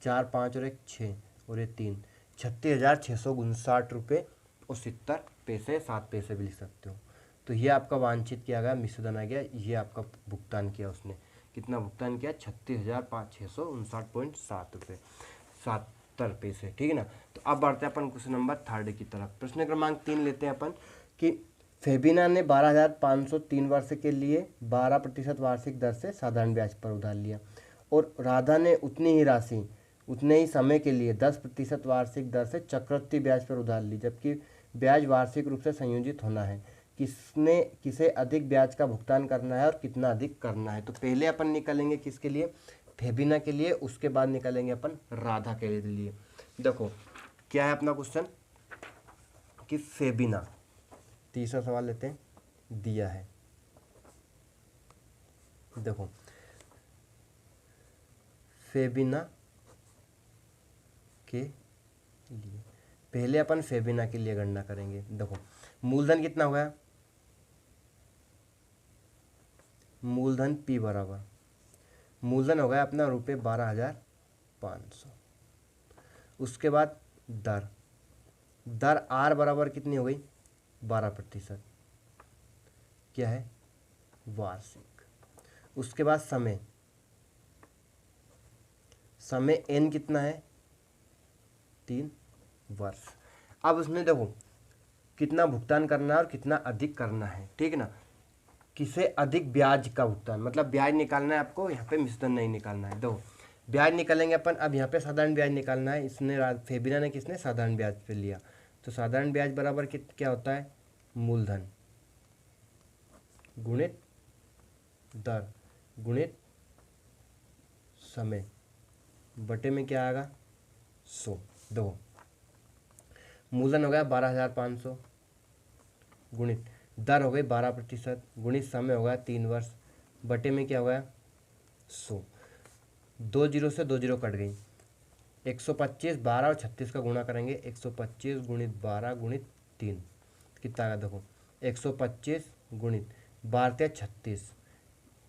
S1: 4 5 और 1 6 और ये 3, 36,659 रुपये और 70 पैसे 7 पैसे भी लिख सकते हो। तो ये आपका वांछित किया गया मिश्रधन आ गया, ये आपका भुगतान किया उसने, कितना भुगतान किया 36,659.7 रुपये 70 पैसे, ठीक है ना। तो अब बढ़ते हैं अपन क्वेश्चन नंबर 3 की तरफ। प्रश्न क्रमांक 3 लेते हैं अपन कि फेबिना ने 12,503 वर्ष के लिए 12% वार्षिक दर से साधारण ब्याज पर उधार लिया और राधा ने उतनी ही राशि उतने ही समय के लिए 10% वार्षिक दर से चक्रवृद्धि ब्याज पर उधार ली, जबकि ब्याज वार्षिक रूप से संयोजित होना है। किसे अधिक ब्याज का भुगतान करना है और कितना अधिक करना है। तो पहले अपन निकालेंगे किसके लिए, फेबिना के लिए, उसके बाद निकालेंगे अपन राधा के लिए। देखो क्या है अपना क्वेश्चन कि फेबिना, तीसरा सवाल लेते हैं, दिया है, देखो फेबिना के लिए पहले अपन फेबिना के लिए गणना करेंगे। देखो मूलधन कितना हुआ, मूलधन P बराबर, मूलधन हो गया अपना रुपये 12,500, उसके बाद दर, दर R बराबर कितनी हो गई 12%, क्या है वार्षिक, उसके बाद समय, समय N कितना है 3 वर्ष। अब उसने देखो कितना भुगतान करना है और कितना अधिक करना है, ठीक है ना। किसे अधिक ब्याज का भुगतान, मतलब ब्याज निकालना है आपको, यहाँ पे मिश्रधन नहीं निकालना है। देखो ब्याज निकालेंगे अपन। अब यहाँ पे साधारण ब्याज निकालना है। फेबिना ने किसने साधारण ब्याज पे लिया, तो साधारण ब्याज बराबर क्या होता है, मूलधन गुणित दर गुणित समय बटे में क्या आएगा 100। दो मूलधन हो गया 12,500 गुणित दर हो गई 12% गुणित समय हो गया 3 वर्ष बटे में क्या हो गया 100। 2 जीरो से 2 जीरो कट गई। 125 12 और 36 का गुणा करेंगे। 125 गुणित 12 गुणित 3 कितना आएगा देखो 125 गुणित 12 36।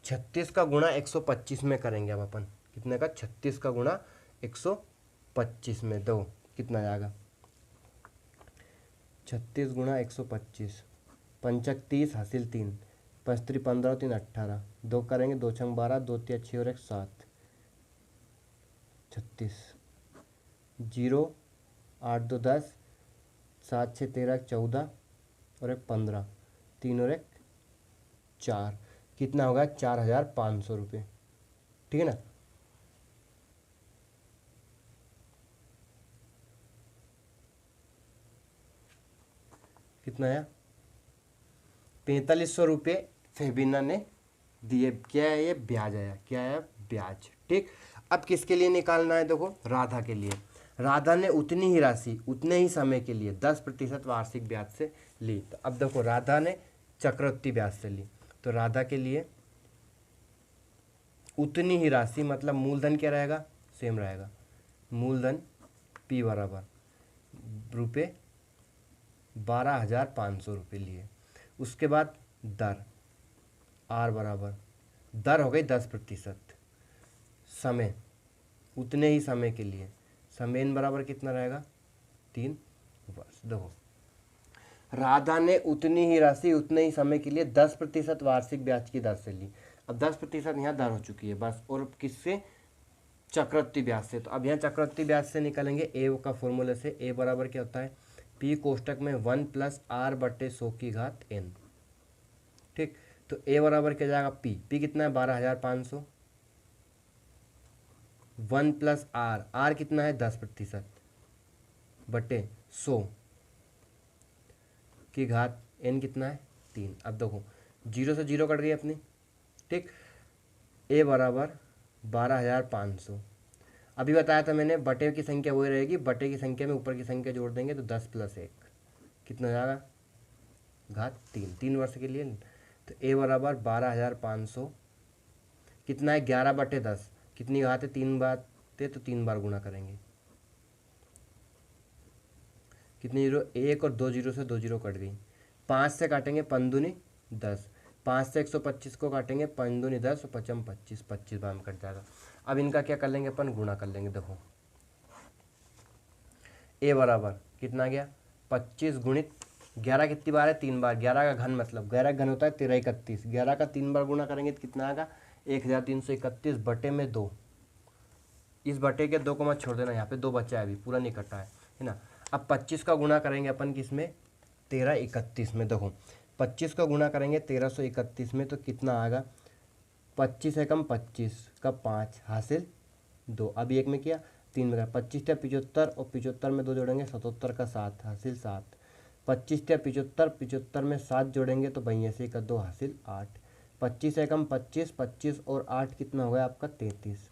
S1: 36 का गुणा 125 में करेंगे अब अपन। कितने का 36 का गुणा 125 में दो कितना आएगा 36 गुणा 125 पंचक 30 हासिल 3 पचत्री 15 3 18 दो करेंगे 2 छंग 12 2 3 6 और 1 7 36 जीरो 8 2 10 7 6 13 14 और 1 15 3 और 1 4 कितना होगा 4,500 रुपये। ठीक है ना। कितना आया 4500 रुपये फेबिना ने दिए। क्या है ये ब्याज आया, क्या है ब्याज। ठीक। अब किसके लिए निकालना है देखो राधा के लिए। राधा ने उतनी ही राशि उतने ही समय के लिए 10% वार्षिक ब्याज से ली। तो अब देखो राधा ने चक्रवृद्धि ब्याज से ली, तो राधा के लिए उतनी ही राशि मतलब मूलधन क्या रहेगा सेम रहेगा। मूलधन P बराबर रुपये 12,500 रुपये लिए। उसके बाद दर R बराबर दर हो गई 10%। समय उतने ही समय के लिए समय n बराबर कितना रहेगा 3 वर्ष। देखो राधा ने उतनी ही राशि उतने ही समय के लिए 10% वार्षिक ब्याज की दर से ली। अब 10% यहाँ दर हो चुकी है बस, और किससे चक्रवृद्धि ब्याज से। तो अब यहाँ चक्रवृद्धि ब्याज से निकालेंगे ए का फॉर्मूले से। ए बराबर क्या होता है P कोष्टक में 1 + R/100n। ठीक। तो ए बराबर क्या जाएगा P कितना है 12,500 1 + R कितना है 10% बटे 100 की घात n कितना है 3। अब देखो 0 से 0 कट गई अपनी। ठीक। ए बराबर 12,500। अभी बताया था मैंने बटे की संख्या वही रहेगी, बटे की संख्या में ऊपर की संख्या जोड़ देंगे तो 10 + 1 कितना जाएगा घात 3 3 वर्ष के लिए। तो ए बराबर 12,500 कितना है 11/10 कितनी घात है 3 बार थे तो 3 बार गुणा करेंगे। कितनी जीरो 1 और 2 जीरो से 2 जीरो कट गई। 5 से काटेंगे 5 दूनी 10 5 से 125 को काटेंगे 5 दूनी 10 और 5 25 25 बार में कट जाएगा। अब इनका क्या कर लेंगे अपन गुणा कर लेंगे। देखो ए बराबर कितना गया 25 गुणित 11 कितनी बार है 3 बार। 11 का घन मतलब 11 का घन होता है 13 31। 11 का 3 बार गुणा करेंगे तो कितना आएगा 1,331 बटे में 2। इस बटे के 2 को मत छोड़ देना, यहाँ पे 2 बचा है अभी पूरा नहीं कटा है ना। अब 25 का गुणा करेंगे अपन किसमें 1331 में। देखो 25 का गुणा करेंगे 1331 में तो कितना आएगा 25 एकम 25 का 5 हासिल 2। अभी एक में किया 3 में किया 25 × 75 और 75 में 2 जोड़ेंगे 77 का 7 हासिल 7। 25 × 75 75 में 7 जोड़ेंगे तो 82 का 2 हासिल 8। 25 एकम 25 25 और 8 कितना हो गया आपका 33।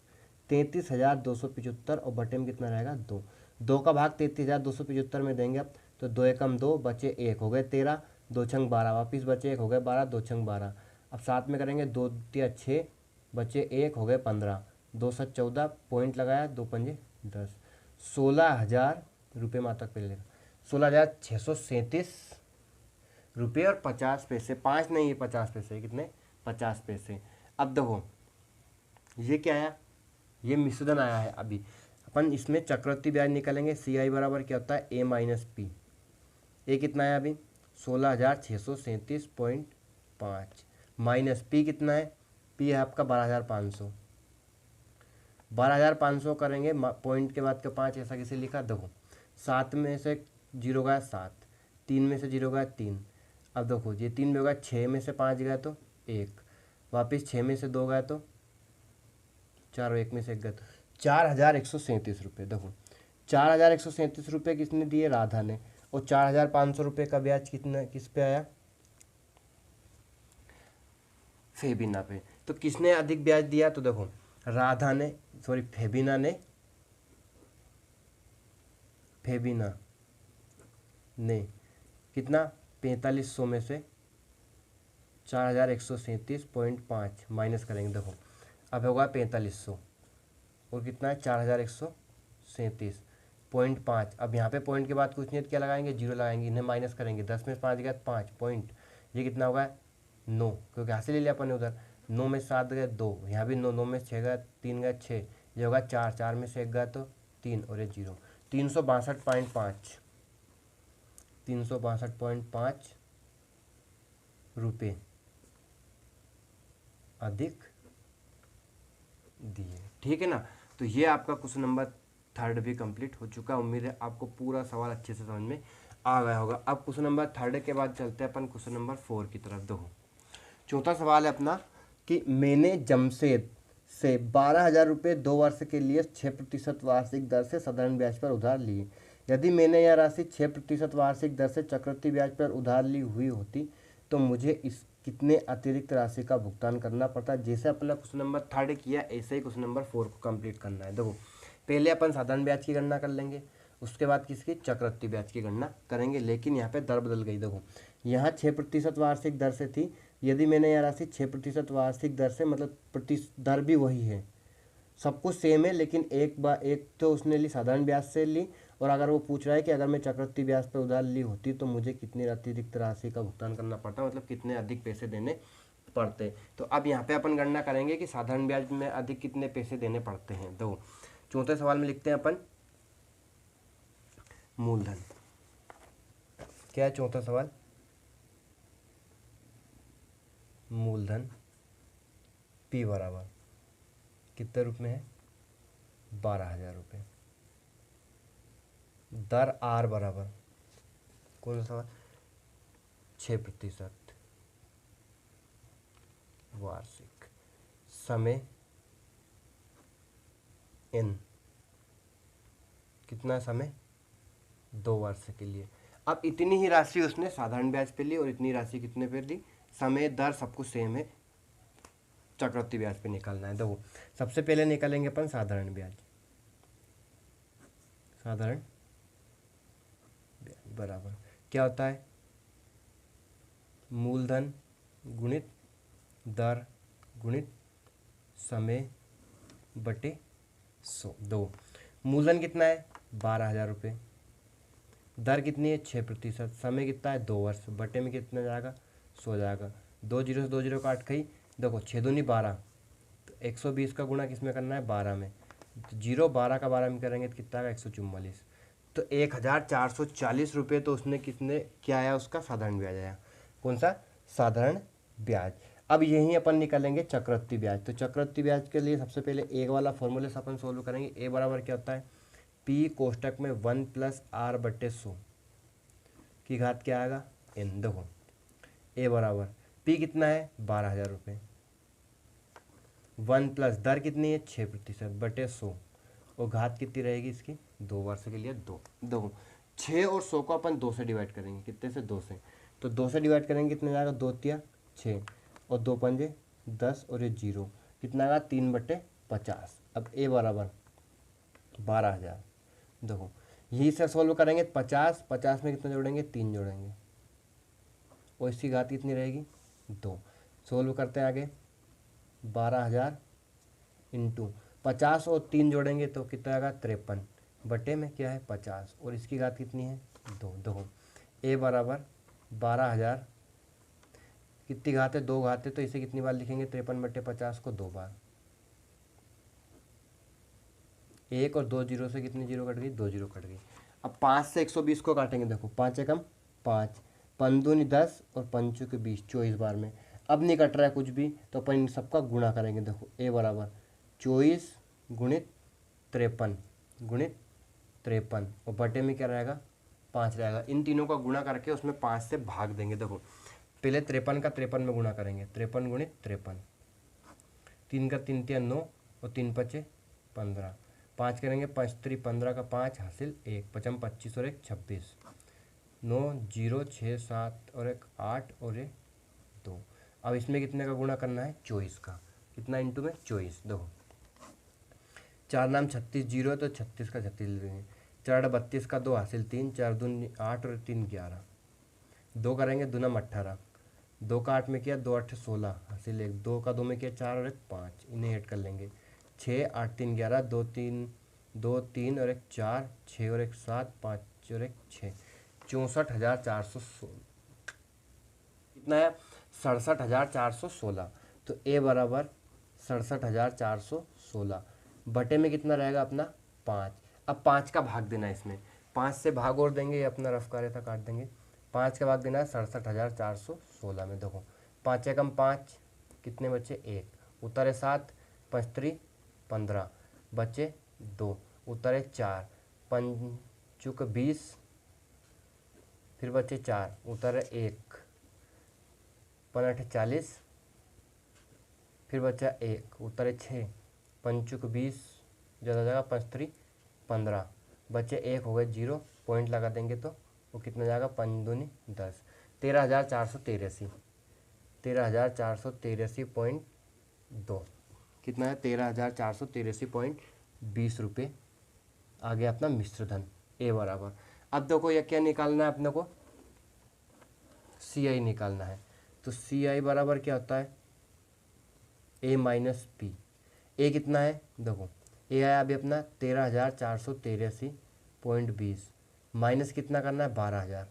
S1: 33,275 और बटे में कितना रहेगा 2। 2 का भाग 33,275 में देंगे अब तो 2 एकम 2 बचे 1 हो गए 13 2 छंग 12 वापिस बचे 1 हो गए 12 2 छंग 12। अब साथ में करेंगे 2 तिया 6 बचे 1 हो गए 15 2 7 14 पॉइंट लगाया 2 पंजे 10। 16,000 रुपये मातक पे लेगा 16,637 रुपये और 50 पैसे। 5 नहीं है 50 पैसे कितने 50 पैसे। अब देखो ये क्या आया ये मिश्रण आया है। अभी अपन इसमें चक्रवृद्धि ब्याज निकालेंगे। CI बराबर क्या होता है A - P। ए कितना है अभी 16,637.5 माइनस P कितना है P है आपका 12,500। 12,500 करेंगे पॉइंट के बाद का 5 ऐसा किसे लिखा देखो 7 में से 0 गया 7 3 में से 0 गया 3। अब देखो ये 3 में होगा 6 में से 5 गया तो 1 वापस 6 में से 2 गया तो 4 और 1 में से 1 गया तो 4,137 रुपये। देखो 4,137 रुपये किसने दिए, राधा ने, और 4,500 रुपये का ब्याज किस पे आया, फेबिना पे। तो किसने अधिक ब्याज दिया, तो देखो राधा ने, सॉरी फेबिना ने कितना, 4500 में से 4,137.5 माइनस करेंगे। देखो अब होगा 4500 और कितना है 4,137.5। अब यहाँ पे पॉइंट के बाद कुछ नहीं, क्या लगाएंगे, जीरो लगाएंगे, इन्हें माइनस करेंगे, 10 में 5 गया 5 पॉइंट, ये कितना होगा 9, क्योंकि हासिल ले लिया अपन ने उधर, 9 में 7 गया 2, यहाँ भी 9, 9 में 6 गया 3 गया 6, ये होगा 4, 4 में से 1 गया तो 3 और ये 0, 362.5 रुपये अधिक दिए। ठीक है ना। तो ये आपका क्वेश्चन नंबर 3 भी कंप्लीट हो चुका है। उम्मीद है आपको पूरा सवाल अच्छे से समझ में आ गया होगा। अब क्वेश्चन नंबर 3 के बाद चलते हैं अपन क्वेश्चन नंबर 4 की तरफ। देखो चौथा सवाल है अपना कि मैंने जमशेद से 12,000 रुपये 2 वर्ष के लिए 6% वार्षिक दर से साधारण ब्याज पर उधार लिए। यदि मैंने यह राशि 6% वार्षिक दर से चक्रवृद्धि ब्याज पर उधार ली हुई होती तो मुझे इस कितने अतिरिक्त राशि का भुगतान करना पड़ता। जैसे अपना क्वेश्चन नंबर 3 किया ऐसे ही क्वेश्चन नंबर 4 को कंप्लीट करना है। देखो पहले अपन साधारण ब्याज की गणना कर लेंगे, उसके बाद किसकी, चक्रवृद्धि ब्याज की गणना करेंगे। लेकिन यहाँ पे दर बदल गई। देखो यहाँ 6% वार्षिक दर से थी, यदि मैंने यह राशि 6% वार्षिक दर से, मतलब दर भी वही है, सब कुछ सेम है, लेकिन एक तो उसने ली साधारण ब्याज से ली, और अगर वो पूछ रहा है कि अगर मैं चक्रवृद्धि ब्याज पर उधार ली होती तो मुझे कितनी अतिरिक्त राशि का भुगतान करना पड़ता, मतलब कितने अधिक पैसे देने पड़ते। तो अब यहाँ पे अपन गणना करेंगे कि साधारण ब्याज में अधिक कितने पैसे देने पड़ते हैं। दो चौथे सवाल में लिखते हैं अपन मूलधन। क्या है चौथा सवाल, मूलधन P बराबर कितने रुपये में है, 12,000 रुपये। दर R बराबर कौन सा सवाल, 6% वार्षिक। समय N कितना समय, 2 वर्ष के लिए। अब इतनी ही राशि उसने साधारण ब्याज पे ली और इतनी राशि कितने पे ली, समय दर सब कुछ सेम है, चक्रवृद्धि ब्याज पे निकालना है। देखो सबसे पहले निकालेंगे अपन साधारण ब्याज। साधारण ब्याज बराबर क्या होता है, मूलधन गुणित दर गुणित समय बटे 100। दो मूलधन कितना है 12,000 रुपये, दर कितनी है 6%, समय कितना है 2 वर्ष, बटे में कितना जाएगा 100 जाएगा। 2 जीरो से 2 जीरो काट गई। देखो 6 दूनी 12, तो 120 का गुणा किस में करना है 12 में, तो 0 12 का 12 में करेंगे तो कितना आएगा 144। तो 1,440 रुपये तो उसने कितने क्या आया, उसका साधारण ब्याज आया। कौन सा, साधारण ब्याज। अब यहीं अपन निकालेंगे चक्रवृद्धि ब्याज। तो चक्रवृद्धि ब्याज के लिए सबसे पहले एक वाला फॉर्मूले से अपन सोल्व करेंगे। ए बराबर क्या होता है, P कोष्टक में 1 + R/100 की घात क्या आएगा N। देखो ए बराबर P कितना है 12,000 रुपये, 1 प्लस दर कितनी है 6% बटे 100, और घात कितनी रहेगी इसकी 2 वर्ष के लिए 2। देखो 6 और 100 को अपन 2 से डिवाइड करेंगे, कितने से 2 से, तो 2 से डिवाइड करेंगे कितने जाएगा 2 तिया 6 और 2 पंजे 10 और ये 0 कितना आएगा 3/50। अब ए बराबर 12,000। देखो यही से सॉल्व करेंगे 50 50 में कितना जोड़ेंगे 3 जोड़ेंगे और इसकी घात कितनी रहेगी 2। सॉल्व करते हैं आगे, 12,000 इंटू 50 और 3 जोड़ेंगे तो कितना आएगा 53 बटे में क्या है 50 और इसकी घात कितनी है 2। देखो ए बराबर 12,000 कितनी घात है 2 घात है, तो इसे कितनी बार लिखेंगे 53/50 को 2 बार। 1 और 2 जीरो से कितनी जीरो कट गई 2 जीरो कट गई। अब 5 से 120 को काटेंगे। देखो 5 एकम 5, 5 दूनी 10 और 5 के 20 24 बार में। अब नहीं कट रहा है कुछ भी तो अपन इन सबका गुणा करेंगे। देखो ए बराबर 24 गुणित 53 गुणित 53 और बटे में क्या रहेगा 5 रहेगा। इन तीनों का गुणा करके उसमें 5 से भाग देंगे। देखो पहले 53 का 53 में गुणा करेंगे, 53 गुणित 53, 3 का 3 तिया 9 और 3 5 15, 5 करेंगे, 5 3 15 का 5 हासिल 1, 5 25 और 1 26, 9 0 6 7 और 1 8 और 1 2। अब इसमें कितने का गुणा करना है? 24 का। कितना इंटू में? 24। देखो 4 नाम 36 जीरो है तो 36 का 36 ले लेंगे। 4 32 का 2 हासिल 3, 4 दूनी 8 और 3 11, 2 करेंगे, 2 नाम 18, 2 का 8 में किया, 2 8 16 हासिल 1, 2 का 2 में किया 4 और 1 5, इन्हें ऐड कर लेंगे। 6 8 3 11, 2 3 और 1 4, 6 और 1 7, 5 और 1 6, 64,416। कितना है? 67,416। तो ए बराबर 67,416 बटे में कितना रहेगा अपना? 5। अब 5 का भाग देना है इसमें, 5 से भाग और देंगे, ये अपना रफ कार्य था काट देंगे। 5 का भाग देना है 67,416 में। देखो 5 एकम 5, कितने बचे? 1, उतरे 7, 5 3 15, बचे 2, उतरे 4, 5 चुक 20, फिर बचे 4, उतरे 1, 5 40, फिर बचा 1, उत्तर 6, 5 20, ज़्यादा जगह 5 3 15, बचे 1 हो गए 0, पॉइंट लगा देंगे तो वो कितना जाएगा? 5 दूनी 10, 13,483, 13,483.2। कितना है? 13,483.20 रुपये आ गया अपना मिश्रधन ए बराबर। अब देखो ये क्या निकालना है अपने को? सी आई निकालना है। तो सी आई बराबर क्या होता है? ए माइनस पी। ए कितना है? देखो ए आया अभी अपना 13,483.20, माइनस कितना करना है? 12,000।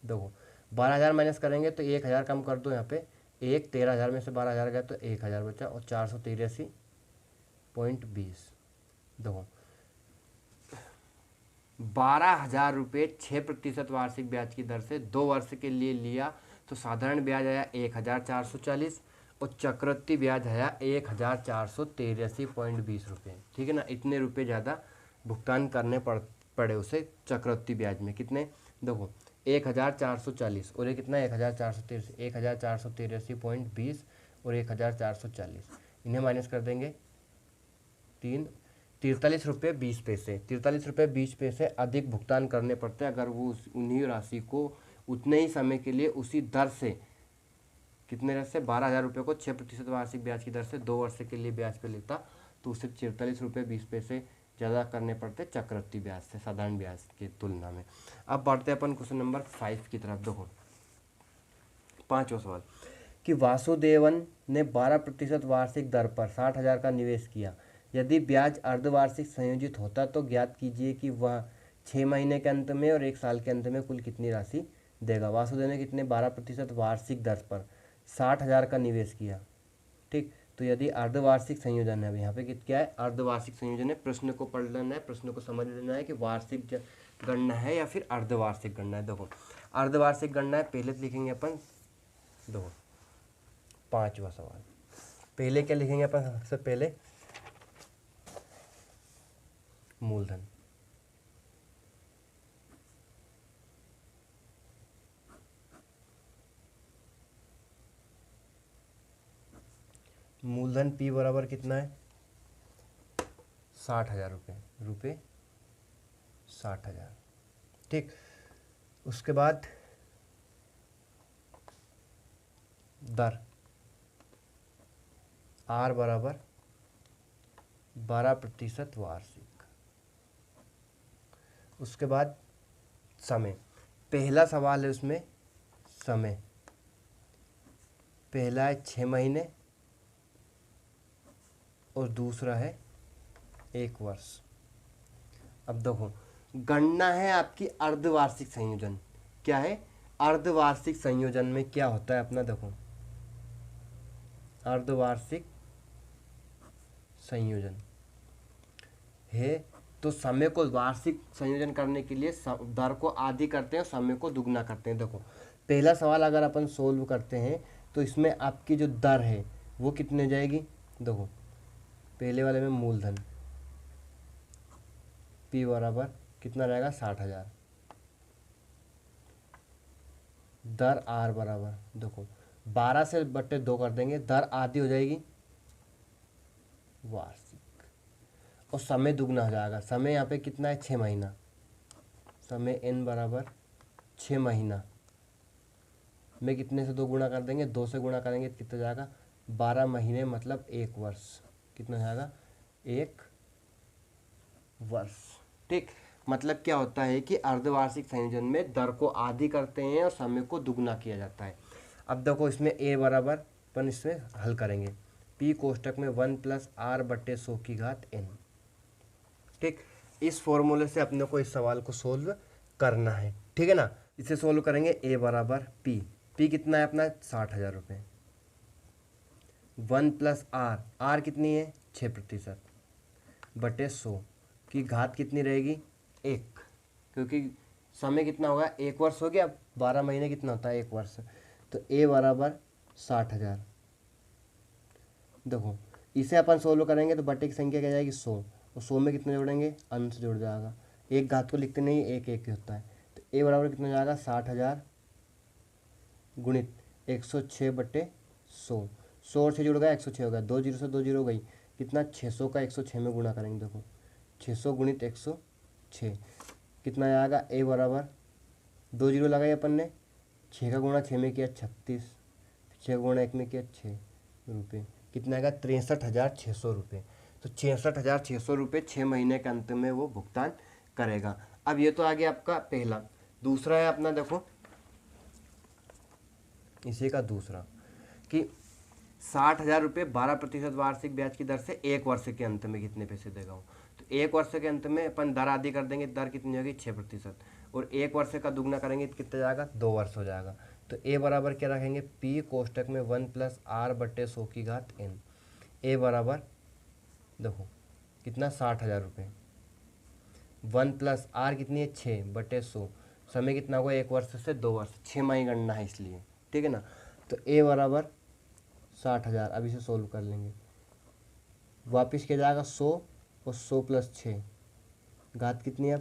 S1: देखो 12,000 माइनस करेंगे तो 1,000 कम कर दो यहाँ पे, 13,000 में से 12,000 गया तो 1,000 बचा, और 483.20। देखो 12,000 रुपये 6% वार्षिक ब्याज की दर से 2 वर्ष के लिए लिया तो साधारण ब्याज आया 1,440 और चक्रवृद्धि ब्याज आया 1,483.20 रुपये। ठीक है ना, इतने रुपये ज़्यादा भुगतान करने पड़े उसे चक्रवृद्धि ब्याज में। कितने? देखो 1,440 और ये कितना? 1,483, 1,483.20 और 1,440, इन्हें माइनस कर देंगे 43 रुपये 20 पैसे। 43 रुपये 20 पैसे अधिक भुगतान करने पड़ते हैं अगर वो उन्हीं राशि को उतने ही समय के लिए उसी दर से, कितने दर से? 12,000 रुपये को 6% वार्षिक ब्याज की दर से 2 वर्ष के लिए ब्याज पे लेता तो उसे 43 रुपये 20 पैसे ज़्यादा करने पड़ते चक्रवृद्धि ब्याज से, साधारण ब्याज की तुलना में। अब बढ़ते हैं अपन क्वेश्चन नंबर 5 की तरफ। देखो 5वां सवाल कि वासुदेवन ने 12% वार्षिक दर पर 60,000 का निवेश किया। यदि ब्याज अर्धवार्षिक संयोजित होता तो ज्ञात कीजिए कि वह 6 महीने के अंत में और 1 साल के अंत में कुल कितनी राशि देगा। वासुदेव ने कितने? 12% वार्षिक दर पर 60,000 का निवेश किया। ठीक, तो यदि अर्धवार्षिक संयोजन है, अब यहाँ पे क्या है? अर्धवार्षिक संयोजन है। प्रश्न को पढ़ लेना है, प्रश्न को समझ लेना है कि वार्षिक गणना है या फिर अर्धवार्षिक गणना है। देखो अर्धवार्षिक गणना है, पहले लिखेंगे अपन। देखो 5वां सवाल, पहले क्या लिखेंगे अपन? सबसे पहले मूलधन। मूलधन पी बराबर कितना है? 60,000 रुपये 60,000। ठीक, उसके बाद दर आर बराबर 12% वार्षिक। उसके बाद समय, पहला सवाल है उसमें समय, पहला है 6 महीने और दूसरा है 1 वर्ष। अब देखो गणना है आपकी अर्धवार्षिक संयोजन। क्या है? अर्धवार्षिक संयोजन में क्या होता है अपना? देखो अर्धवार्षिक संयोजन है तो समय को वार्षिक संयोजन करने के लिए दर को आधी करते हैं और समय को दुगना करते हैं। देखो पहला सवाल अगर अपन सोल्व करते हैं तो इसमें आपकी जो दर है वो कितने जाएगी? देखो पहले वाले में मूलधन P बराबर कितना रहेगा? 60,000। दर R बराबर, देखो 12 से बट्टे 2 कर देंगे, दर आधी हो जाएगी वार्षिक। और समय दुगना हो जाएगा। समय यहाँ पे कितना है, 6 महीना। समय n बराबर 6 महीना में कितने से 2 गुणा कर देंगे, 2 से गुणा करेंगे तो कितना जाएगा, 12 महीने मतलब 1 वर्ष। कितना जाएगा, 1 वर्ष। ठीक, मतलब क्या होता है कि अर्धवार्षिक संयोजन में दर को आधी करते हैं और समय को दुगना किया जाता है। अब देखो इसमें a बराबर अपन इसमें हल करेंगे, p कोष्टक में 1 + r/100n। ठीक, इस फॉर्मूले से अपने को इस सवाल को सोल्व करना है। ठीक है ना, इसे सोल्व करेंगे। a बराबर p कितना है अपना, 60,000 रुपये। 1 + r कितनी है, 6% बटे 100 की घात कितनी रहेगी, 1, क्योंकि समय कितना होगा, 1 वर्ष हो गया। 12 महीने कितना होता है, 1 वर्ष। तो a बराबर 60,000। देखो इसे अपन सोल्व करेंगे तो बटे की संख्या क्या जाएगी, 100, और 100 में कितना जोड़ेंगे, अंश जुड़ जाएगा। एक घात को लिखते नहीं, एक एक ही होता है। तो a बराबर कितना हो जाएगा, 60,000 गुणित 106 बटे 100। 100 और 6 जुड़ गया, 106 हो गया। 2 जीरो से 2 जीरो हो गई, कितना, 600 का 106 में गुणा करेंगे। देखो 600 गुणित 106 कितना आएगा, a बराबर 2 जीरो लगाई अपन ने, 6 का गुणा 6 में किया 36, 6 का गुणा 1 में किया 6 रुपये। कितना आएगा, 63,600 रुपये। तो 63,600 रुपये 6 महीने के अंत में वो भुगतान करेगा। अब ये तो आ गया आपका पहला। दूसरा है अपना, देखो इसी का दूसरा कि 60,000 रुपये 12% वार्षिक ब्याज की दर से 1 वर्ष के अंत में कितने पैसे देगा वो। तो 1 वर्ष के अंत में अपन दर आधी कर देंगे, दर कितनी होगी, 6%, और 1 वर्ष का दुगना करेंगे तो कितना जाएगा, 2 वर्ष हो जाएगा। तो a बराबर क्या रखेंगे, p कोष्टक में 1 + r/100n। a बराबर देखो कितना, 60,000 रुपये। 1 + r कितनी है, 6/100। समय कितना होगा, 1 वर्ष से 2 वर्ष, 6 माह ही गणना है इसलिए। ठीक है ना, तो a बराबर 60,000। अब इसे सोल्व कर लेंगे, वापिस क्या जाएगा, 100 और 100 + 6, घात कितनी है,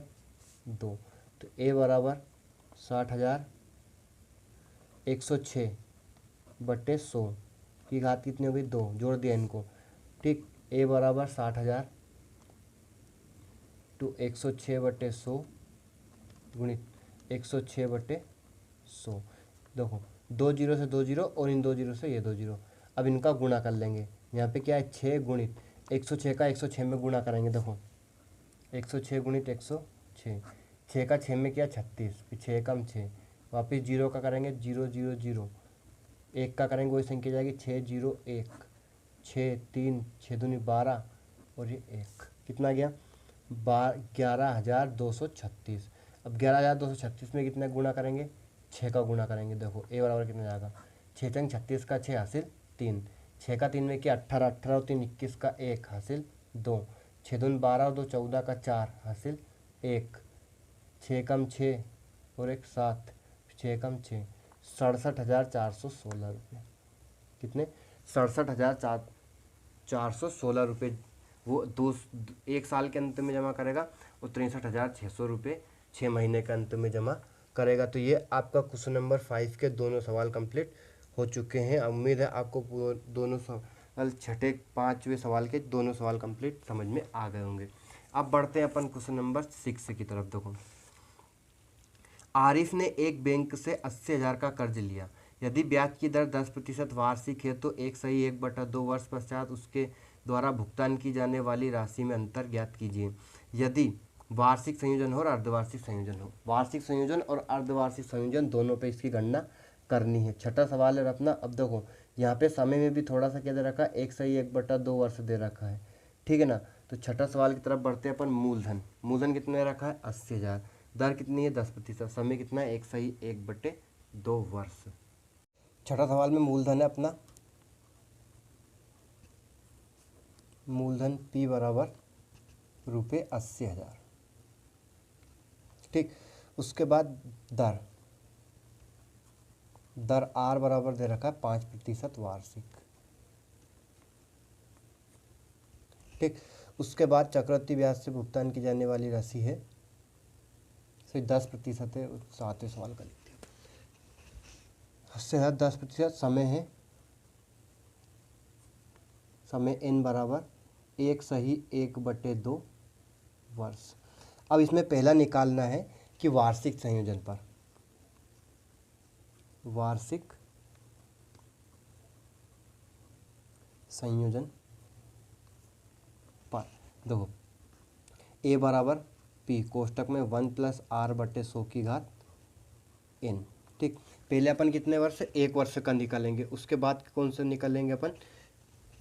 S1: 2। तो a बराबर 60,000 106 बटे 100 की घात कितनी होगी, 2, जोड़ दिया इनको। ठीक, a बराबर 60,000 टू 106 बटे 100 गुणित 106 बटे 100। देखो 2 जीरो से 2 जीरो और इन 2 जीरो से ये 2 जीरो। अब इनका गुणा कर लेंगे। यहाँ पे क्या है, 6 गुणित 106 का 106 में गुणा करेंगे। देखो 106 गुणित 106, 6 का 6 में किया 36, फिर 6 कम 6, वापिस जीरो का करेंगे 0 0 0, 1 का करेंगे वही संख्या जाएगी 6 0 1, 6 3 6 दूनी 12 और ये 1, कितना गया, 11,236। अब 11,236 में कितना गुणा करेंगे, 6 का गुणा करेंगे। देखो a बराबर कितना जाएगा, 6 चंग 36 का 6 हासिल 3, 6 का 3 में किया 18, 18 और 3 21 का 1 हासिल 2, 6 दून 12 और 2 14 का 4 हासिल 1, 6 कम 6 और 1 7, 6 कम 6, 67,416 रुपये। कितने, 67,416 रुपये वो 1 साल के अंत में जमा करेगा, और 63,600 रुपये 6 महीने के अंत में जमा करेगा। तो ये आपका क्वेश्चन नंबर 5 के दोनों सवाल कंप्लीट हो चुके हैं। उम्मीद है आपको दोनों सवाल, छठे 5वें सवाल के दोनों सवाल कंप्लीट समझ में आ गए होंगे। अब बढ़ते हैं अपन क्वेश्चन नंबर 6 की तरफ। देखो, आरिफ ने एक बैंक से 80,000 का कर्ज लिया। यदि ब्याज की दर 10% वार्षिक है तो 1/2 वर्ष पश्चात उसके द्वारा भुगतान की जाने वाली राशि में अंतर ज्ञात कीजिए। यदि वार्षिक संयोजन हो और अर्धवार्षिक संयोजन हो, वार्षिक संयोजन और अर्धवार्षिक संयोजन दोनों पे इसकी गणना करनी है। छठा सवाल है अपना। अब देखो यहाँ पे समय में भी थोड़ा सा क्या दे रखा है, 1/2 वर्ष दे रखा है। ठीक है ना, तो छठा सवाल की तरफ बढ़ते हैं अपन। मूलधन, मूलधन कितना दे रखा है, 80,000, दर कितनी है, 10%, समय कितना है, 1/2 वर्ष। छठा सवाल में मूलधन है अपना, मूलधन P बराबर रुपये 80,000। ठीक, उसके बाद दर, दर R बराबर दे रखा है 5% वार्षिक। ठीक, उसके बाद चक्रवृद्धि ब्याज से भुगतान की जाने वाली राशि है, सिर्फ 10% है। 7वें सवाल का लिखते हैं, उससे 10%। समय है, समय n बराबर एक सही 1/2 वर्ष। अब इसमें पहला निकालना है कि वार्षिक संयोजन पर, वार्षिक संयोजन पर देखो ए बराबर पी कोष्टक में 1+r/100n। ठीक, पहले अपन कितने वर्ष, 1 वर्ष का निकालेंगे, उसके बाद कौन सा निकालेंगे अपन,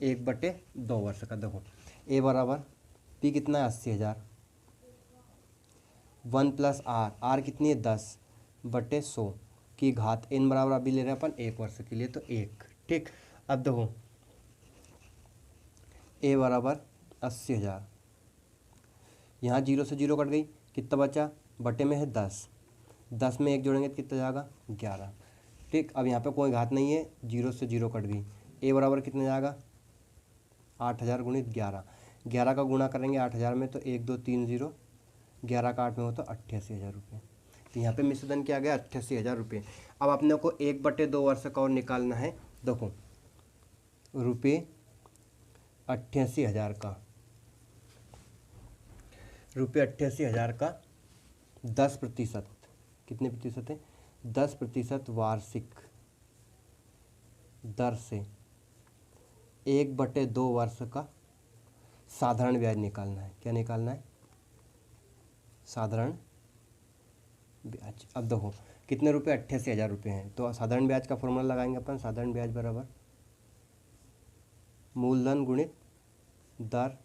S1: 1/2 वर्ष का। देखो ए बराबर पी कितना है 80,000, 1+r कितनी है 10/100 की घात n बराबर अभी ले रहे हैं अपन 1 वर्ष के लिए तो 1। ठीक, अब देखो ए बराबर 80,000, यहाँ 0 से 0 कट गई, कितना बचा, बटे में है 10, 10 में 1 जोड़ेंगे तो कितना जाएगा 11। ठीक, अब यहाँ पे कोई घात नहीं है, 0 से 0 कट गई, ए बराबर कितना जाएगा 8,000 गुणित 11, 11 का गुणा करेंगे 8,000 में तो 1 2 3 0, 11 का 8 में हो तो 88,000 रुपये। तो यहाँ पे मिश्रधन क्या आ गया 88,000 रुपये। अब अपने को 1/2 वर्ष का और निकालना है। देखो रुपये 88,000 का, रुपये 88,000 का 10%, कितने प्रतिशत है 10% वार्षिक दर से 1/2 वर्ष का साधारण ब्याज निकालना है। क्या निकालना है, साधारण ब्याज। अब देखो कितने रुपये 88,000 रुपये हैं, तो साधारण ब्याज का फॉर्मूला लगाएंगे अपन, साधारण ब्याज बराबर मूलधन गुणित दर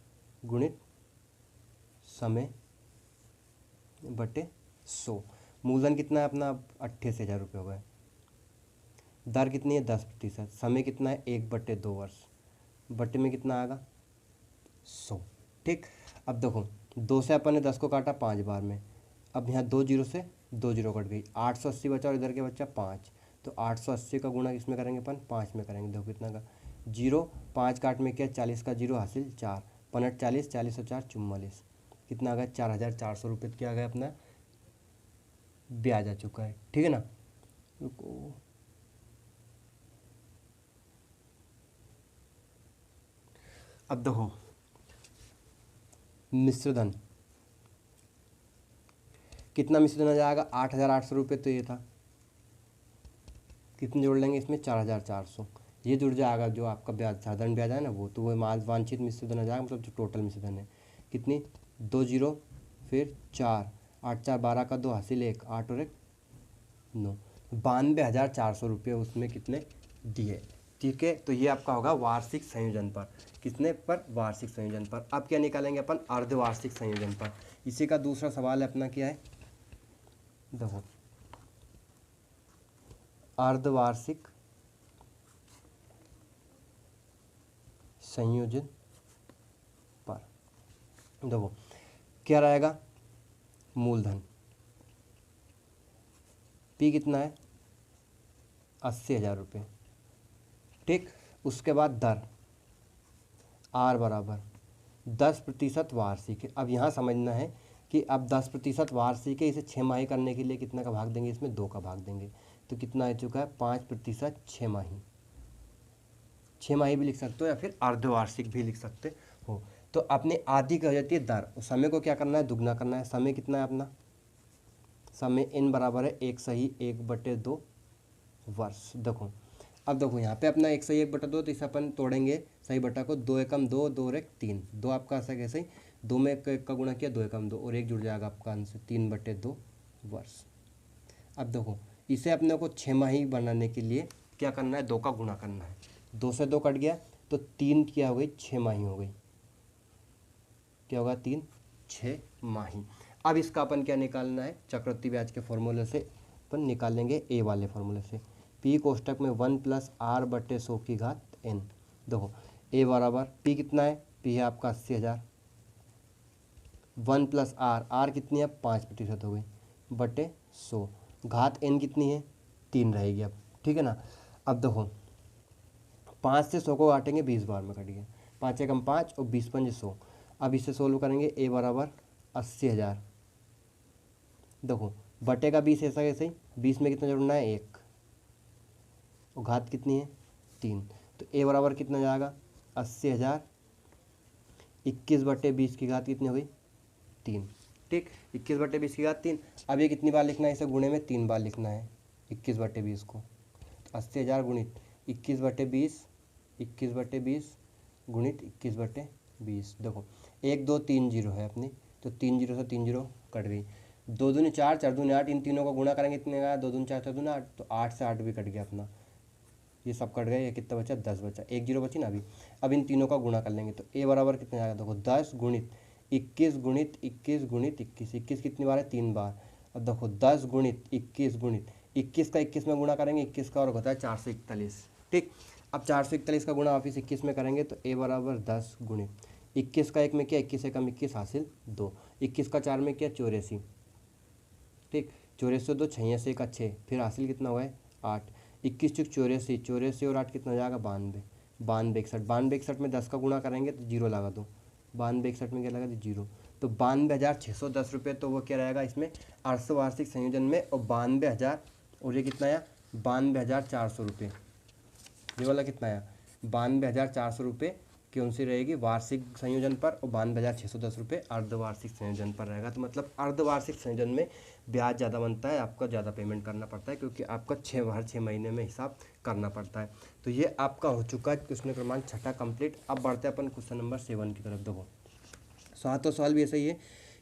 S1: गुणित समय बटे 100। मूलधन कितना है अपना 88,000 रुपये हो गए, दर कितनी है 10%, समय कितना है 1/2 वर्ष, बटे में कितना आएगा 100। ठीक, अब देखो 2 से अपन ने 10 को काटा 5 बार में, अब यहाँ 2 0 से 2 0 कट गई, 880 बचा और इधर के बच्चा 5, तो 880 का गुणा किसमें करेंगे अपन 5 में करेंगे। देखो कितना का 0, 5 काट में क्या 40 का 0 हासिल 4, 5 40, 40 और 4 44, कितना आ गया 4,400 रुपये क्या आ गया अपना ब्याज आ चुका है। ठीक है ना, रुको अब देखो मिश्रधन कितना मिश्रधन आ जाएगा 8,800 रुपये, तो ये था कितने जोड़ लेंगे इसमें 4,400, ये जुड़ जाएगा जो आपका ब्याज साधारण ब्याज है ना वो, तो वो वांछित मिश्रधन आ जाएगा, मतलब जो टोटल मिश्रधन है कितनी 2 0 फिर 4, 8 4 12 का 2 हासिल 1, 8 और 1 9, 92,400 रुपये उसमें कितने दिए। ठीक है, तो ये आपका होगा वार्षिक संयोजन पर, कितने पर वार्षिक संयोजन पर। अब क्या निकालेंगे अपन अर्धवार्षिक संयोजन पर। इसी का दूसरा सवाल है अपना क्या है, देखो अर्धवार्षिक संयोजन पर देखो क्या रहेगा, मूलधन पी कितना है 80,000 रुपये। ठीक, उसके बाद दर आर बराबर 10% वार्षिक है। अब यहाँ समझना है कि अब 10% वार्षिक है, इसे 6 माही करने के लिए कितना का भाग देंगे, इसमें 2 का भाग देंगे, तो कितना आ चुका है 5% 6 माही, 6 माही भी लिख सकते हो या फिर अर्धवार्षिक भी लिख सकते हो। तो अपने आधी की हो जाती है दर, समय को क्या करना है दुगना करना है। समय कितना है अपना, समय n बराबर है 1 सही 1/2 वर्ष। देखो अब देखो यहाँ पे अपना 1 सही 1/2, तो इसे अपन तोड़ेंगे सही बटा को, 2 एकम 2, 2 और 1 3, 2 आपका ऐसा कैसे ही 2 में 1 का गुणा किया 2 एकम 2 और 1 जुड़ जाएगा आपका आंसर 3/2 वर्ष। अब देखो इसे अपने को 6 माही बनाने के लिए क्या करना है 2 का गुणा करना है, 2 से 2 कट गया तो 3 क्या हो गई 6 माही हो गई, क्या होगा 3 6 माही। अब इसका अपन क्या निकालना है चक्रवृद्धि ब्याज के फॉर्मूले से अपन निकालेंगे ए वाले फॉर्मूले से, पी कोष्टक में 1+r/100 की घात n। देखो ए बराबर पी कितना है, पी है आपका 80,000, 1+r, r कितनी है 5% हो गई बटे 100, घात n कितनी है 3 रहेगी अब। ठीक है ना, अब देखो 5 से 100 को काटेंगे 20 बार में कट गया, 5 एकम 5 और 20 पंजे 100। अब इसे सोल्व करेंगे ए बराबर 80,000, देखो बटे का 20 ऐसा कैसे ही 20 में कितना जोड़ना है 1 और घात कितनी है 3, तो ए बराबर कितना जाएगा 80,000 21/20 की घात कितनी हो गई 3। ठीक, 21/20 की घात 3। अब ये कितनी बार लिखना है, इसे गुणे में 3 बार लिखना है 21/20 को। 80,000 गुणित 21/20, 21/20 गुणित 21/20। देखो 1 2 3 जीरो है अपनी, तो 3 जीरो से 3 जीरो कट गई। 2 दूनी 4, 4 दूनी 8, इन तीनों को गुणा करेंगे कितने का, 2 दूनी 4, 4 दूनी 8, तो 8 से 8 भी कट गया अपना, ये सब कट गए। ये कितना बचा, 10 बचा, 1 जीरो बची ना अभी। अब इन तीनों का गुणा कर लेंगे तो ए बराबर कितना आएगा, देखो 10 गुणित 21 गुणित 21 गुणित 21, 21 कितनी बार है, 3 बार। अब देखो 10 गुणित 21 गुणित 21 का 21 में गुणा करेंगे, 21 का और होता है 441। ठीक, अब 441 का गुणा वापिस 21 में करेंगे तो ए बराबर 10 गुणित 21 का 1 में किया, 21 एकम 21 हासिल 2, 21 का 4 में किया 84। ठीक, 84 2 6 से 1 का 6, फिर हासिल कितना हुआ है 8, 21 चुक 84, 84 और 8 कितना हो जाएगा 92, 92 61, 92 61 में 10 का गुणा करेंगे तो जीरो लगा दो, 92 61 में क्या लगा दो जीरो, तो 92,610 रुपये। तो वो क्या रहेगा इसमें अर्धवार्षिक संयोजन में, और 92,000 और ये कितना आया 92,400 रुपये, ये वाला कितना आया 92,400 रुपये कौन सी रहेगी वार्षिक संयोजन पर, और 92,610 रुपये अर्धवार्षिक संयोजन पर रहेगा। तो मतलब अर्धवार्षिक संयोजन में ब्याज ज़्यादा बनता है, आपका ज़्यादा पेमेंट करना पड़ता है, क्योंकि आपका हर 6 महीने में हिसाब करना पड़ता है। तो ये आपका हो चुका है क्वेश्चन क्रमांक 6 कंप्लीट। अब बढ़ते हैं अपन क्वेश्चन नंबर 7 की तरफ। देखो 7वां सवाल भी ऐसा ही है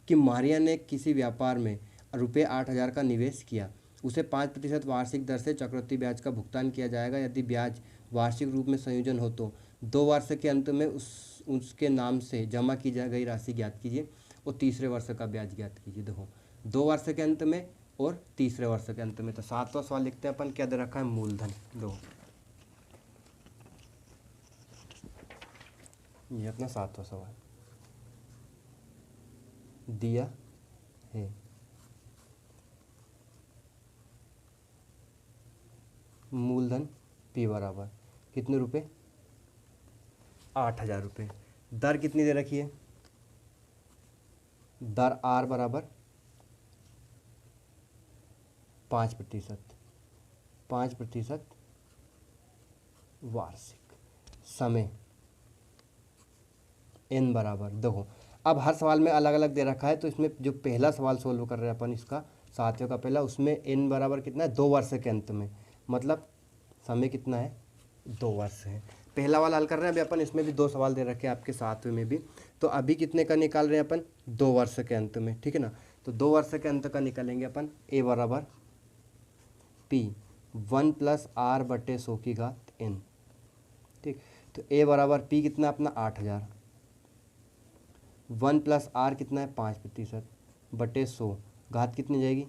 S1: कि मारिया ने किसी व्यापार में रुपये 8,000 का निवेश किया, उसे 5% वार्षिक दर से चक्रवृद्धि ब्याज का भुगतान किया जाएगा। यदि ब्याज वार्षिक रूप में संयोजन हो तो 2 वर्ष के अंत में उसके नाम से जमा की जा गई राशि ज्ञात कीजिए और तीसरे वर्ष का ब्याज ज्ञात कीजिए। देखो 2 वर्ष के अंत में और तीसरे वर्ष के अंत में। तो 7वां सवाल लिखते हैं अपन, क्या दे रखा है मूलधन। दो ये अपना 7वां सवाल दिया है। मूलधन P बराबर कितने रुपए 8,000 रुपये। दर कितनी दे रखी है, दर R बराबर 5%, 5% वार्षिक। समय N बराबर, देखो अब हर सवाल में अलग अलग दे रखा है, तो इसमें जो पहला सवाल सोल्व कर रहे हैं अपन इसका 7वें का पहला, उसमें N बराबर कितना है 2 वर्ष के अंत में, मतलब समय कितना है 2 वर्ष है। पहला वाला हल कर रहे हैं अभी अपन, इसमें भी 2 सवाल दे रखे हैं आपके 7वें में भी। तो अभी कितने का निकाल रहे हैं अपन 2 वर्ष के अंत में, ठीक है ना। तो 2 वर्ष के अंत का निकालेंगे अपन, ए बराबर P 1 + R/100 की घात N। ठीक, तो ए बराबर P कितना अपना 8,000, 1 + R कितना है 5% बटे 100, घात कितनी जाएगी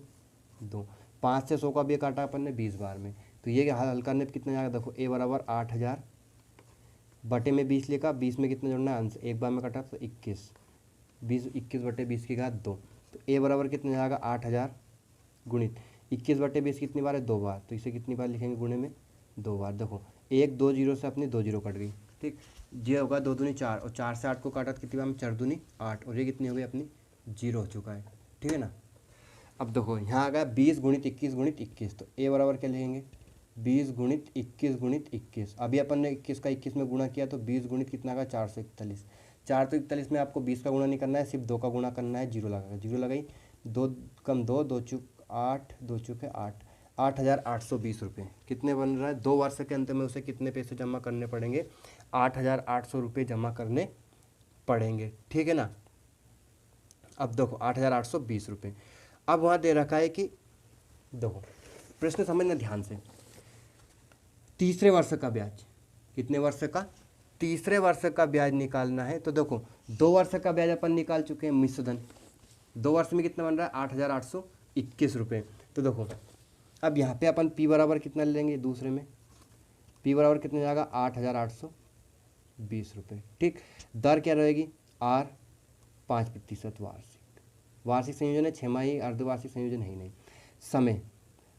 S1: 2, 5 से 100 का भी काटा अपन ने 20 बार में, तो ये हल करने पर कितना जाएगा, देखो ए बराबर 8,000 बटे में 20 लिखा, 20 में कितना जोड़ना है अंश, एक बार में कटा तो 21, 21/20 की घात 2। तो ए बराबर कितना जाएगा 8,000 गुणित 21/20 कितनी बार है 2 बार, तो इसे कितनी बार लिखेंगे गुणे में 2 बार। देखो 1 2 जीरो से अपनी 2 जीरो कट गई। ठीक, ये होगा 2 दूनी 4, और 4 से 8 को काटा तो कितनी बार में 4 दूनी 8, और ये कितनी हो गई अपनी 0 हो चुका है। ठीक है ना। अब देखो यहाँ आ गया 20 गुणित 21 गुणित 21, तो ए बराबर क्या लिखेंगे 20 गुणित 21 गुणित 21। अभी अपन ने 21 का 21 में गुणा किया तो 20 गुणित कितना का 441, 441 में आपको 20 का गुणा नहीं करना है, सिर्फ 2 का गुणा करना है, जीरो लगा, जीरो लगाई, 2 कम 2, 2 चुक 8, 2 चुके 8, 8,820 रुपये कितने बन रहा है। 2 वर्ष के अंत में उसे कितने पैसे जमा करने पड़ेंगे, 8,800 रुपये जमा करने पड़ेंगे। ठीक है ना। अब देखो 8,820 रुपये। अब वहाँ दे रखा है कि देखो प्रश्न समझना ध्यान से, तीसरे वर्ष का ब्याज, कितने वर्ष का, तीसरे वर्ष का ब्याज निकालना है। तो देखो 2 वर्ष का ब्याज अपन निकाल चुके हैं मिश्रधन, 2 वर्ष में कितना बन रहा है 8,821 रुपये। तो देखो अब यहाँ पे अपन P बराबर कितना ले लेंगे, दूसरे में P बराबर कितना जाएगा 8,820 रुपये। ठीक, दर क्या रहेगी R 5% वार्षिक, वार्षिक संयोजन है, 6 माही अर्धवार्षिक संयोजन है ही नहीं। समय,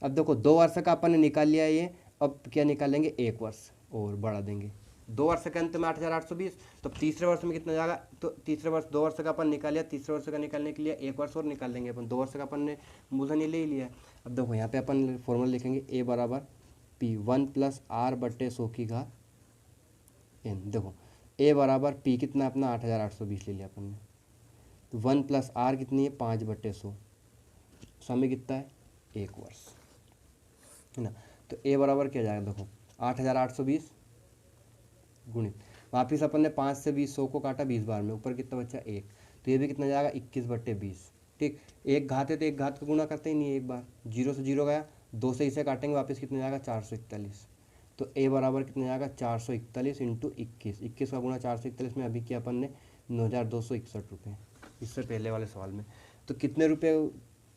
S1: अब देखो 2 वर्ष का अपन ने निकाल लिया ये, अब क्या निकालेंगे 1 वर्ष और बढ़ा देंगे, 2 वर्ष के अंत में 8,820, तो तीसरे वर्ष में कितना जाएगा, तो तीसरे वर्ष 2 वर्ष का अपन निकाल लिया, तीसरे वर्ष का निकालने के लिए 1 वर्ष और निकाल लेंगे अपन, 2 वर्ष का अपन ने मूलधन ये ले ही लिया। अब देखो यहाँ पे अपन फॉर्मूला लिखेंगे ए बराबर P 1 + R/100 की घात N। देखो ए बराबर पी कितना है अपना 8820 ले लिया अपन ने। तो 1 प्लस आर कितनी है 5/100, समय कितना है 1 वर्ष, है ना। तो ए बराबर क्या जाएगा देखो 8820 गुणित, वापिस अपन ने 5 से 20 100 को काटा 20 बार में, ऊपर कितना बचा 1, तो ये भी कितना जाएगा 21/20। ठीक, एक घात है तो एक घात का गुणा करते ही नहीं है एक बार, 0 से 0 गया, 2 से इसे काटेंगे वापस कितना जाएगा 441। तो ए बराबर कितना जाएगा 441 इंटू 21, 21 का गुणा 441 में अभी किया अपन ने 9261 रुपये, इससे पहले वाले सवाल में। तो कितने रुपये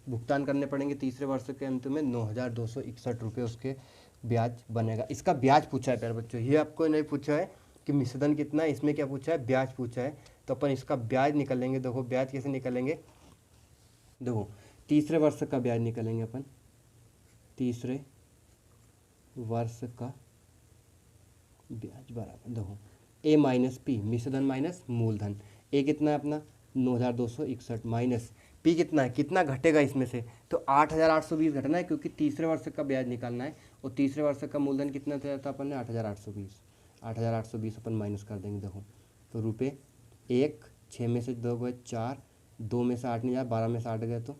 S1: भुगतान करने पड़ेंगे तीसरे वर्ष के अंत में 9261 रुपये उसके ब्याज बनेगा। इसका ब्याज पूछा है प्यारे बच्चों, ये आपको नहीं पूछा है कि मिश्रधन कितना है, इसमें क्या पूछा है ब्याज पूछा है। तो अपन इसका ब्याज निकालेंगे। देखो ब्याज कैसे निकालेंगे, देखो तीसरे वर्ष का ब्याज निकालेंगे अपन, तीसरे वर्ष का ब्याज बराबर देखो ए माइनस पी, मिश्रधन माइनस मूलधन। ए कितना है अपना 9261 माइनस पी कितना है, कितना घटेगा इसमें से, तो 8820 घटना है क्योंकि तीसरे वर्ष का ब्याज निकालना है। और तीसरे वर्ष का मूलधन कितना था अपन ने 8820, 8820 अपन माइनस कर देंगे। देखो तो रुपये 1, 6 में से 2 गए 4, 2 में से 8 नहीं जाए, 12 में से 8 गए तो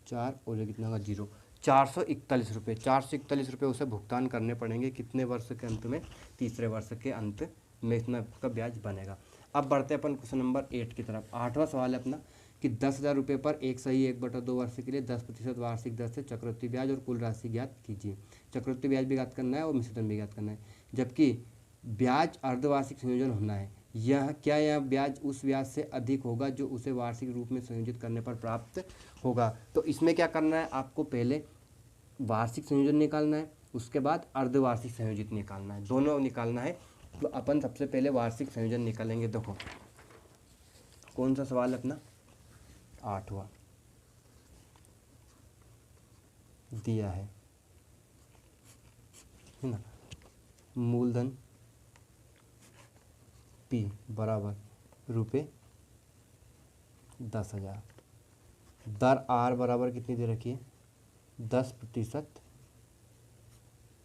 S1: 4, और ये कितना होगा 0, 441 रुपये। 441 रुपये उसे भुगतान करने पड़ेंगे कितने वर्ष के अंत में, तीसरे वर्ष के अंत में इतना का ब्याज बनेगा। अब बढ़ते हैं अपन क्वेश्चन नंबर 8 की तरफ। 8वां सवाल है अपना कि 10,000 रुपये पर एक सही 1/2 वर्ष के लिए 10% वार्षिक दर से चक्रवृद्धि ब्याज और कुल राशि ज्ञात कीजिए। चक्रवृद्धि ब्याज भी ज्ञात करना है और मिश्रधन भी ज्ञात करना है, जबकि ब्याज अर्धवार्षिक संयोजन होना है। यह ब्याज उस ब्याज से अधिक होगा जो उसे वार्षिक रूप में संयोजित करने पर प्राप्त होगा। तो इसमें क्या करना है, आपको पहले वार्षिक संयोजन निकालना है, उसके बाद अर्धवार्षिक संयोजित निकालना है, दोनों निकालना है। तो अपन सबसे पहले वार्षिक संयोजन निकालेंगे। देखो कौन सा सवाल है अपना 8वां दिया है ना, मूलधन पी बराबर रुपये 10,000, दर आर बराबर कितनी दे रखी है 10%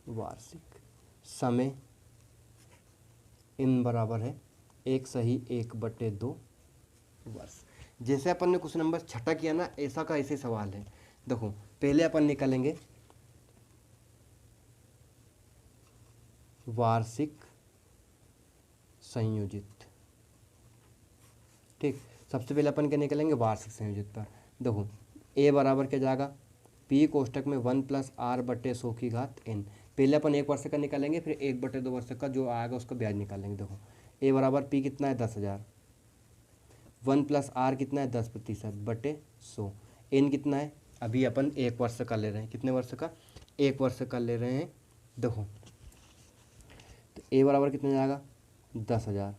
S1: वार्षिक, समय इन बराबर है 1 सही 1/2 वर्ष। जैसे अपन ने क्वेश्चन नंबर 6 किया ना, ऐसा का ऐसे सवाल है। देखो पहले अपन निकालेंगे वार्षिक संयोजित। ठीक, सबसे पहले अपन क्या निकालेंगे वार्षिक संयोजित पर। देखो ए बराबर क्या जाएगा पी कोष्टक में 1 प्लस r/100 की घात n। पहले अपन 1 वर्ष का निकालेंगे, फिर 1/2 वर्ष का जो आएगा उसका ब्याज निकालेंगे। देखो ए बराबर पी कितना है 10,000, 1 प्लस आर कितना है 10%/100, एन कितना है अभी अपन 1 वर्ष का ले रहे हैं, कितने वर्ष का 1 वर्ष का ले रहे हैं। देखो तो ए बराबर कितना जाएगा 10,000,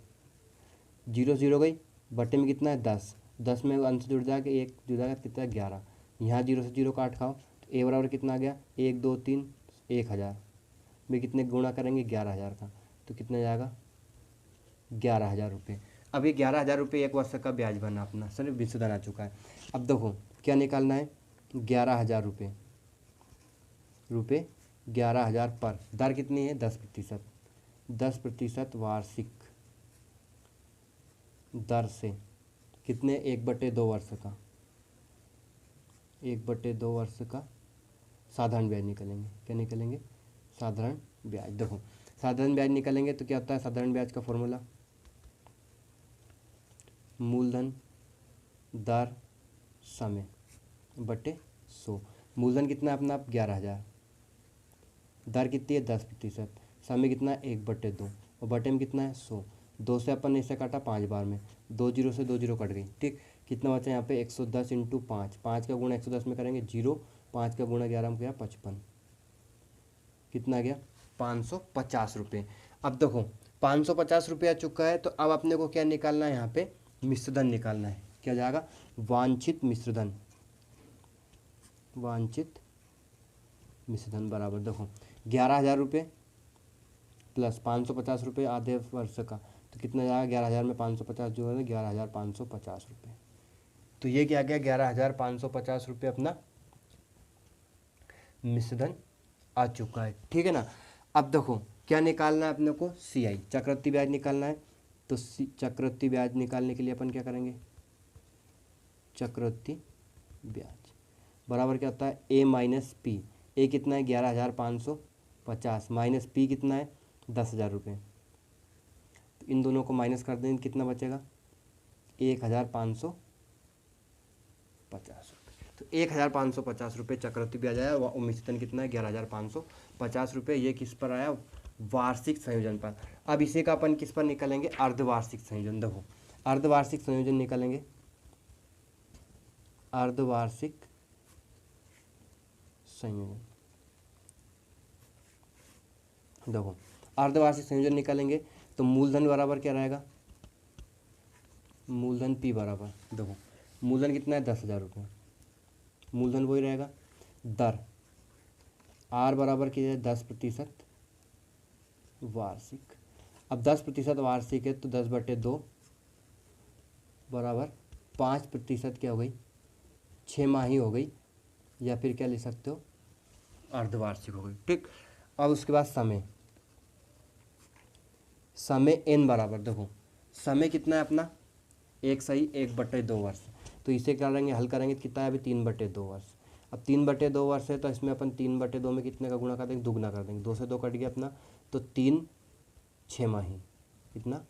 S1: 0 0 गई, बटे में कितना है 10, 10 में अंश जुड़ जाएगा 1 जुड़ जाएगा कितना है 11, यहाँ 0 से 0 काट खाओ तो ए बराबर कितना आ गया 1 2 3 1000 में कितने गुणा करेंगे 11,000 का, तो कितना जाएगा 11,000 रुपये। अब ये 11,000 रुपये 1 वर्ष का ब्याज बना अपना, सर विशुद्धन आ चुका है। अब देखो क्या निकालना है 11,000 रुपये, 11,000 पर दर कितनी है 10%, 10% वार्षिक दर से कितने 1/2 वर्ष का, 1/2 वर्ष का साधारण ब्याज निकालेंगे। क्या निकालेंगे साधारण ब्याज। देखो साधारण ब्याज निकालेंगे तो क्या होता है साधारण ब्याज का फॉर्मूला मूलधन दर समय बटे 100। मूलधन कितना है अपना 11,000, दर कितनी है 10%, समय कितना है 1/2 और बटे में कितना है 100। 2 से अपन ने इसे काटा 5 बार में, 2 0 से 2 0 कट गई। ठीक, कितना बचा यहाँ पे 110 इंटू 5, 5 का गुणा 110 में करेंगे 0, 5 का गुणा 11 में गया 55, कितना आ गया 550 रुपये। अब देखो 550 रुपये आ चुका है, तो अब अपने को क्या निकालना है यहाँ पे मिश्रधन निकालना है। क्या जाएगा वांछित मिश्रधन, वांछित मिश्रधन बराबर देखो 11,000 रुपये प्लस 550 रुपये आधे वर्ष का, तो कितना जाएगा 11,000 में 550 जो है 11,550 रुपये। तो ये क्या गया 11,550 रुपये अपना मिश्रधन आ चुका है। ठीक है ना। अब देखो क्या निकालना है अपने को CI चक्रवृद्धि ब्याज निकालना है। तो चक्रवृद्धि ब्याज निकालने के लिए अपन क्या करेंगे, चक्रवृद्धि ब्याज बराबर क्या होता है, ए माइनस पी। ए कितना है 11,550 माइनस पी कितना है 10,000 रुपये। तो इन दोनों को माइनस कर देंगे कितना बचेगा 1,550 रुपये। तो 1,550 रुपये चक्रवृद्धि ब्याज आया। और मिश्रण कितना है 11,550 रुपये। ये किस पर आया, वार्षिक संयोजन पर। अब इसे का अपन किस पर निकालेंगे, अर्धवार्षिक संयोजन। देखो अर्धवार्षिक संयोजन निकालेंगे, अर्धवार्षिक संयोजन। देखो अर्धवार्षिक संयोजन निकालेंगे तो मूलधन बराबर क्या रहेगा, मूलधन पी बराबर, देखो मूलधन कितना है 10,000 रुपये, मूलधन वही रहेगा। दर आर बराबर की 10% वार्षिक। अब 10% वार्षिक है तो 10/2 बराबर 5% क्या हो गई, 6 माही हो गई, या फिर क्या ले सकते हो अर्धवार्षिक हो गई। ठीक, अब उसके बाद समय, समय n बराबर, देखो समय कितना है अपना 1/2 वर्ष। तो इसे क्या करेंगे, हल करेंगे कितना है अभी 3/2 वर्ष। अब 3/2 वर्ष है तो इसमें अपन 3/2 में कितने का गुणा कर देंगे, दुगुना कर देंगे, 2 से 2 कट गया अपना, तो 3 6 माही, कितना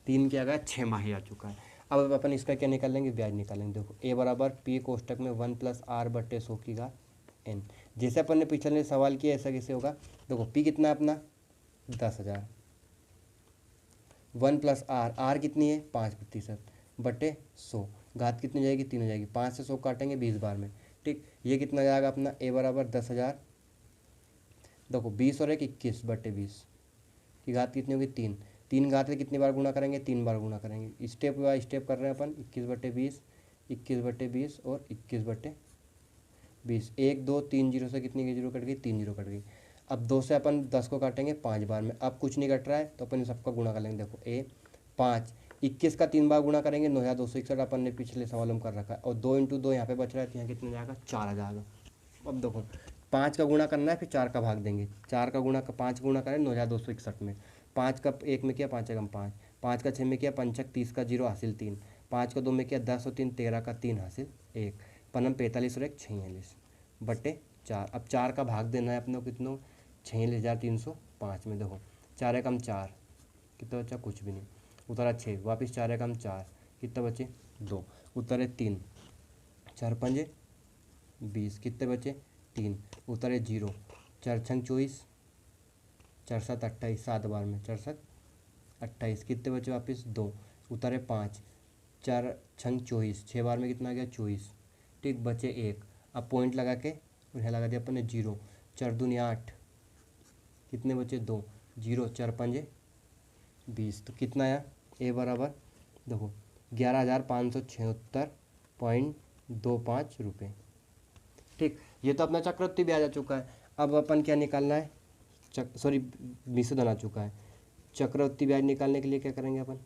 S1: 3 क्या गया 6 माही आ चुका है। अब अपन इसका क्या निकालेंगे, ब्याज निकालेंगे। देखो ए बराबर पी कोष्टक में 1+r/100n। जैसे अपन ने पिछले सवाल किया ऐसा कैसे होगा, देखो पी कितना है अपना 10,000, 1+r, आर कितनी है 5%/100, घात कितनी जाएगी 3 हो जाएगी, 5 से 100 काटेंगे 20 बार में। ठीक, ये कितना जाएगा अपना ए बराबर 10,000, देखो 20 और 21/20 की घात कितनी होगी 3, 3 घात में कितनी बार गुणा करेंगे 3 बार गुणा करेंगे। स्टेप बाय स्टेप कर रहे हैं अपन, 21/20, 21/20 और 21/20। 1 2 3 जीरो से कितनी जीरो कट गई, 3 जीरो कट गई। अब 2 से अपन 10 को काटेंगे 5 बार में, अब कुछ नहीं कट रहा है तो अपन सबका गुणा कर लेंगे। देखो ए 5, 21 का 3 बार गुणा करेंगे 9,261 अपन ने पिछले सवालों में कर रखा है, और 2 × 2 यहाँ पे बच रहा है तो यहाँ कितना जाएगा 4 आ जाएगा। अब देखो 5 का गुणा करना है फिर 4 का भाग देंगे, 4 का गुणा 5 गुणा करें 9,261 में, 5 का 1 में किया 5 एकम 5, 5 का 6 में किया 5 30 का 0 हासिल 3, 5 का 2 में किया 10 और 3 13 का 3 हासिल 1, पनम 45 और 1 46/4। अब 4 का भाग देना है अपने को कितना 46,305 में। देखो 4 एकम 4, कितना बचा कुछ भी नहीं, उतरा 6, वापस 4 एकम 4, कितना बचे 2, उतरे 3, 4 पंजे 20, कितने बचे 3, उतरे 0, 4 छंग 24, 4 7 28, 7 बार में 4 7 28, कितने बचे वापस 2, उतरे 5, 4 छंग 24, 6 बार में कितना आ गया 24। ठीक, बचे 1, अब पॉइंट लगा के यहाँ लगा दिया अपन ने 0, 4 दूनी 8, कितने बचे 2, 0, 4 पंजे 20, तो कितना आया ए बराबर, देखो 11,576.25 रुपये। ठीक, ये तो अपना चक्रवृद्धि ब्याज आ चुका है। अब अपन क्या निकालना है, मिश्रधन आ चुका है। चक्रवृद्धि ब्याज निकालने के लिए क्या करेंगे अपन,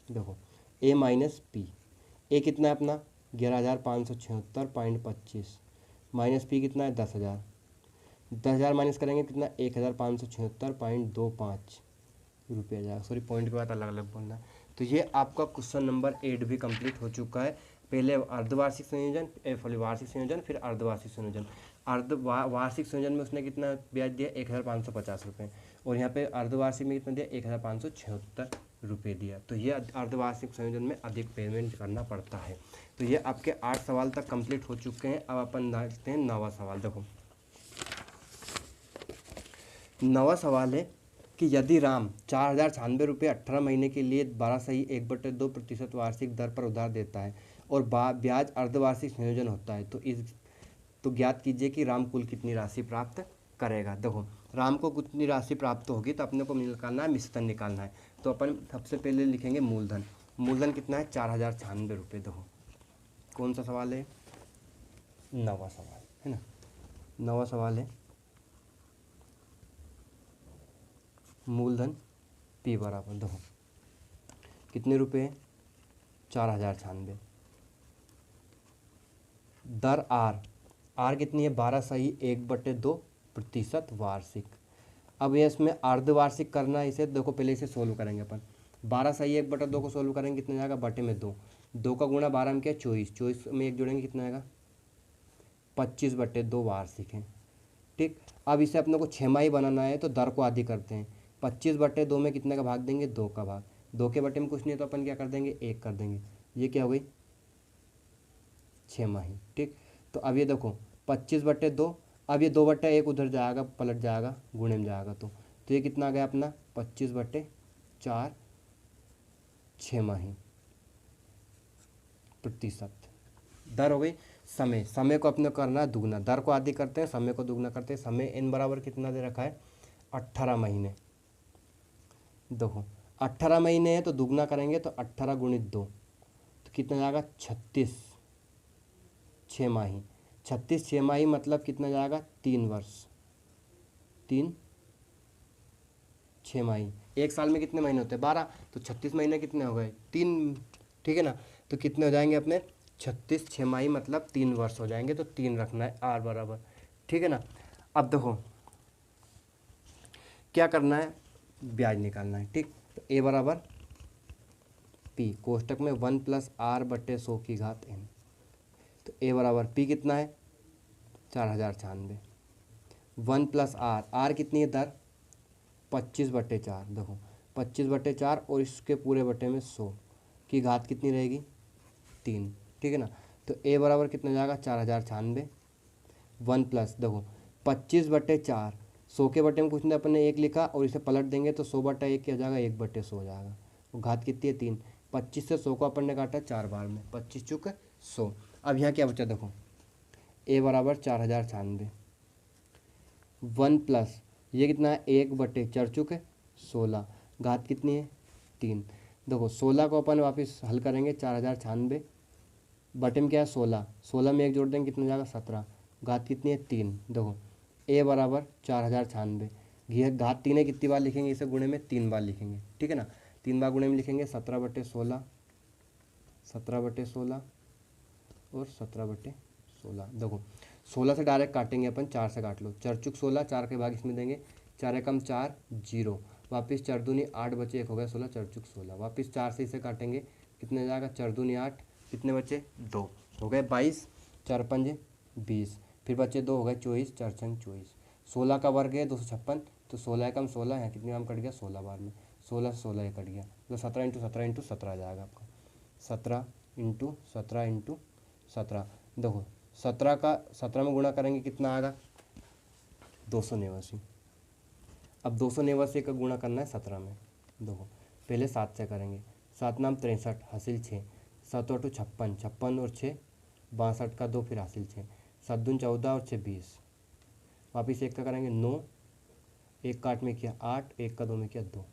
S1: देखो ए माइनस पी, ए कितना है अपना 11,576.25 माइनस पी कितना है 10,000, 10,000 माइनस करेंगे कितना 1,576.25 रुपये जाएगा। सॉरी पॉइंट के बाद अलग अलग बोलना है। तो ये आपका क्वेश्चन नंबर 8 भी कंप्लीट हो चुका है। पहले अर्धवार्षिक संयोजन, वार्षिक संयोजन, फिर अर्धवार्षिक संयोजन। वार्षिक संयोजन में उसने कितना ब्याज दिया 1,550 रुपये, और यहाँ पे अर्धवार्षिक में कितना दिया 1,576 रुपये दिया। तो ये अर्धवार्षिक संयोजन में अधिक पेमेंट करना पड़ता है। तो ये आपके 8 सवाल तक कंप्लीट हो चुके हैं। अब अपन देखते हैं 9वां सवाल। देखो 9वां सवाल है कि यदि राम 4,096 रुपये 18 महीने के लिए 12.1/2% वार्षिक दर पर उधार देता है और ब्याज अर्धवार्षिक संयोजन होता है, तो ज्ञात कीजिए कि राम कुल कितनी राशि प्राप्त करेगा। देखो राम को कितनी राशि प्राप्त होगी तो अपने को निकालना है, मिश्रधन निकालना है। तो अपन सबसे पहले लिखेंगे मूलधन। मूलधन कितना है 4,096 रुपये। देखो कौन सा सवाल है, 9वां सवाल है ना। 9वां सवाल है मूलधन पी बराबर, देखो कितने रुपए 4,096, दर आर, आर कितनी है 12.1/2% वार्षिक। अब ये इसमें अर्धवार्षिक करना है इसे, देखो पहले इसे सोल्व करेंगे अपन। 12 सही 1/2 को सोल्व करेंगे कितना जाएगा, बटे में 2, 2 का गुणा 12 में क्या 24, 24 में 1 जोड़ेंगे कितना आएगा 25/2 वार्षिक है। ठीक, अब इसे अपने को छमाही बनाना है तो दर को आधी करते हैं। 25/2 में कितने का भाग देंगे, 2 का भाग, 2 के बटे में कुछ नहीं है तो अपन क्या कर देंगे 1 कर देंगे, ये क्या हो गई छमाही। ठीक, तो अब ये देखो 25/2, अब ये 2/1 उधर जाएगा पलट जाएगा गुणे में जाएगा, तो ये कितना आ गया अपना 25/4 छमाही प्रतिशत। दर हो गई। समय, समय को अपने करना है दुगना, दर को आधी करते हैं समय को दुगना करते हैं। समय n बराबर कितना दे रखा है 18 महीने। देखो 18 महीने है तो दुगना करेंगे तो 18 गुणित 2 तो कितना जाएगा 36 छमाही। 36 छमाही मतलब कितना जाएगा 3 वर्ष, 3 छमाही। एक साल में कितने महीने होते हैं 12, तो 36 महीने कितने हो गए 3, ठीक है ना। तो कितने हो जाएंगे अपने 36 छमाही मतलब 3 वर्ष हो जाएंगे, तो 3 रखना है r बराबर, ठीक है ना। अब देखो क्या करना है, ब्याज निकालना है। ठीक, तो a बराबर p कोष्टक में 1 + r/100 की घात n, तो a बराबर p कितना है 4096, 1 + r कितनी है दर 25/4, देखो 25/4 और इसके पूरे बटे में 100 की घात कितनी रहेगी 3, ठीक है ना। तो a बराबर कितना जाएगा 4096, 1 प्लस देखो 25/4, 100 के बटे में कुछ नहीं अपन ने 1 लिखा और इसे पलट देंगे तो 100/1 क्या हो जाएगा 1/100 हो जाएगा, और घात कितनी है 3, 25 से 100 को अपन ने काटा 4 बार में, 25 चुक 100। अब यहाँ क्या बचा देखो a बराबर 4096, 1 प्लस ये कितना है 1/4 चुक 16, घात कितनी है 3। देखो 16 को अपन वापस हल करेंगे 4096 बटे में क्या है 16, 16 में 1 जोड़ देंगे कितना जाएगा 17, घात कितनी है 3। देखो a बराबर 4096, ये घात 3 है कितनी बार लिखेंगे इसे गुणे में 3 बार लिखेंगे, ठीक है ना। 3 बार गुणे में लिखेंगे 17/16, 17/16 और 17/16। देखो 16 से डायरेक्ट काटेंगे अपन, 4 से काट लो, 4 चुक 16, 4 के भाग इसमें देंगे, 4 एकम 4 0, वापस 4 दूनी 8 बचे 1 हो गया 16, 4 चुक 16, वापस 4 से इसे काटेंगे कितने जाएगा 4 दूनी 8, कितने बचे 2 हो गए 22, 4 पंजे 20, फिर बचे 2 हो गए 24, 4 छंग 24, 16 का वर्ग है 256, तो 16 एकम 16 है कितने काम कट गया 16 बार में, 16 से 16 ये कट गया, तो 17 × 17 × 17 आ जाएगा आपका, 17 × 17 × 17। देखो 17 का 17 में गुणा करेंगे कितना आएगा 289। अब 289 का गुणा करना है 17 में, देखो पहले 7 से करेंगे, 7 नाम 63 हासिल 6, 7 8 56, 56 और 6 62 का 2 फिर हासिल 6, 7 दून 14 और 6 20, वापिस 1 का करेंगे 9, 1 का 8 में किया 8, 1 का 2 में किया 2,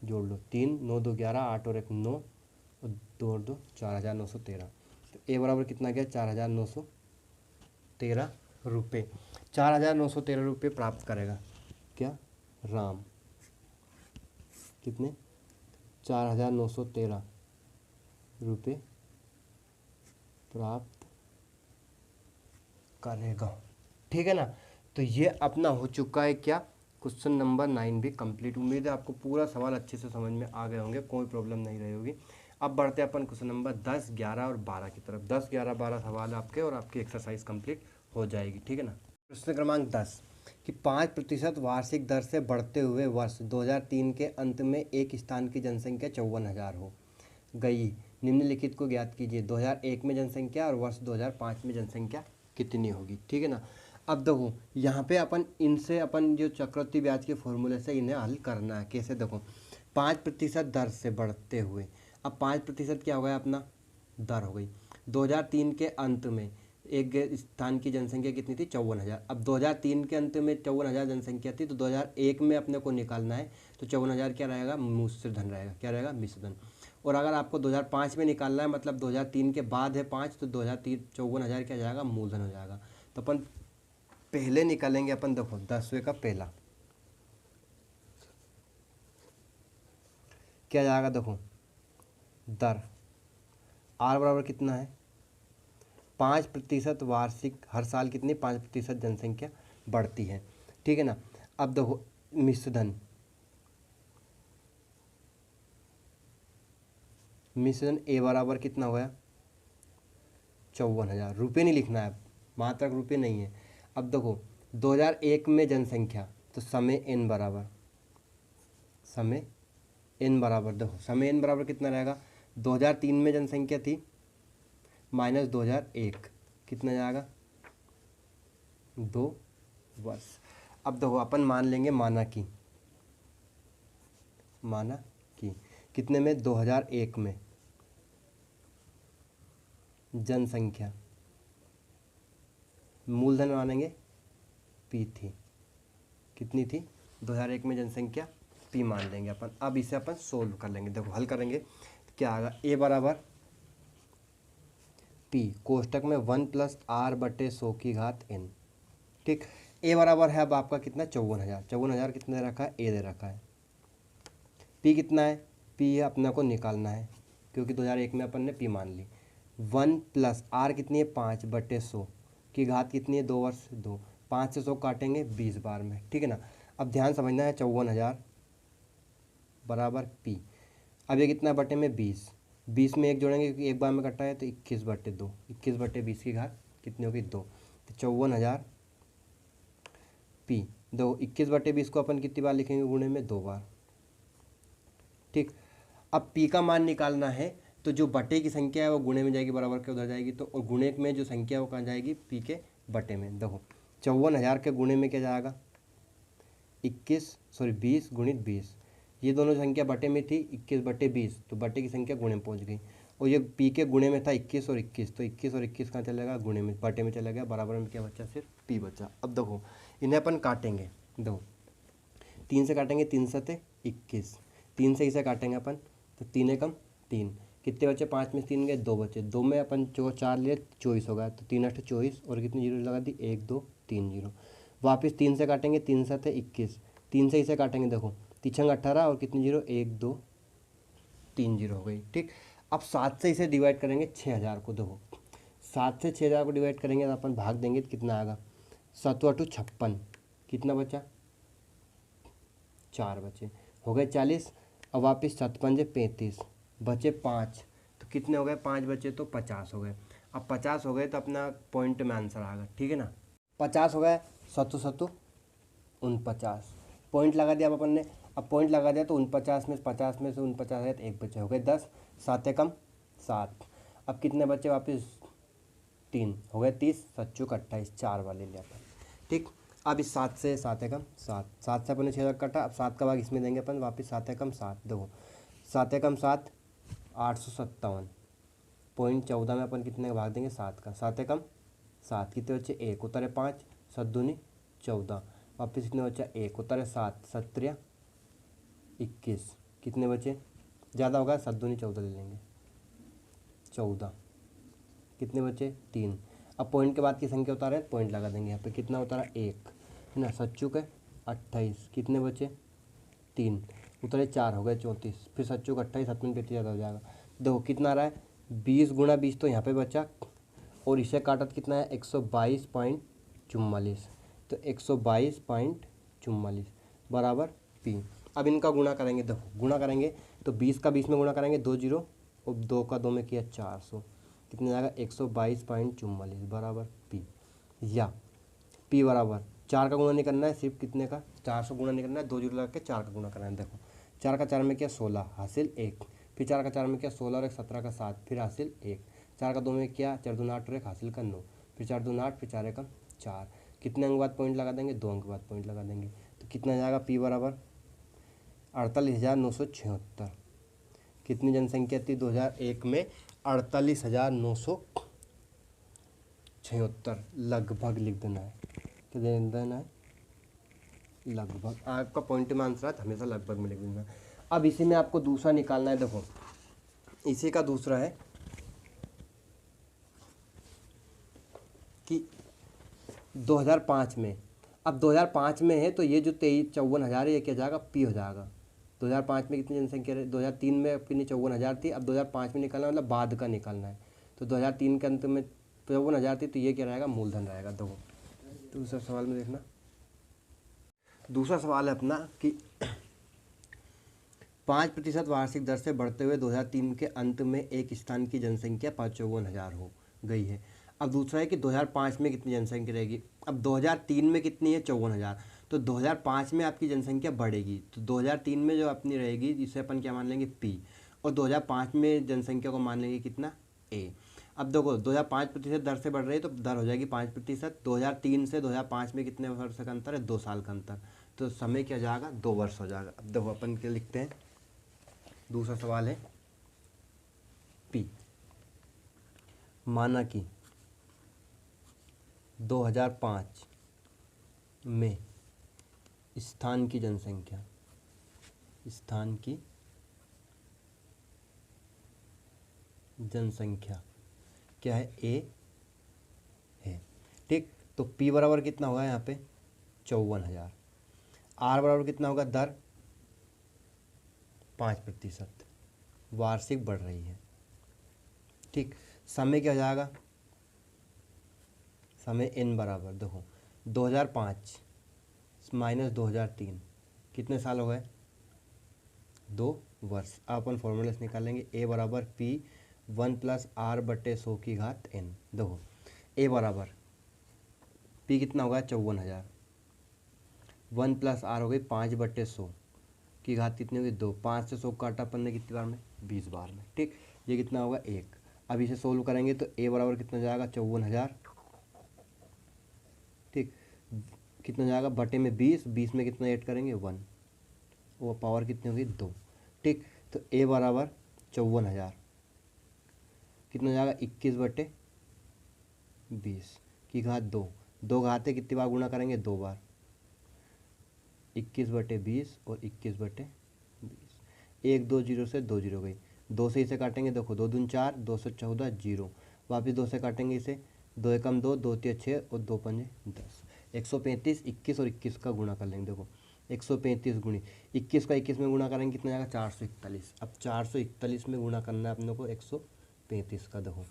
S1: जोड़ लो 3, 9 2 11, 8 और 1 9 और 2 और 2 4913। तो ए बराबर कितना गया 4913 रुपये, 4913 रुपये प्राप्त करेगा क्या राम, कितने 4913 रुपये प्राप्त करेगा, ठीक है ना। तो ये अपना हो चुका है क्या क्वेश्चन नंबर 9 भी कंप्लीट। उम्मीद है आपको पूरा सवाल अच्छे से समझ में आ गए होंगे, कोई प्रॉब्लम नहीं रही होगी। अब बढ़ते हैं अपन क्वेश्चन नंबर 10, 11 और 12 की तरफ। 10, 11, 12 सवाल आपके और आपकी एक्सरसाइज कंप्लीट हो जाएगी, ठीक है ना। प्रश्न क्रमांक 10 कि 5% वार्षिक दर से बढ़ते हुए वर्ष 2003 के अंत में एक स्थान की जनसंख्या 54,000 हो गई, निम्नलिखित को ज्ञात कीजिए 2001 में जनसंख्या और वर्ष 2005 में जनसंख्या कितनी होगी, ठीक है ना। अब देखो यहाँ पे अपन इनसे अपन जो चक्रवृद्धि ब्याज के फॉर्मूले से इन्हें हल करना है। कैसे, देखो 5% दर से बढ़ते हुए, अब 5% क्या हो गया अपना दर हो गई। 2003 के अंत में एक स्थान की जनसंख्या कितनी थी 54,000। अब 2003 के अंत में 54,000 जनसंख्या थी, तो 2001 में अपने को निकालना है, तो 54,000 क्या रहेगा मिश्र धन रहेगा, क्या रहेगा मिश्र धन। और अगर आपको 2005 में निकालना है, मतलब 2003 के बाद है 5, तो 2003 54,000 क्या जाएगा मूलधन हो जाएगा। तो अपन पहले निकालेंगे अपन, देखो 10वें का पहला क्या जाएगा, देखो दर आर बराबर कितना है 5% वार्षिक, हर साल कितनी 5% जनसंख्या बढ़ती है, ठीक है ना। अब देखो मिश्रधन, मिश्रधन ए बराबर कितना हुआ? 54,000। रुपये नहीं लिखना है, मात्रक रुपये नहीं है। अब देखो 2001 में जनसंख्या, तो समय n बराबर, समय n बराबर, देखो समय n बराबर कितना रहेगा? 2003 में जनसंख्या थी माइनस 2001, कितना जाएगा? 2 वर्ष। अब देखो अपन मान लेंगे माना की, माना की कितने में? 2001 में जनसंख्या, मूलधन मानेंगे पी थी, कितनी थी? 2001 में जनसंख्या पी मान लेंगे अपन। अब इसे अपन सोल्व कर लेंगे, देखो हल करेंगे तो क्या आएगा? ए बराबर पी कोष्टक में 1 प्लस आर बटे 100 की घात n। ठीक, ए बराबर है अब आपका कितना? 54,000। 54,000 कितने दे रखा है? ए दे रखा है। पी कितना है? पी है अपने को निकालना है, क्योंकि 2001 में अपन ने पी मान ली। 1 प्लस आर कितनी है? 5 बटे 100 की घात कितनी है? 2 वर्ष 2। 5 से 100 काटेंगे 20 बार में, ठीक है ना। अब ध्यान समझना है, 54,000 बराबर पी। अब ये कितना बटे में? 20। 20 में एक जोड़ेंगे क्योंकि एक बार में कटा है, तो 21 बटे 2। 21 बटे 20 की घात कितनी होगी? 2। तो 54,000 पी। दो 21 बटे 20 को अपन कितनी बार लिखेंगे? गुणे में 2 बार। ठीक, अब पी का मान निकालना है, तो जो बटे की संख्या है वो गुणे में जाएगी, बराबर के उधर जाएगी, तो और गुणे में जो संख्या है वो कहाँ जाएगी? पी के बटे में। देखो 54,000 के गुणे में क्या जाएगा? 20 गुणित 20। ये दोनों संख्या बटे में थी, 21 बटे 20, तो बटे की संख्या गुणे में पहुंच गई। और ये पी के गुणे में था 21 और 21, तो 21 और 21 कहाँ चलेगा? गुणे में, बटे में चला गया, बराबर में क्या बचा? सिर्फ पी बचा। अब देखो इन्हें अपन काटेंगे, देखो 3 से काटेंगे, 3 सते 21, 3 से इसे काटेंगे अपन, तो 3 एकम 3, कितने बचे? 5 में 3 गए, 2 बचे, 2 में अपन 4 लिए, 24 होगा, तो 3 8 24, और कितनी जीरो लगा दी? 1 2 3 जीरो। वापस 3 से काटेंगे, 3 सते 21, 3 से इसे काटेंगे, देखो 3 18, और कितनी जीरो? 1 2 3 जीरो हो गई। ठीक, अब 7 से इसे डिवाइड करेंगे 6,000 को, देखो 7 से 6,000 को डिवाइड करेंगे तो अपन भाग देंगे तो कितना आएगा? 7 8 56, कितना बचा? 4 बचे, हो गए 40। अब वापस 7 पंजे 35, बचे 5, तो कितने हो गए? 5 बचे तो 50 हो गए। अब 50 हो गए तो अपना पॉइंट में आंसर आ गया, ठीक है ना। 50 हो गए, 7 7 49, पॉइंट लगा दिया अब अपन ने। अब पॉइंट लगा दिया तो 49 में 50 में से 49 है तो 1 बचे, हो गए 10, 7 एकम 7। अब कितने बचे? वापस 3, हो गए 30, 7 चौक 28, 4 वाले लिया अपन। ठीक, अब इस 7 से 7 एकम 7, 7 से अपन ने 6 कटा, अब 7 का भाग इसमें देंगे अपन, वापस 7 एकम 7, देखो 7 एकम 7 857, पॉइंट 14 में अपन कितने का भाग देंगे? 7 का। 7 एकम 7, कितने बच्चे? 1, उतरे 5, 7 दूनी 14, वापस कितने बच्चा? 1, उतरे 7, 7 21, कितने बचे? ज़्यादा होगा, 7 दूनी 14 ले लेंगे, 14, कितने बचे? 3। अब पॉइंट के बाद की संख्या उतारे, पॉइंट लगा देंगे यहाँ पे, कितना उतारा? 1, है ना। 7 चौक 28, कितने बचे? 3, उतरे 4, हो गए 34, फिर 7 चौक 28, 7 में 35 ज़्यादा हो जाएगा। देखो कितना आ रहा है? 20 गुणा 20 तो यहाँ पे बचा, और इसे काटा तो कितना है? 122.44, तो 122.44 बराबर पी। अब इनका गुणा करेंगे, देखो गुणा करेंगे तो 20 का 20 में गुणा करेंगे, 2 जीरो, और 2 का 2 में किया 400, कितने जाएगा? 122.44 बराबर पी। या पी बराबर 4 का गुणा नहीं करना है, सिर्फ कितने का? 400 गुणा नहीं करना है, 2 जीरो लगा के 4 का गुणा करना है। देखो 4 का 4 में किया 16, हासिल 1, फिर 4 का 4 में किया 16 और 1 17 का 7, फिर हासिल 1, 4 का 2 में किया 4 2 8 और 1 हासिल का 9, फिर 4 2 8, फिर 4 1 4, कितने अंक बाद पॉइंट लगा देंगे? 2 अंक बाद पॉइंट लगा देंगे, तो कितना जाएगा? पी बराबर 48,976। कितनी जनसंख्या थी 2001 में? 48,976, लगभग लिख देना है, क्या दे देना है? लगभग। आपका पॉइंट में आंसर है तो हमेशा लगभग में लिख देना। अब इसी में आपको दूसरा निकालना है, देखो इसी का दूसरा है कि 2005 में, अब 2005 में है तो ये जो 53,54,000 है ये क्या जाएगा? पी हो जाएगा। 2005 में कितनी जनसंख्या है? 2003 में कितनी? 54,000 थी। अब 2005 में निकालना मतलब बाद का निकालना है, तो 2003 के अंत में 54,000 थी, तो ये क्या रहेगा? मूलधन रहेगा। देखो दूसरा सवाल में देखना, दूसरा सवाल है अपना कि 5% वार्षिक दर से बढ़ते हुए 2003 के अंत में एक स्थान की जनसंख्या 55,000 हो गई है। अब दूसरा है कि 2005 में कितनी जनसंख्या रहेगी। अब 2003 में कितनी है, 54,000। तो 2005 में आपकी जनसंख्या बढ़ेगी, तो 2003 में जो अपनी रहेगी जिसे अपन क्या मान लेंगे, पी, और 2005 में जनसंख्या को मान लेंगे कितना, ए। अब देखो 2005% दर से बढ़ रही है तो दर हो जाएगी 5%। 2003 से 2005 में कितने वर्ष का अंतर है, 2 साल का अंतर, तो समय क्या जाएगा, 2 वर्ष हो जाएगा। अब देखो अपन क्या लिखते हैं, दूसरा सवाल है पी, माना कि 2005 में स्थान की जनसंख्या क्या है, ए है, ठीक। तो पी बराबर कितना होगा यहाँ पे, 54,000। आर बराबर कितना होगा, दर 5% वार्षिक बढ़ रही है, ठीक। समय क्या हो जाएगा, समय एन बराबर, देखो 2005 माइनस 2003 कितने साल हो गए, 2 वर्ष। अपन फॉर्मूले से निकालेंगे, ए बराबर पी 1+r/100 देखो ए बराबर पी कितना होगा, 54,000, 1+r हो गई 5/100 की घात कितनी होगी, 2। 5 से 100 काटा अपन ने कितनी बार में, 20 बार में, ठीक। ये कितना होगा, 1। अब इसे सोल्व करेंगे तो ए बराबर कितना जाएगा, 54,000, ठीक। कितना जाएगा बटे में 20, 20 में कितना ऐड करेंगे, 1, वो पावर कितनी होगी, 2, ठीक। तो ए बराबर 54,000 कितना जाएगा, 21/20 की घात 2। 2 घाते कितनी बार गुणा करेंगे, 2 बार, 21/20 और 21/20। 1 2 0 से 2 0 गई, 2 से इसे काटेंगे, देखो 2 दूनी 4, 2 से 14 0, वापिस 2 से काटेंगे इसे, 2 एकम 2, 2 तिया 6 और 2 पंजे 10। 135, 21 और 21 का गुणा कर लेंगे, देखो 135 गुणी 21 का 21 में गुणा करेंगे कितना जाएगा, 441। अब 441 में गुणा करना है अपने को 135 का, देखो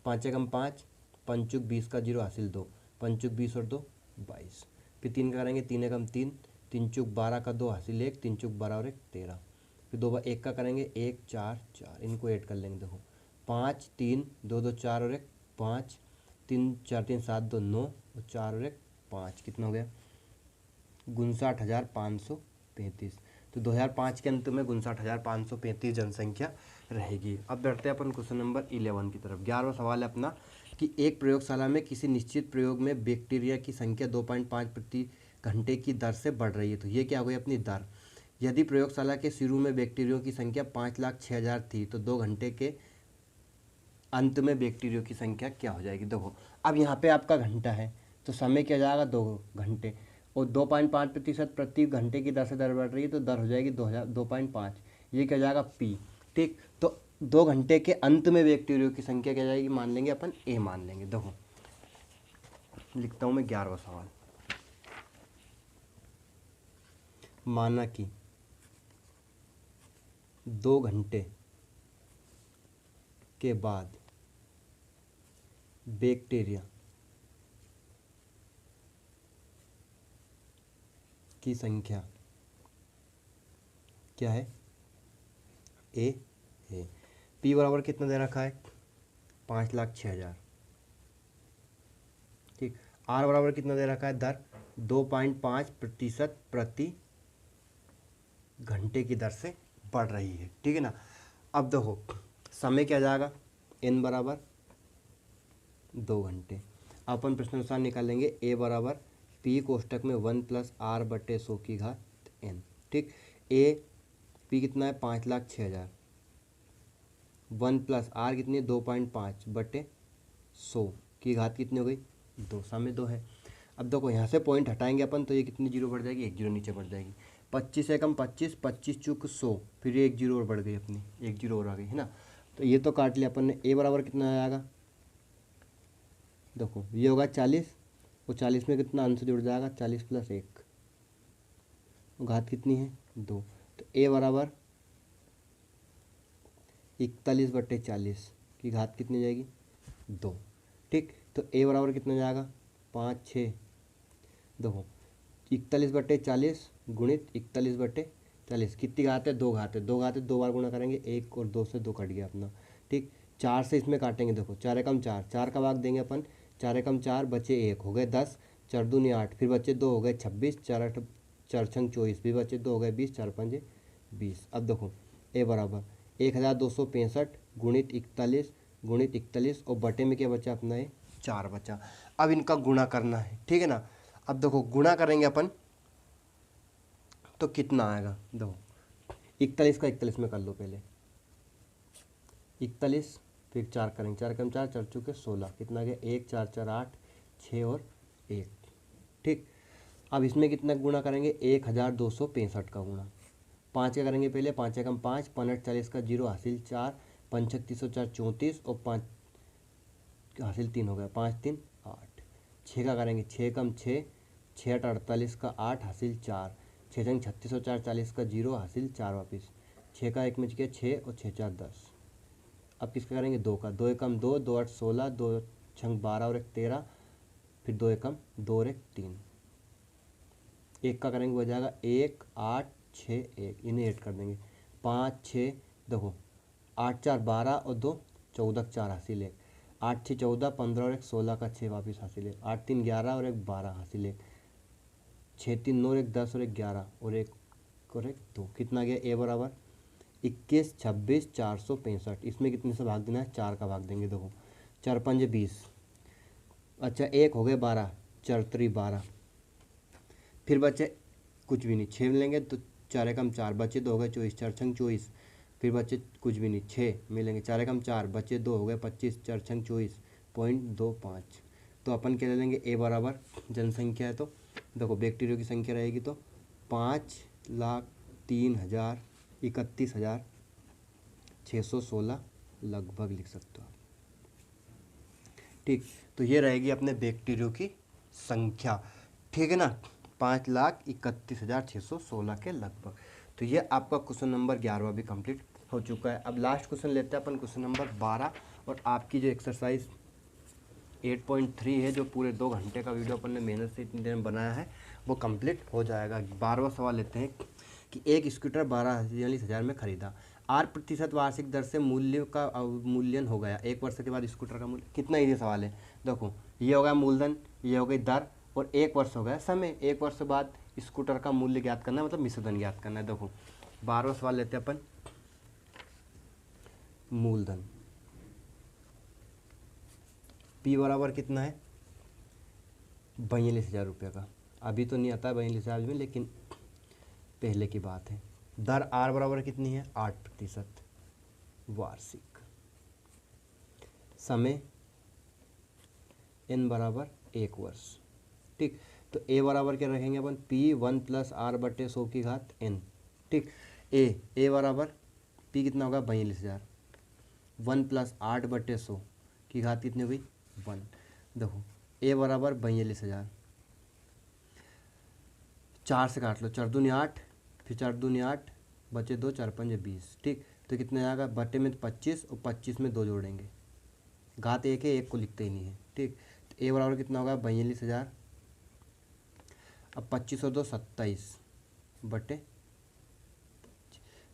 S1: 5 एकम 5, पंचुक 20 का 0 हासिल 2, पंचुक 20 और 2 22। फिर 3 का करेंगे, 3 एकम 3, 3 चुक 12 का 2 हासिल 1, 3 चुक 12 और 1 13। फिर 2 बार 1 का करेंगे, 1 4 4, इनको ऐड कर लेंगे, देखो 5 3 2 2 4 और 1 5, 3 4 3 7 2 9 और 4 और 1 5, कितना हो गया, 59,535। तो 2005 के अंत में 59,535 जनसंख्या रहेगी। अब बढ़ते हैं अपन क्वेश्चन नंबर 11 की तरफ। 11वां सवाल है अपना कि एक प्रयोगशाला में किसी निश्चित प्रयोग में बैक्टीरिया की संख्या 2.5 प्रति घंटे की दर से बढ़ रही है। तो ये क्या हो गई अपनी दर। यदि प्रयोगशाला के शुरू में बैक्टीरिया की संख्या 5,06,000 थी तो 2 घंटे के अंत में बैक्टीरिया की संख्या क्या हो जाएगी। देखो अब यहाँ पे आपका घंटा है तो समय क्या जाएगा, 2 घंटे, और 2.5% प्रति घंटे की दर से दर बढ़ रही है तो दर हो जाएगी 2.5। ये क्या जाएगा, पी, ठीक। तो 2 घंटे के अंत में बैक्टीरिया की संख्या क्या जाएगी, मान लेंगे अपन ए मान लेंगे। देखो लिखता हूँ मैं 11वां सवाल। माना कि 2 घंटे के बाद बैक्टीरिया की संख्या क्या है, ए है। पी बराबर कितना दे रखा है, 5,06,000, ठीक। आर बराबर कितना दे रखा है, दर 2.5% प्रति घंटे की दर से बढ़ रही है, ठीक है ना। अब देखो समय क्या जाएगा, एन बराबर 2 घंटे। अपन प्रश्नानुसार निकालेंगे, ए बराबर पी कोष्टक में 1+r/100 की घात n, ठीक। ए पी कितना है, 5,06,000, 1+r कितनी है, 2.5/100 की घात कितनी हो गई, 2, सामने 2 है। अब देखो यहाँ से पॉइंट हटाएंगे अपन तो ये कितनी जीरो बढ़ जाएगी, 1 जीरो नीचे बढ़ जाएगी। 25 एकम 25, 25 चुक 100, फिर ये 1 जीरो और बढ़ गई अपनी, 1 जीरो और आ गई है ना। तो ये तो काट लिया अपन ने। ए बराबर कितना आएगा, देखो ये होगा 40, और 40 में कितना अंश जुड़ जाएगा, 40 + 1, घात कितनी है, 2। तो ए बराबर 41/40 की घात कितनी जाएगी, 2, ठीक। तो ए बराबर कितना जाएगा, 5 6, देखो 41/40 गुणित 41/40 कितनी घात है, 2 घात है, 2 घात है, 2 बार गुणा करेंगे, 1 और 2 से 2 कट गया अपना। ठीक, 4 से इसमें काटेंगे, देखो 4 एकम 4, 4 का भाग देंगे अपन, 4 एकम 4 बचे 1 हो गए 10, 4 दूनी 8, फिर बचे 2 हो गए 26, 4 8 4 छंग 24, फिर बचे 2 हो गए 20, 4 5 20। अब देखो ए बराबर 1265 गुणित 41 और बटे में क्या बचा अपना, ये 4 बचा। अब इनका गुणा करना है, ठीक है ना। अब देखो गुणा करेंगे अपन तो कितना आएगा, देखो 41 का 41 में कर लो पहले, 41 फिर 4 करेंगे, 4 कम 4 4 चुके 16, कितना गया 1 4 4 8 6 और 1। ठीक, अब इसमें कितना गुणा करेंगे, 1265 का गुणा, 5 का करेंगे पहले, 5 एकम 5, 5 40 का 0 हासिल 4, 5 36 34 और 5 हासिल 3 हो गया, 5 3 8। 6 का करेंगे, 6 कम 6, 6 8 48 का 8 हासिल 4, 6 छंग 36 और 4 40 का 0 हासिल 4 वापिस, 6 का 1 में गया 6 और 6 4 10। अब किसका करेंगे, 2 का, 2 एकम 2, 2 8 16, 2 छंग 12 और 1 13, फिर 2 एकम 2 और 1 3। 1 का करेंगे हो जाएगा 1 8 6 1, इन्हें ऐड कर देंगे, 5 6 देखो 8 4 12 और 2 14 4 हासिल 1, 8 6 14 15 और 1 16 का 6 वापिस हासिल 1, 8 3 11 और 1 12 हासिल 1, 6 3 9 और 1 10 और 1 11 और 1 2, कितना गया ए बराबर 21 26 465। इसमें कितने से भाग देना है, 4 का भाग देंगे, देखो 4 5 20, अच्छा 1 हो गए 12, 4 3 12, फिर बचे कुछ भी नहीं, 6 मिलेंगे तो 4 एकम 4 बचे 2 हो गए 24, 4 छंग 24, फिर बचे कुछ भी नहीं 6 मिलेंगे, 4 एकम 4 बचे 2 हो गए 25, 4 छंग 24.25। तो अपन क्या ले लेंगे, ए बराबर जनसंख्या है तो देखो बैक्टीरिया की संख्या रहेगी तो 5,03,31,616 लगभग लिख सकते हो आप। ठीक, तो ये रहेगी अपने बैक्टीरिया की संख्या, ठीक है ना, 5,31,616 के लगभग। तो ये आपका क्वेश्चन नंबर 11वां भी कंप्लीट हो चुका है। अब लास्ट क्वेश्चन लेते हैं अपन, क्वेश्चन नंबर 12, और आपकी जो एक्सरसाइज 8.3 है, जो पूरे 2 घंटे का वीडियो अपन ने मेहनत से इतनी देर में बनाया है, वो कंप्लीट हो जाएगा। 12वां सवाल लेते हैं कि एक स्कूटर 42,000 में खरीदा, 8% वार्षिक दर से मूल्य का अवमूल्यन हो गया, 1 वर्ष के बाद स्कूटर का मूल्य कितना। इजी सवाल है, देखो ये हो गया मूलधन, ये हो गई दर, और 1 वर्ष हो गया समय, 1 वर्ष बाद स्कूटर का मूल्य ज्ञात करना है, मतलब मिश्रधन ज्ञात करना है। देखो 12वां सवाल लेते हैं अपन, मूलधन पी बराबर कितना है, 42,000 रुपये का। अभी तो नहीं आता है 42,000 में, लेकिन पहले की बात है। दर आर बराबर कितनी है, 8% वार्षिक। समय एन बराबर 1 वर्ष। ठीक, तो ए बराबर क्या रखेंगे अपन, पी 1 + r/100 की घात n। ठीक, ए बराबर पी कितना होगा, 42,000, 1 + 8/100 की घात कितनी हो गई, 1। देखो ए बराबर 42,000, 4 से काट लो, 4 दूनी 8, फिर 4 दूनी 8 बचे 2, 4 5 20। ठीक, तो कितना आएगा, बटे में 25 और 25 में 2 जोड़ेंगे, घात 1 है, 1 को लिखते ही नहीं है। ठीक, तो ए बराबर कितना होगा, 42,000, अब 25 और 2 27 बटे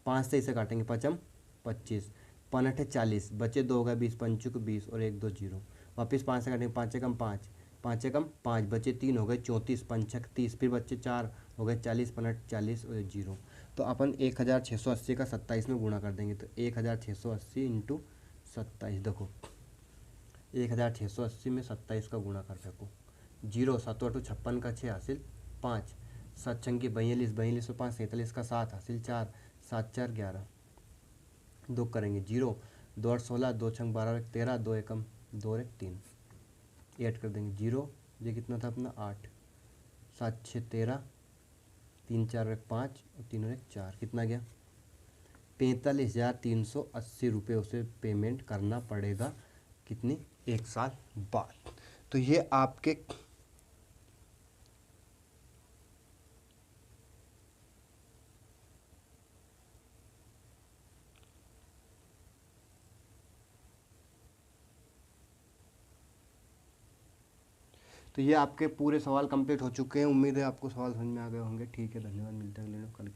S1: 5 से इसे काटेंगे, 5 25, 5 8 40 बचे 2 होगा 20, 5 20 और 1 2 0, वापस 5 से काटेंगे, 5 एकम 5, 5 एकम 5 बचे 3 हो गए 34, 5 30, फिर बच्चे 4 हो गए 40, 5 40 और 0। तो अपन 1,680 का 27 में गुणा कर देंगे, तो 1,680 इंटू 27, देखो 1,680 में 27 का गुणा कर सको, 0 7 8 56 का 6 हासिल 5, 7 छंगी 42, 42 और 5 47 का 7 हासिल 4, 7 4 11, 2 करेंगे 0, 2 8 16, 2 छंग 12 और 1 13, 2 एकम 2 और 1 3, ऐड कर देंगे 0, ये कितना था अपना 8, 7 6 13, 3 4 और 1 5 और 3 और 1 4, कितना गया 45,380 रुपये उसे पेमेंट करना पड़ेगा, कितनी 1 साल बाद। तो ये आपके तो ये आपके पूरे सवाल कंप्लीट हो चुके हैं। उम्मीद है आपको सवाल समझ में आ गए होंगे। ठीक है, धन्यवाद। मिलते हैं अगले कल।